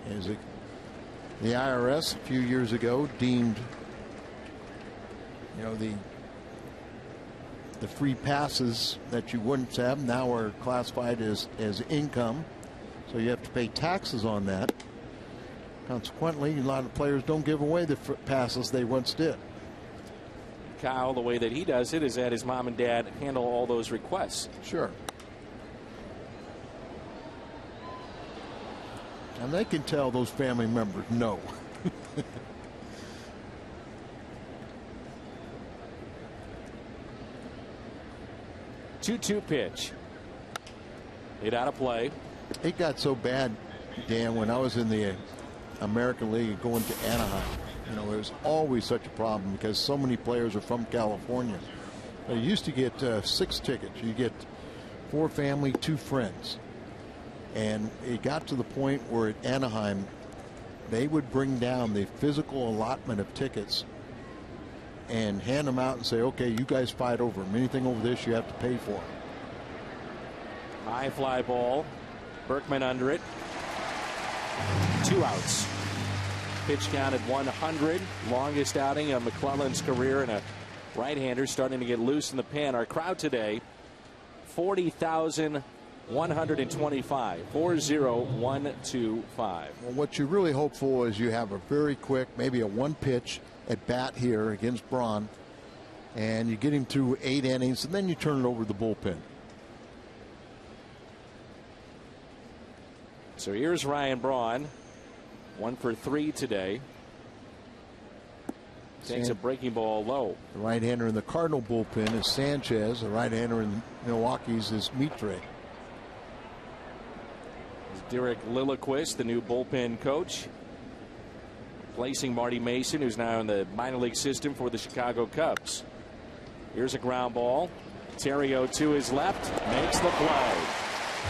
The IRS a few years ago deemed the free passes that you wouldn't have now are classified as income, so you have to pay taxes on that. Consequently, a lot of players don't give away the passes they once did. Kyle, the way that he does it is that his mom and dad handle all those requests. Sure. And they can tell those family members no. 2-2 pitch. Hit out of play. It got so bad, Dan, when I was in the American League going to Anaheim. It was always such a problem because so many players are from California. You used to get 6 tickets. You get 4 family, 2 friends. And it got to the point where at Anaheim, they would bring down the physical allotment of tickets and hand them out and say, okay, you guys fight over them. Anything over this, you have to pay for. High fly ball. Berkman under it. 2 outs. Pitch count at 100. Longest outing of McClellan's career, and a right-hander starting to get loose in the pen. Our crowd today, 40,125. 40125. Well, what you really hope for is you have a very quick, maybe a 1-pitch at bat here against Braun, and you get him through 8 innings, and then you turn it over to the bullpen. So here's Ryan Braun, 1 for 3 today. Takes a breaking ball low. The right-hander in the Cardinal bullpen is Sanchez. The right-hander in Milwaukee's is Mitre. Derek Lilliquist, the new bullpen coach, replacing Marty Mason, who's now in the minor league system for the Chicago Cubs. Here's a ground ball. Terrio to his left, makes the play.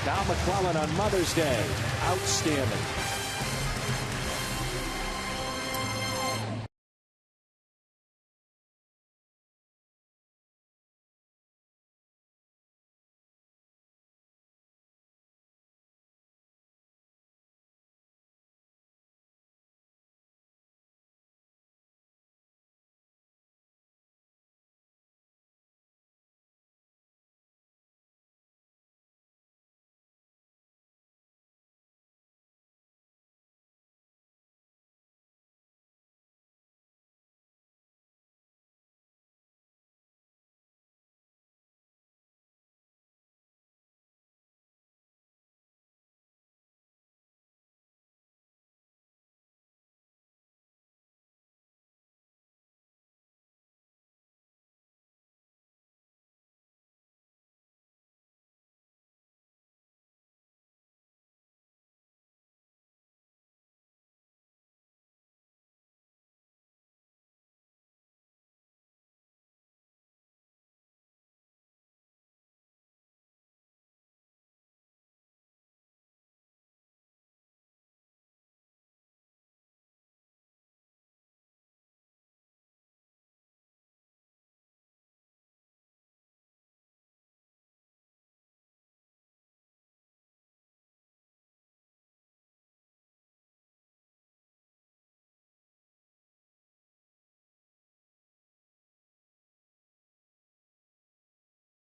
Now McClellan on Mother's Day. Outstanding.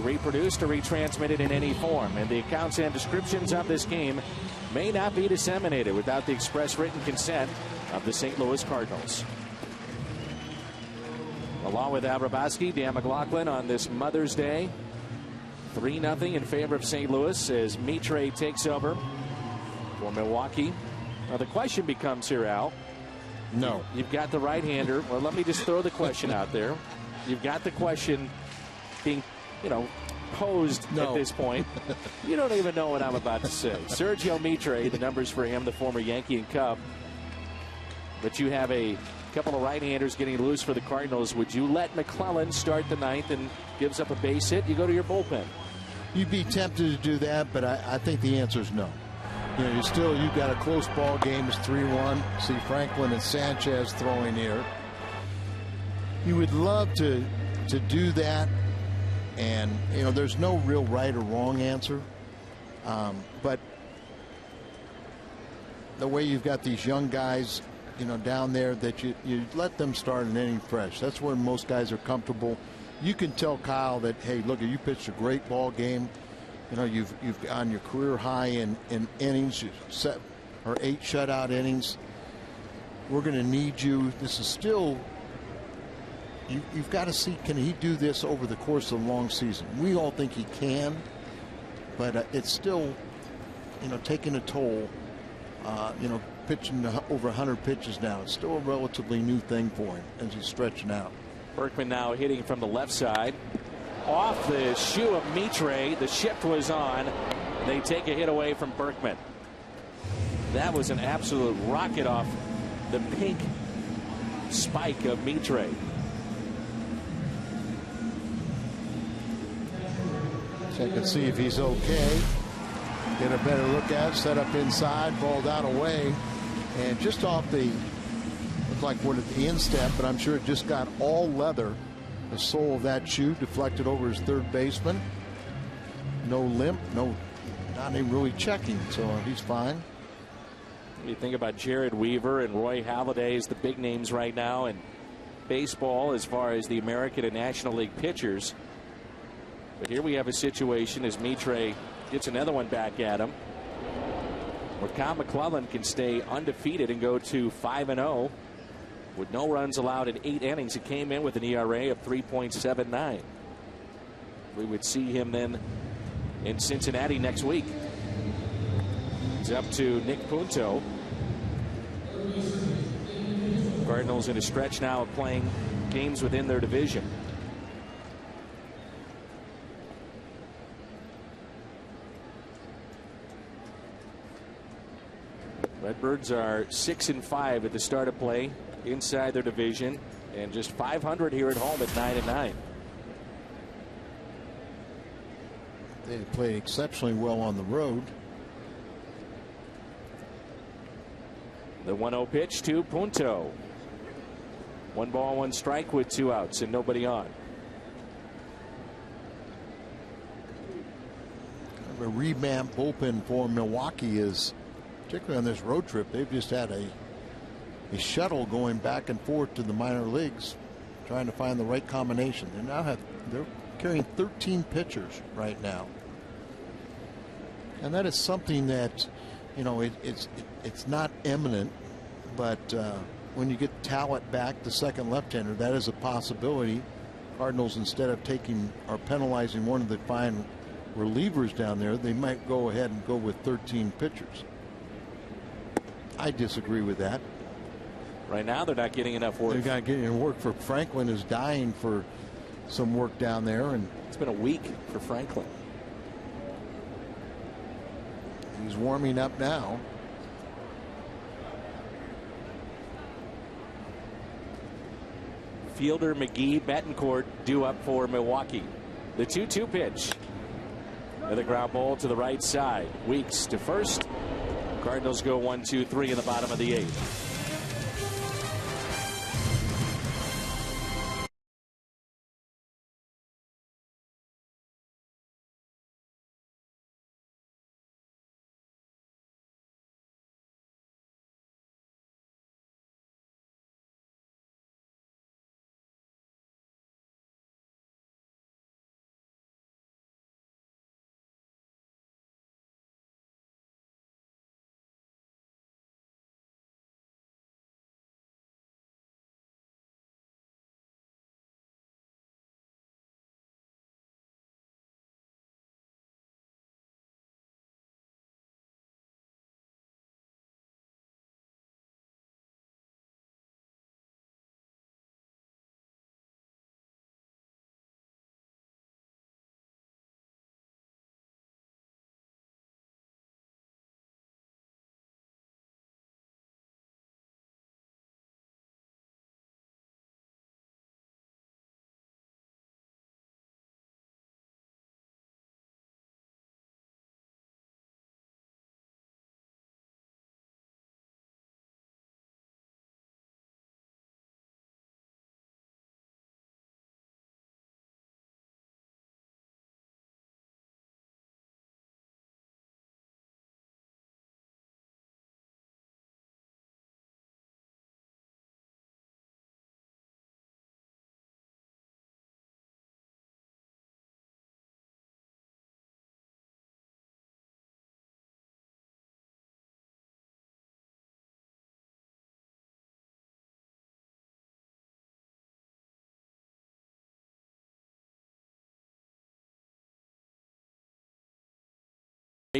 Reproduced or retransmitted in any form, and the accounts and descriptions of this game may not be disseminated without the express written consent of the St. Louis Cardinals. Along with Abraboski, Dan McLaughlin on this Mother's Day. 3-0 in favor of St. Louis as Mitre takes over for Milwaukee. Now the question becomes here, Al. No. You've got the right-hander. Well, let me just throw the question out there. You've got the question being, posed at this point. You don't even know what I'm about to say. Sergio Mitre, the numbers for him, the former Yankee and Cub. But you have a couple of right-handers getting loose for the Cardinals. Would you let McClellan start the ninth and gives up a base hit? You go to your bullpen. You'd be tempted to do that, but I think the answer is no. You've got a close ball game. It's 3-1. See Franklin and Sanchez throwing here. You would love to do that. And, there's no real right or wrong answer. But the way you've got these young guys, down there, that you let them start an inning fresh. That's where most guys are comfortable. You can tell Kyle that, hey, look, you pitched a great ball game. You've on your career high in innings, 7 or 8 shutout innings. We're going to need you. This is still. You've got to see, can he do this over the course of a long season? We all think he can, but it's still, taking a toll. Pitching over 100 pitches now. It's still a relatively new thing for him as he's stretching out. Berkman now hitting from the left side. Off the shoe of Mitre. The shift was on. They take a hit away from Berkman. That was an absolute rocket off the pink spike of Mitre. Check and see if he's okay. Get a better look at it. Set up inside. Ball down away. And just off the, looked like what at the instep, but I'm sure it just got all leather. The sole of that shoe deflected over his third baseman. No limp. Not even really checking. So he's fine. You think about Jared Weaver and Roy Halladay as the big names right now in baseball as far as the American and National League pitchers. But here we have a situation as Mitre gets another one back at him, where Kyle McClellan can stay undefeated and go to 5-0 with no runs allowed in 8 innings. He came in with an ERA of 3.79. We would see him then in Cincinnati next week. It's up to Nick Punto. Cardinals in a stretch now of playing games within their division. Redbirds are 6-5 at the start of play inside their division, and just 500 here at home at 9-9. They played exceptionally well on the road. The 1-0 pitch to Punto. 1 ball, 1 strike with 2 outs and nobody on. A revamped bullpen for Milwaukee is, particularly on this road trip, they've just had a shuttle going back and forth to the minor leagues, trying to find the right combination. They're carrying 13 pitchers right now, and that is something that, you know, it's not imminent, but when you get talent back, the second left-hander, that is a possibility. Cardinals, instead of taking or penalizing one of the fine relievers down there, they might go ahead and go with 13 pitchers. I disagree with that. Right now, they're not getting enough work. They're not getting enough work. For Franklin is dying for some work down there, and it's been a week for Franklin. He's warming up now. Fielder, McGee, Betancourt due up for Milwaukee. The 2-2 pitch. Another ground ball to the right side. Weeks to first. Cardinals go 1-2-3 in the bottom of the 8th.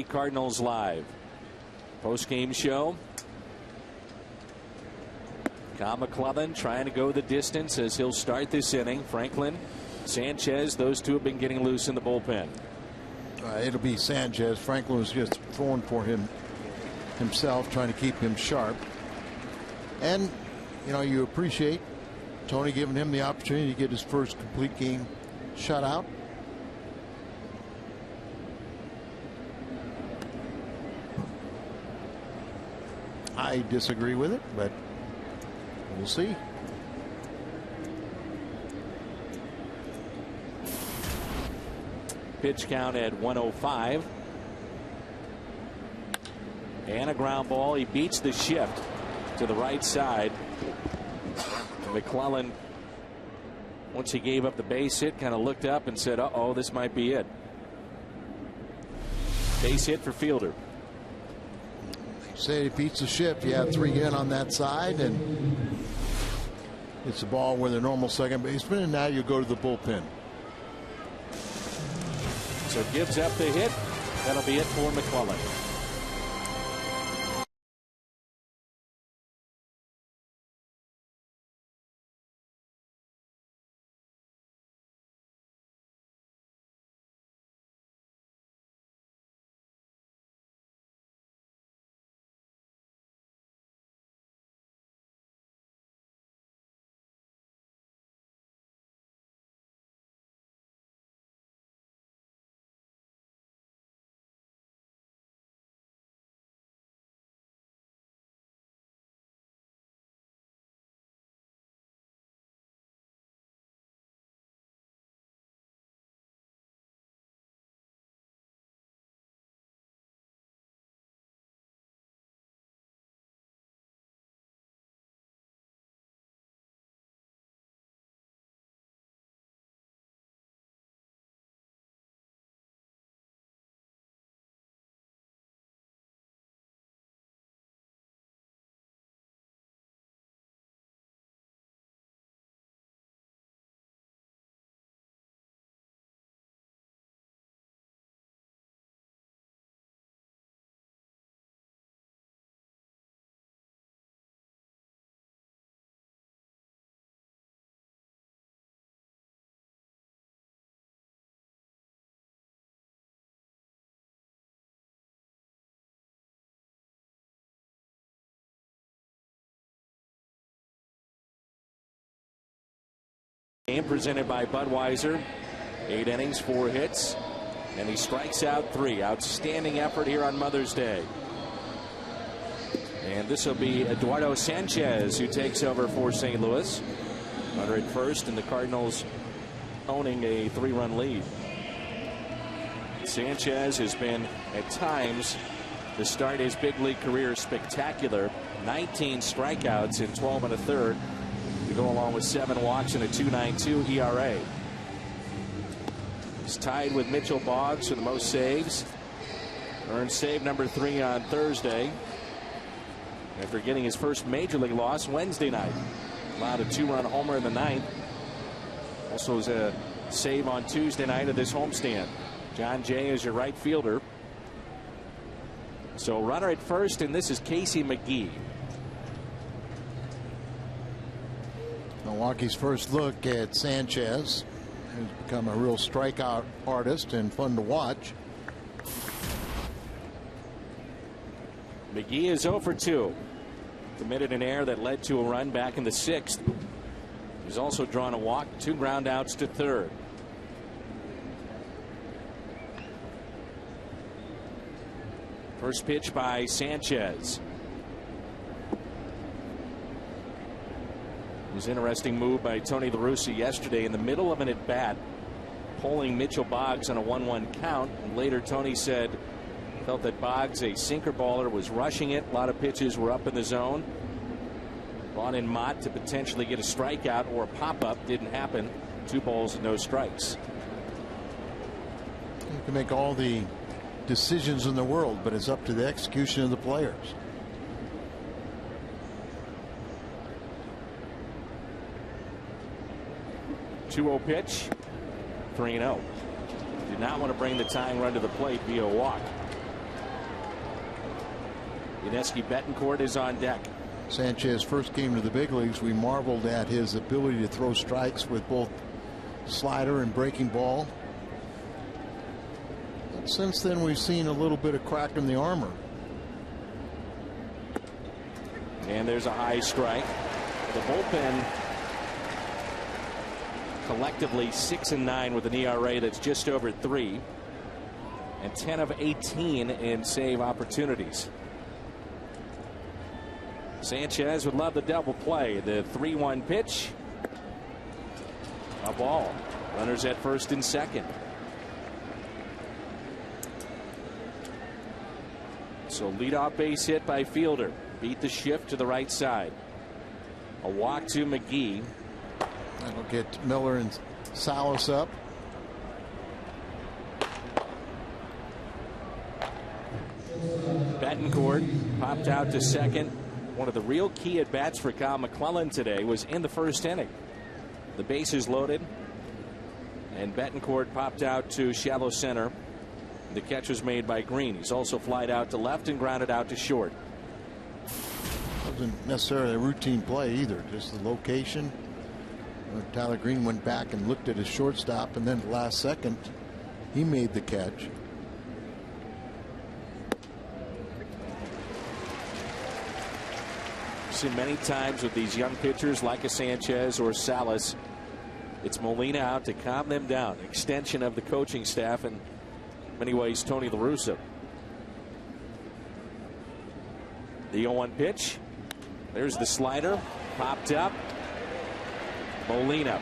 Cardinals live post-game show. Kyle McClellan trying to go the distance as he'll start this inning. Franklin, Sanchez, those two have been getting loose in the bullpen. It'll be Sanchez. Franklin was just throwing for himself, trying to keep him sharp. And, you know, you appreciate Tony giving him the opportunity to get his first complete game shutout. I disagree with it, but we'll see. Pitch count at 105. And a ground ball. He beats the shift to the right side. McClellan, once he gave up the base hit, kind of looked up and said, uh-oh, this might be it. Base hit for Fielder. Say he beats the shift. You have 3 in on that side, and it's a ball with a normal second baseman, and now you go to the bullpen. So gives up the hit. That'll be it for McClellan. Game presented by Budweiser. 8 innings, 4 hits, and he strikes out 3. Outstanding effort here on Mother's Day. And this will be Eduardo Sanchez who takes over for St. Louis. Runner at first, and the Cardinals owning a 3-run lead. Sanchez has been, at times, to start his big league career, spectacular. 19 strikeouts in 12 1/3 to go along with 7 walks and a 2.92 ERA. He's tied with Mitchell Boggs for the most saves. Earned save number 3 on Thursday after getting his first major league loss Wednesday night. Allowed a 2-run homer in the 9th. Also was a save on Tuesday night of this homestand. John Jay is your right fielder. So runner at first, and this is Casey McGee. Milwaukee's first look at Sanchez, who's become a real strikeout artist and fun to watch. McGee is 0 for 2. Committed an error that led to a run back in the 6th. He's also drawn a walk, 2 ground outs to third. First pitch by Sanchez. It was an interesting move by Tony La Russa yesterday in the middle of an at-bat, pulling Mitchell Boggs on a 1-1 count. And later Tony said felt that Boggs, a sinker baller, was rushing it. A lot of pitches were up in the zone. Brought in Mott to potentially get a strikeout or a pop-up. Didn't happen. 2 balls and no strikes. You can make all the decisions in the world, but it's up to the execution of the players. Two-0 pitch. 3-0. Did not want to bring the tying run to the plate via walk. Yuniesky Betancourt is on deck. Sanchez first came to the big leagues. We marveled at his ability to throw strikes with both slider and breaking ball. And since then, we've seen a little bit of crack in the armor. And there's a high strike. The bullpen collectively 6-9 with an ERA that's just over 3, and 10 of 18 in save opportunities. Sanchez would love the double play. The 3-1 pitch. A ball. Runners at first and second. So leadoff base hit by Fielder. Beat the shift to the right side. A walk to McGee. That'll get Miller and Salas up. Betancourt popped out to second. One of the real key at bats for Kyle McClellan today was in the first inning. The bases loaded, and Betancourt popped out to shallow center. The catch was made by Green. He's also flied out to left and grounded out to short. Wasn't necessarily a routine play either, just the location. Tyler Green went back and looked at his shortstop, and then at the last second he made the catch. Seen many times with these young pitchers like a Sanchez or Salas, it's Molina out to calm them down. Extension of the coaching staff, and in many ways Tony La Russa. The 0-1 pitch. There's the slider. Popped up. Molina.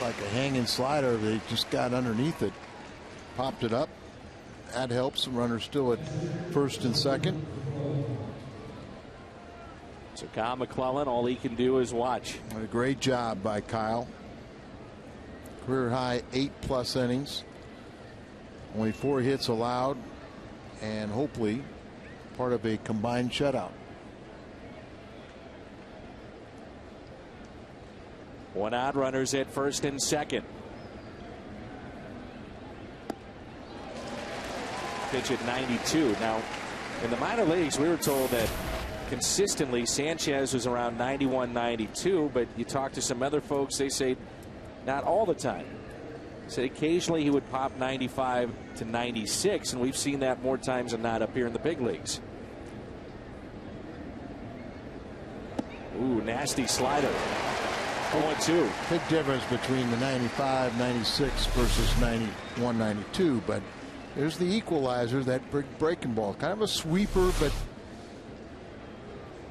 Like a hanging slider. They just got underneath it. Popped it up. That helps. The runner's still at first and second. So Kyle McClellan, all he can do is watch. A great job by Kyle. Career high 8+ innings. Only 4 hits allowed, and hopefully part of a combined shutout. One out, runners at first and second. Pitch at 92. Now, in the minor leagues, we were told that consistently Sanchez was around 91, 92, but you talk to some other folks, they say not all the time. Said occasionally he would pop 95 to 96, and we've seen that more times than not up here in the big leagues. Ooh, nasty slider. 0-2. Big difference between the 95, 96 versus 91, 92. But there's the equalizer, that breaking ball. Kind of a sweeper, but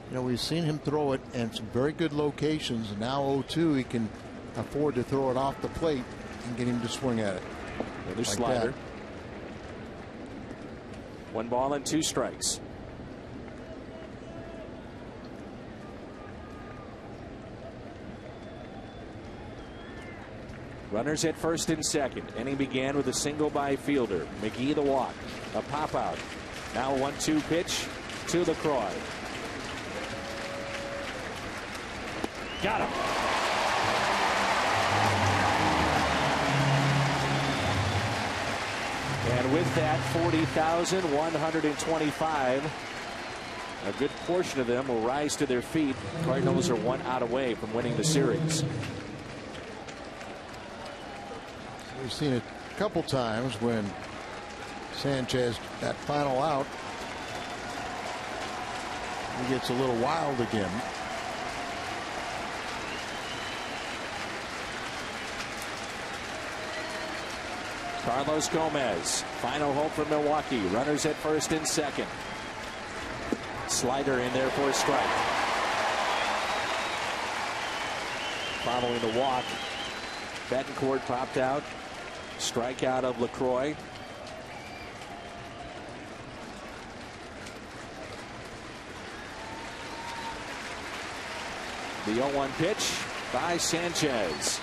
you know, we've seen him throw it in some very good locations. And now 0-2, he can afford to throw it off the plate and get him to swing at it. Another like slider. That. 1 ball and 2 strikes. Runners at first and second. Inning began with a single by fielder. McGee the walk. A pop out. Now a 1-2 pitch to LaCroix. Got him. And with that 40,125, a good portion of them will rise to their feet. Cardinals are 1 out away from winning the series. We've seen it a couple times when Sanchez, that final out, he gets a little wild again. Carlos Gomez, final hope for Milwaukee. Runners at first and second. Slider in there for a strike. Following the walk, Betancourt popped out. Strikeout of LaCroix. The 0-1 pitch by Sanchez.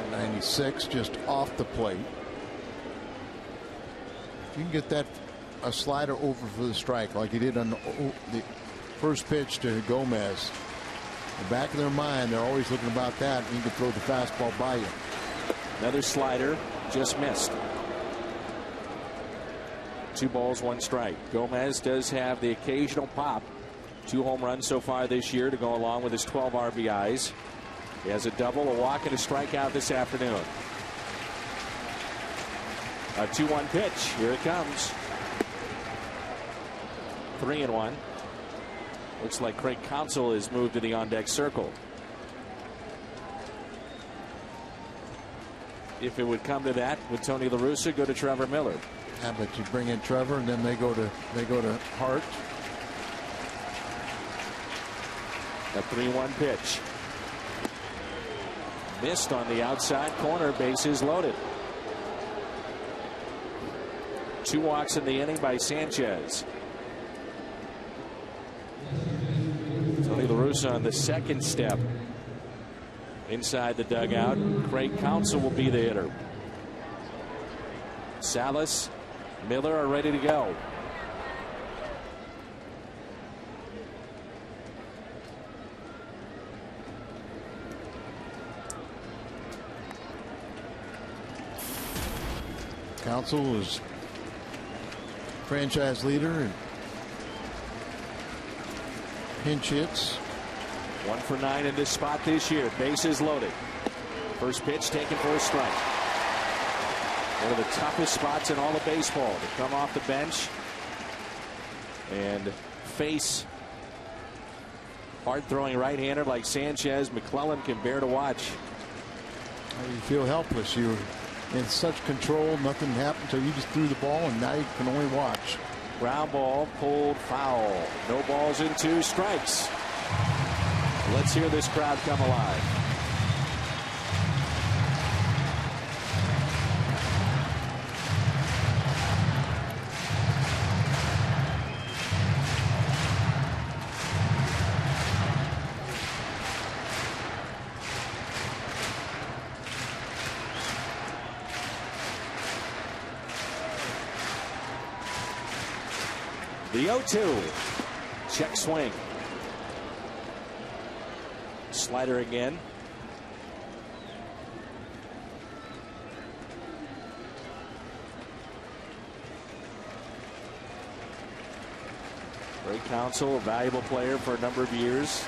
96 just off the plate. If you can get that a slider over for the strike like he did on the first pitch to Gomez, in the back of their mind, they're always looking about that, and you can throw the fastball by you. Another slider, just missed. 2 balls, 1 strike. Gomez does have the occasional pop. 2 home runs so far this year to go along with his 12 RBIs. He has a double, a walk, and a strikeout this afternoon. A 2-1 pitch. Here it comes. 3-1. Looks like Craig Counsell has moved to the on-deck circle. If it would come to that, would Tony La Russa go to Trevor Miller? Yeah, but you bring in Trevor, and then they go to Hart. A 3-1 pitch. Missed on the outside corner. Bases loaded. 2 walks in the inning by Sanchez. Tony La Russa on the second step inside the dugout. Craig Counsell will be the hitter. Salas, Miller are ready to go. Counsell is franchise leader in pinch hits. 1 for 9 in this spot this year. Bases loaded. First pitch taken for a strike. One of the toughest spots in all of baseball to come off the bench and face hard throwing right-hander like Sanchez. McClellan can bear to watch. You feel helpless. You're in such control. Nothing happened until you just threw the ball, and now you can only watch. Ground ball, pulled foul. No balls and 2 strikes. Let's hear this crowd come alive. The 0-2. Check swing. Slider again. Craig Counsell, a valuable player for a number of years.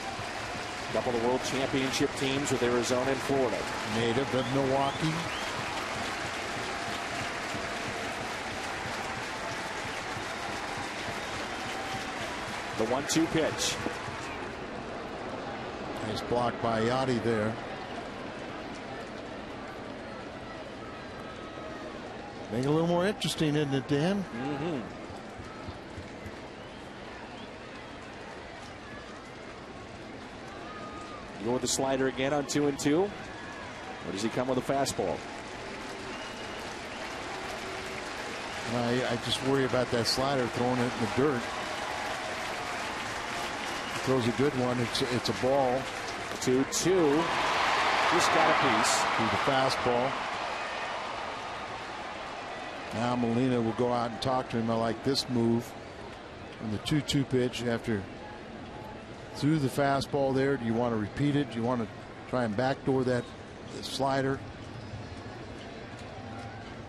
A couple of world championship teams with Arizona and Florida. Native of Milwaukee. The 1-2 pitch. Nice block by Yachty there. Make it a little more interesting, isn't it, Dan? Mm-hmm. You go with the slider again on 2-2. Or does he come with a fastball? I just worry about that slider throwing it in the dirt. He throws a good one. It's a ball. 2-2. Just got a piece. To the fastball. Now Molina will go out and talk to him. I like this move. On the 2-2 pitch after threw the fastball there. Do you want to repeat it? Do you want to try and backdoor that slider?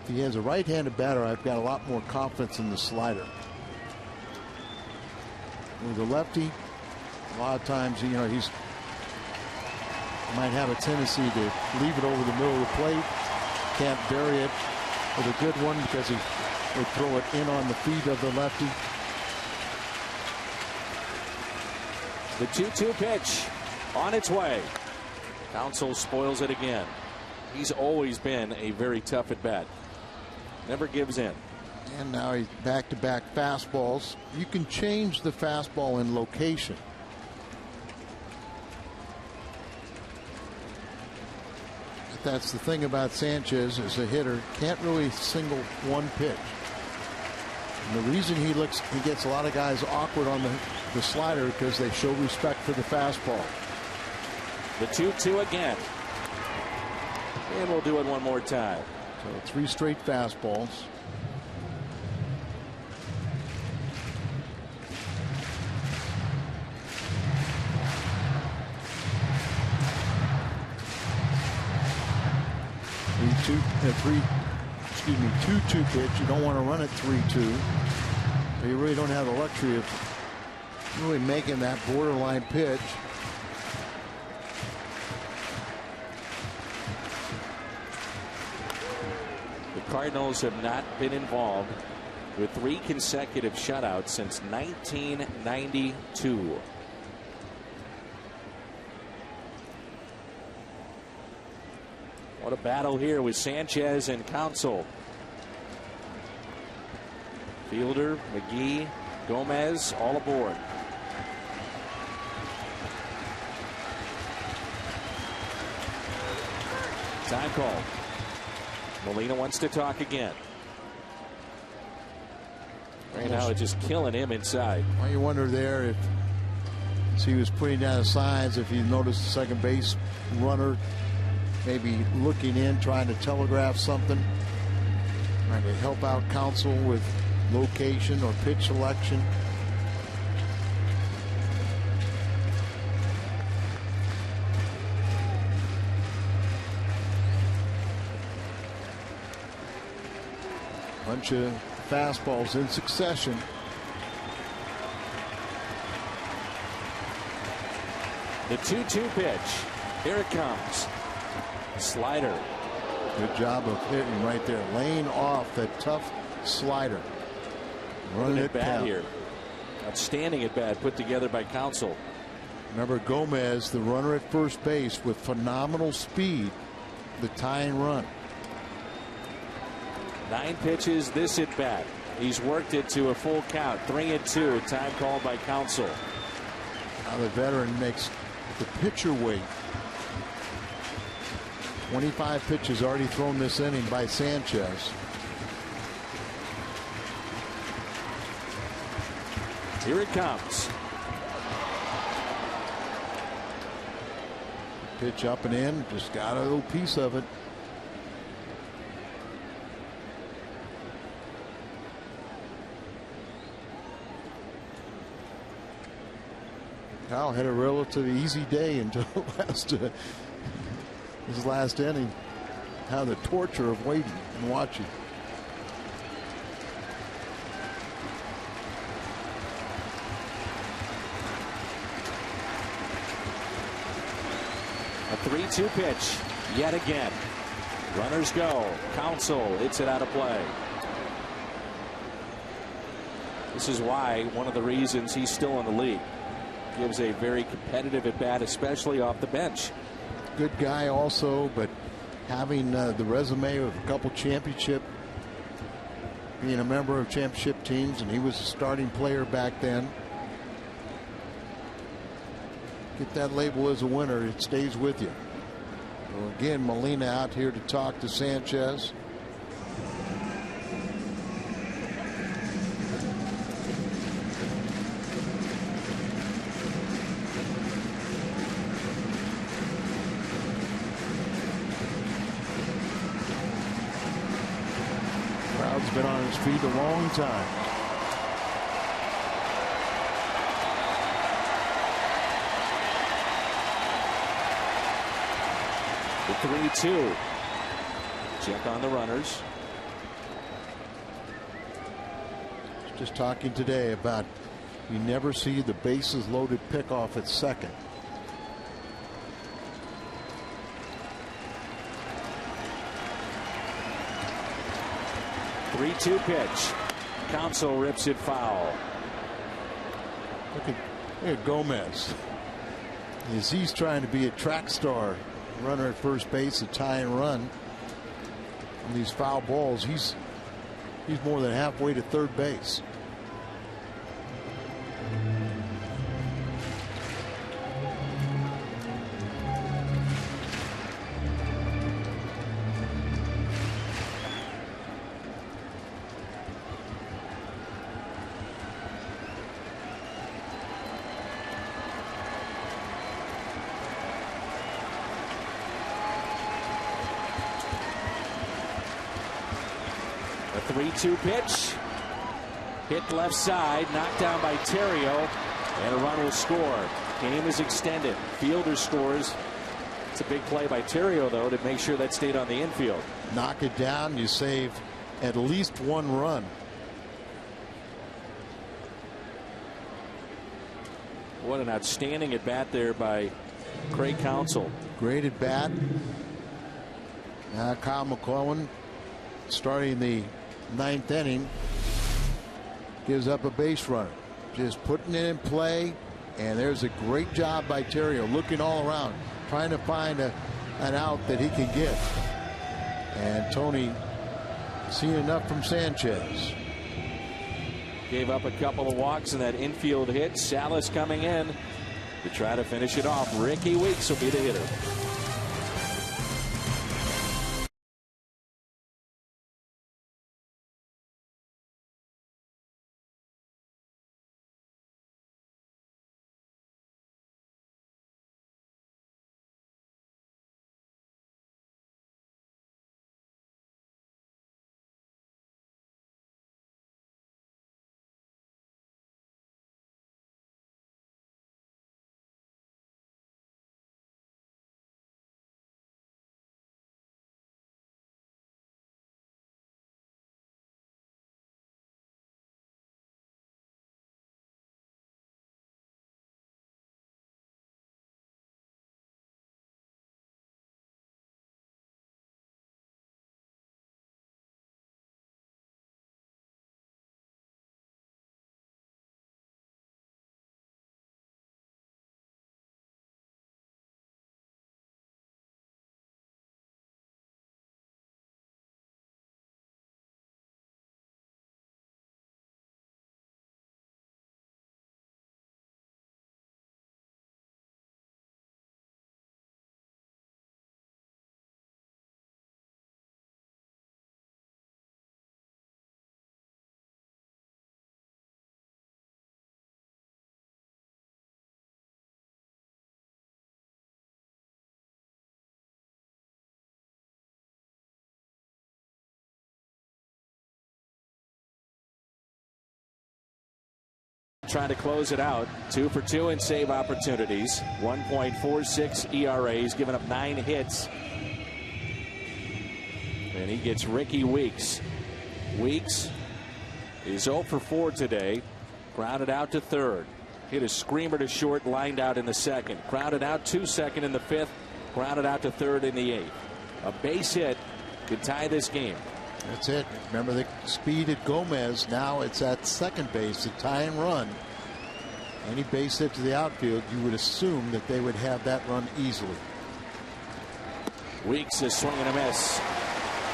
If he has a right-handed batter, I've got a lot more confidence in the slider. With the lefty, a lot of times, you know, he's might have a tendency to leave it over the middle of the plate. Can't bury it with a good one because he would throw it in on the feet of the lefty. The 2-2 pitch on its way. Counsell spoils it again. He's always been a very tough at bat. Never gives in. And now he's back-to-back fastballs. You can change the fastball in location. But that's the thing about Sanchez as a hitter. Can't really single one pitch. And the reason he gets a lot of guys awkward on the slider because they show respect for the fastball. The 2-2 again. And we'll do it one more time. So 3 straight fastballs. Excuse me, 2-2 pitch. You don't want to run it 3-2. So you really don't have the luxury of really making that borderline pitch. The Cardinals have not been involved with 3 consecutive shutouts since 1992. What a battle here with Sanchez and Counsell. Fielder, McGee, Gomez, all aboard. Time call. Molina wants to talk again. Right now it's just killing him inside. Well, you wonder there if as he was putting down the signs, if he noticed the second base runner maybe looking in, trying to telegraph something, trying to help out Counsell with location or pitch selection. Bunch of fastballs in succession. The 2-2 pitch. Here it comes. Slider. Good job of hitting right there, laying off that tough slider. Running it bad down here. Outstanding at bat put together by Counsell. Remember Gomez, the runner at first base with phenomenal speed, the tying run. 9 pitches this at bat. He's worked it to a full count. 3-2. Time called by Counsell. Now the veteran makes the pitcher wait. 25 pitches already thrown this inning by Sanchez. Here it comes. Pitch up and in, just got a little piece of it. Kyle had a relatively easy day until his last inning. How the torture of waiting and watching. A 3-2 pitch yet again. Runners go. Counsell hits it out of play. This is why, one of the reasons he's still in the league. Gives a very competitive at bat, especially off the bench. Good guy also, but having the resume of a couple championship, being a member of championship teams, and he was a starting player back then. Get that label as a winner, it stays with you. So again, Molina out here to talk to Sanchez. Crowd's been on his feet a long time. The 3-2. Check on the runners. Just talking today about you never see the bases loaded pickoff at second. The 3-2 pitch. Counsell rips it foul. Look at Gomez. As he's trying to be a track star, runner at first base, a tie and run. On these foul balls, he's more than halfway to third base. The 3-2 pitch. Hit left side, knocked down by Terrio, and a run will score. Game is extended. Fielder scores. It's a big play by Terrio, though, to make sure that stayed on the infield. Knock it down, you save at least one run. What an outstanding at bat there by Craig Counsell. Great at bat. Now Kyle McClellan, starting the ninth inning, gives up a base runner. Just putting it in play, and there's a great job by Terrio, looking all around, trying to find an out that he can get. And Tony seeing enough from Sanchez. Gave up a couple of walks in that infield hit. Salas coming in to try to finish it off. Ricky Weeks will be the hitter. Trying to close it out. 2 for 2 in save opportunities. 1.46 ERA. He's given up 9 hits. And he gets Ricky Weeks. Weeks is 0 for 4 today. Grounded out to third. Hit a screamer to short, lined out in the second. Grounded out to second in the fifth. Grounded out to third in the eighth. A base hit could tie this game. That's it. Remember the speed at Gomez. Now it's at second base, the tie and run. Any base hit to the outfield, you would assume that they would have that run easily. Weeks is swinging a miss.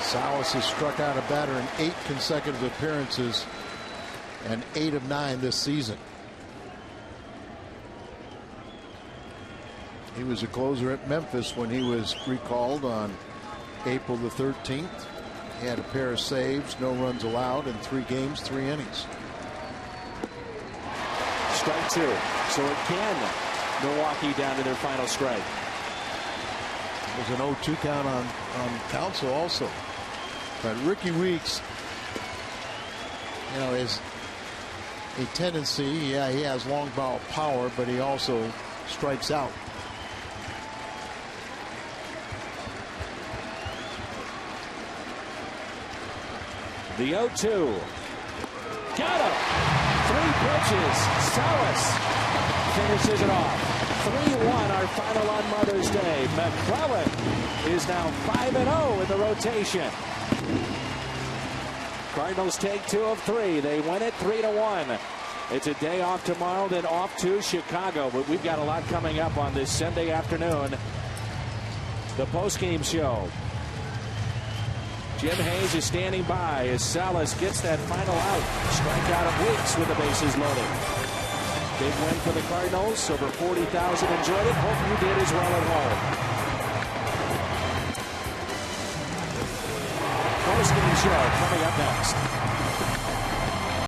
Salas has struck out a batter in 8 consecutive appearances and 8 of 9 this season. He was a closer at Memphis when he was recalled on April the 13th. He had a pair of saves, no runs allowed in 3 games, 3 innings. Strike 2. So it can Milwaukee down to their final strike. There's an 0-2 count on Counsell also. But Ricky Weeks, you know, is a tendency. Yeah, he has long ball power, but he also strikes out. The 0-2. Got him. 3 pitches. Salas finishes it off. 3-1 our final on Mother's Day. McClellan is now 5-0 in the rotation. Cardinals take 2 of 3. They win it 3-1. It's a day off tomorrow, then off to Chicago. But we've got a lot coming up on this Sunday afternoon. The postgame show. Jim Hayes is standing by as Salas gets that final out. Strikeout of Weeks with the bases loaded. Big win for the Cardinals. Over 40,000 enjoyed it. Hope you did as well at home. Postgame show coming up next.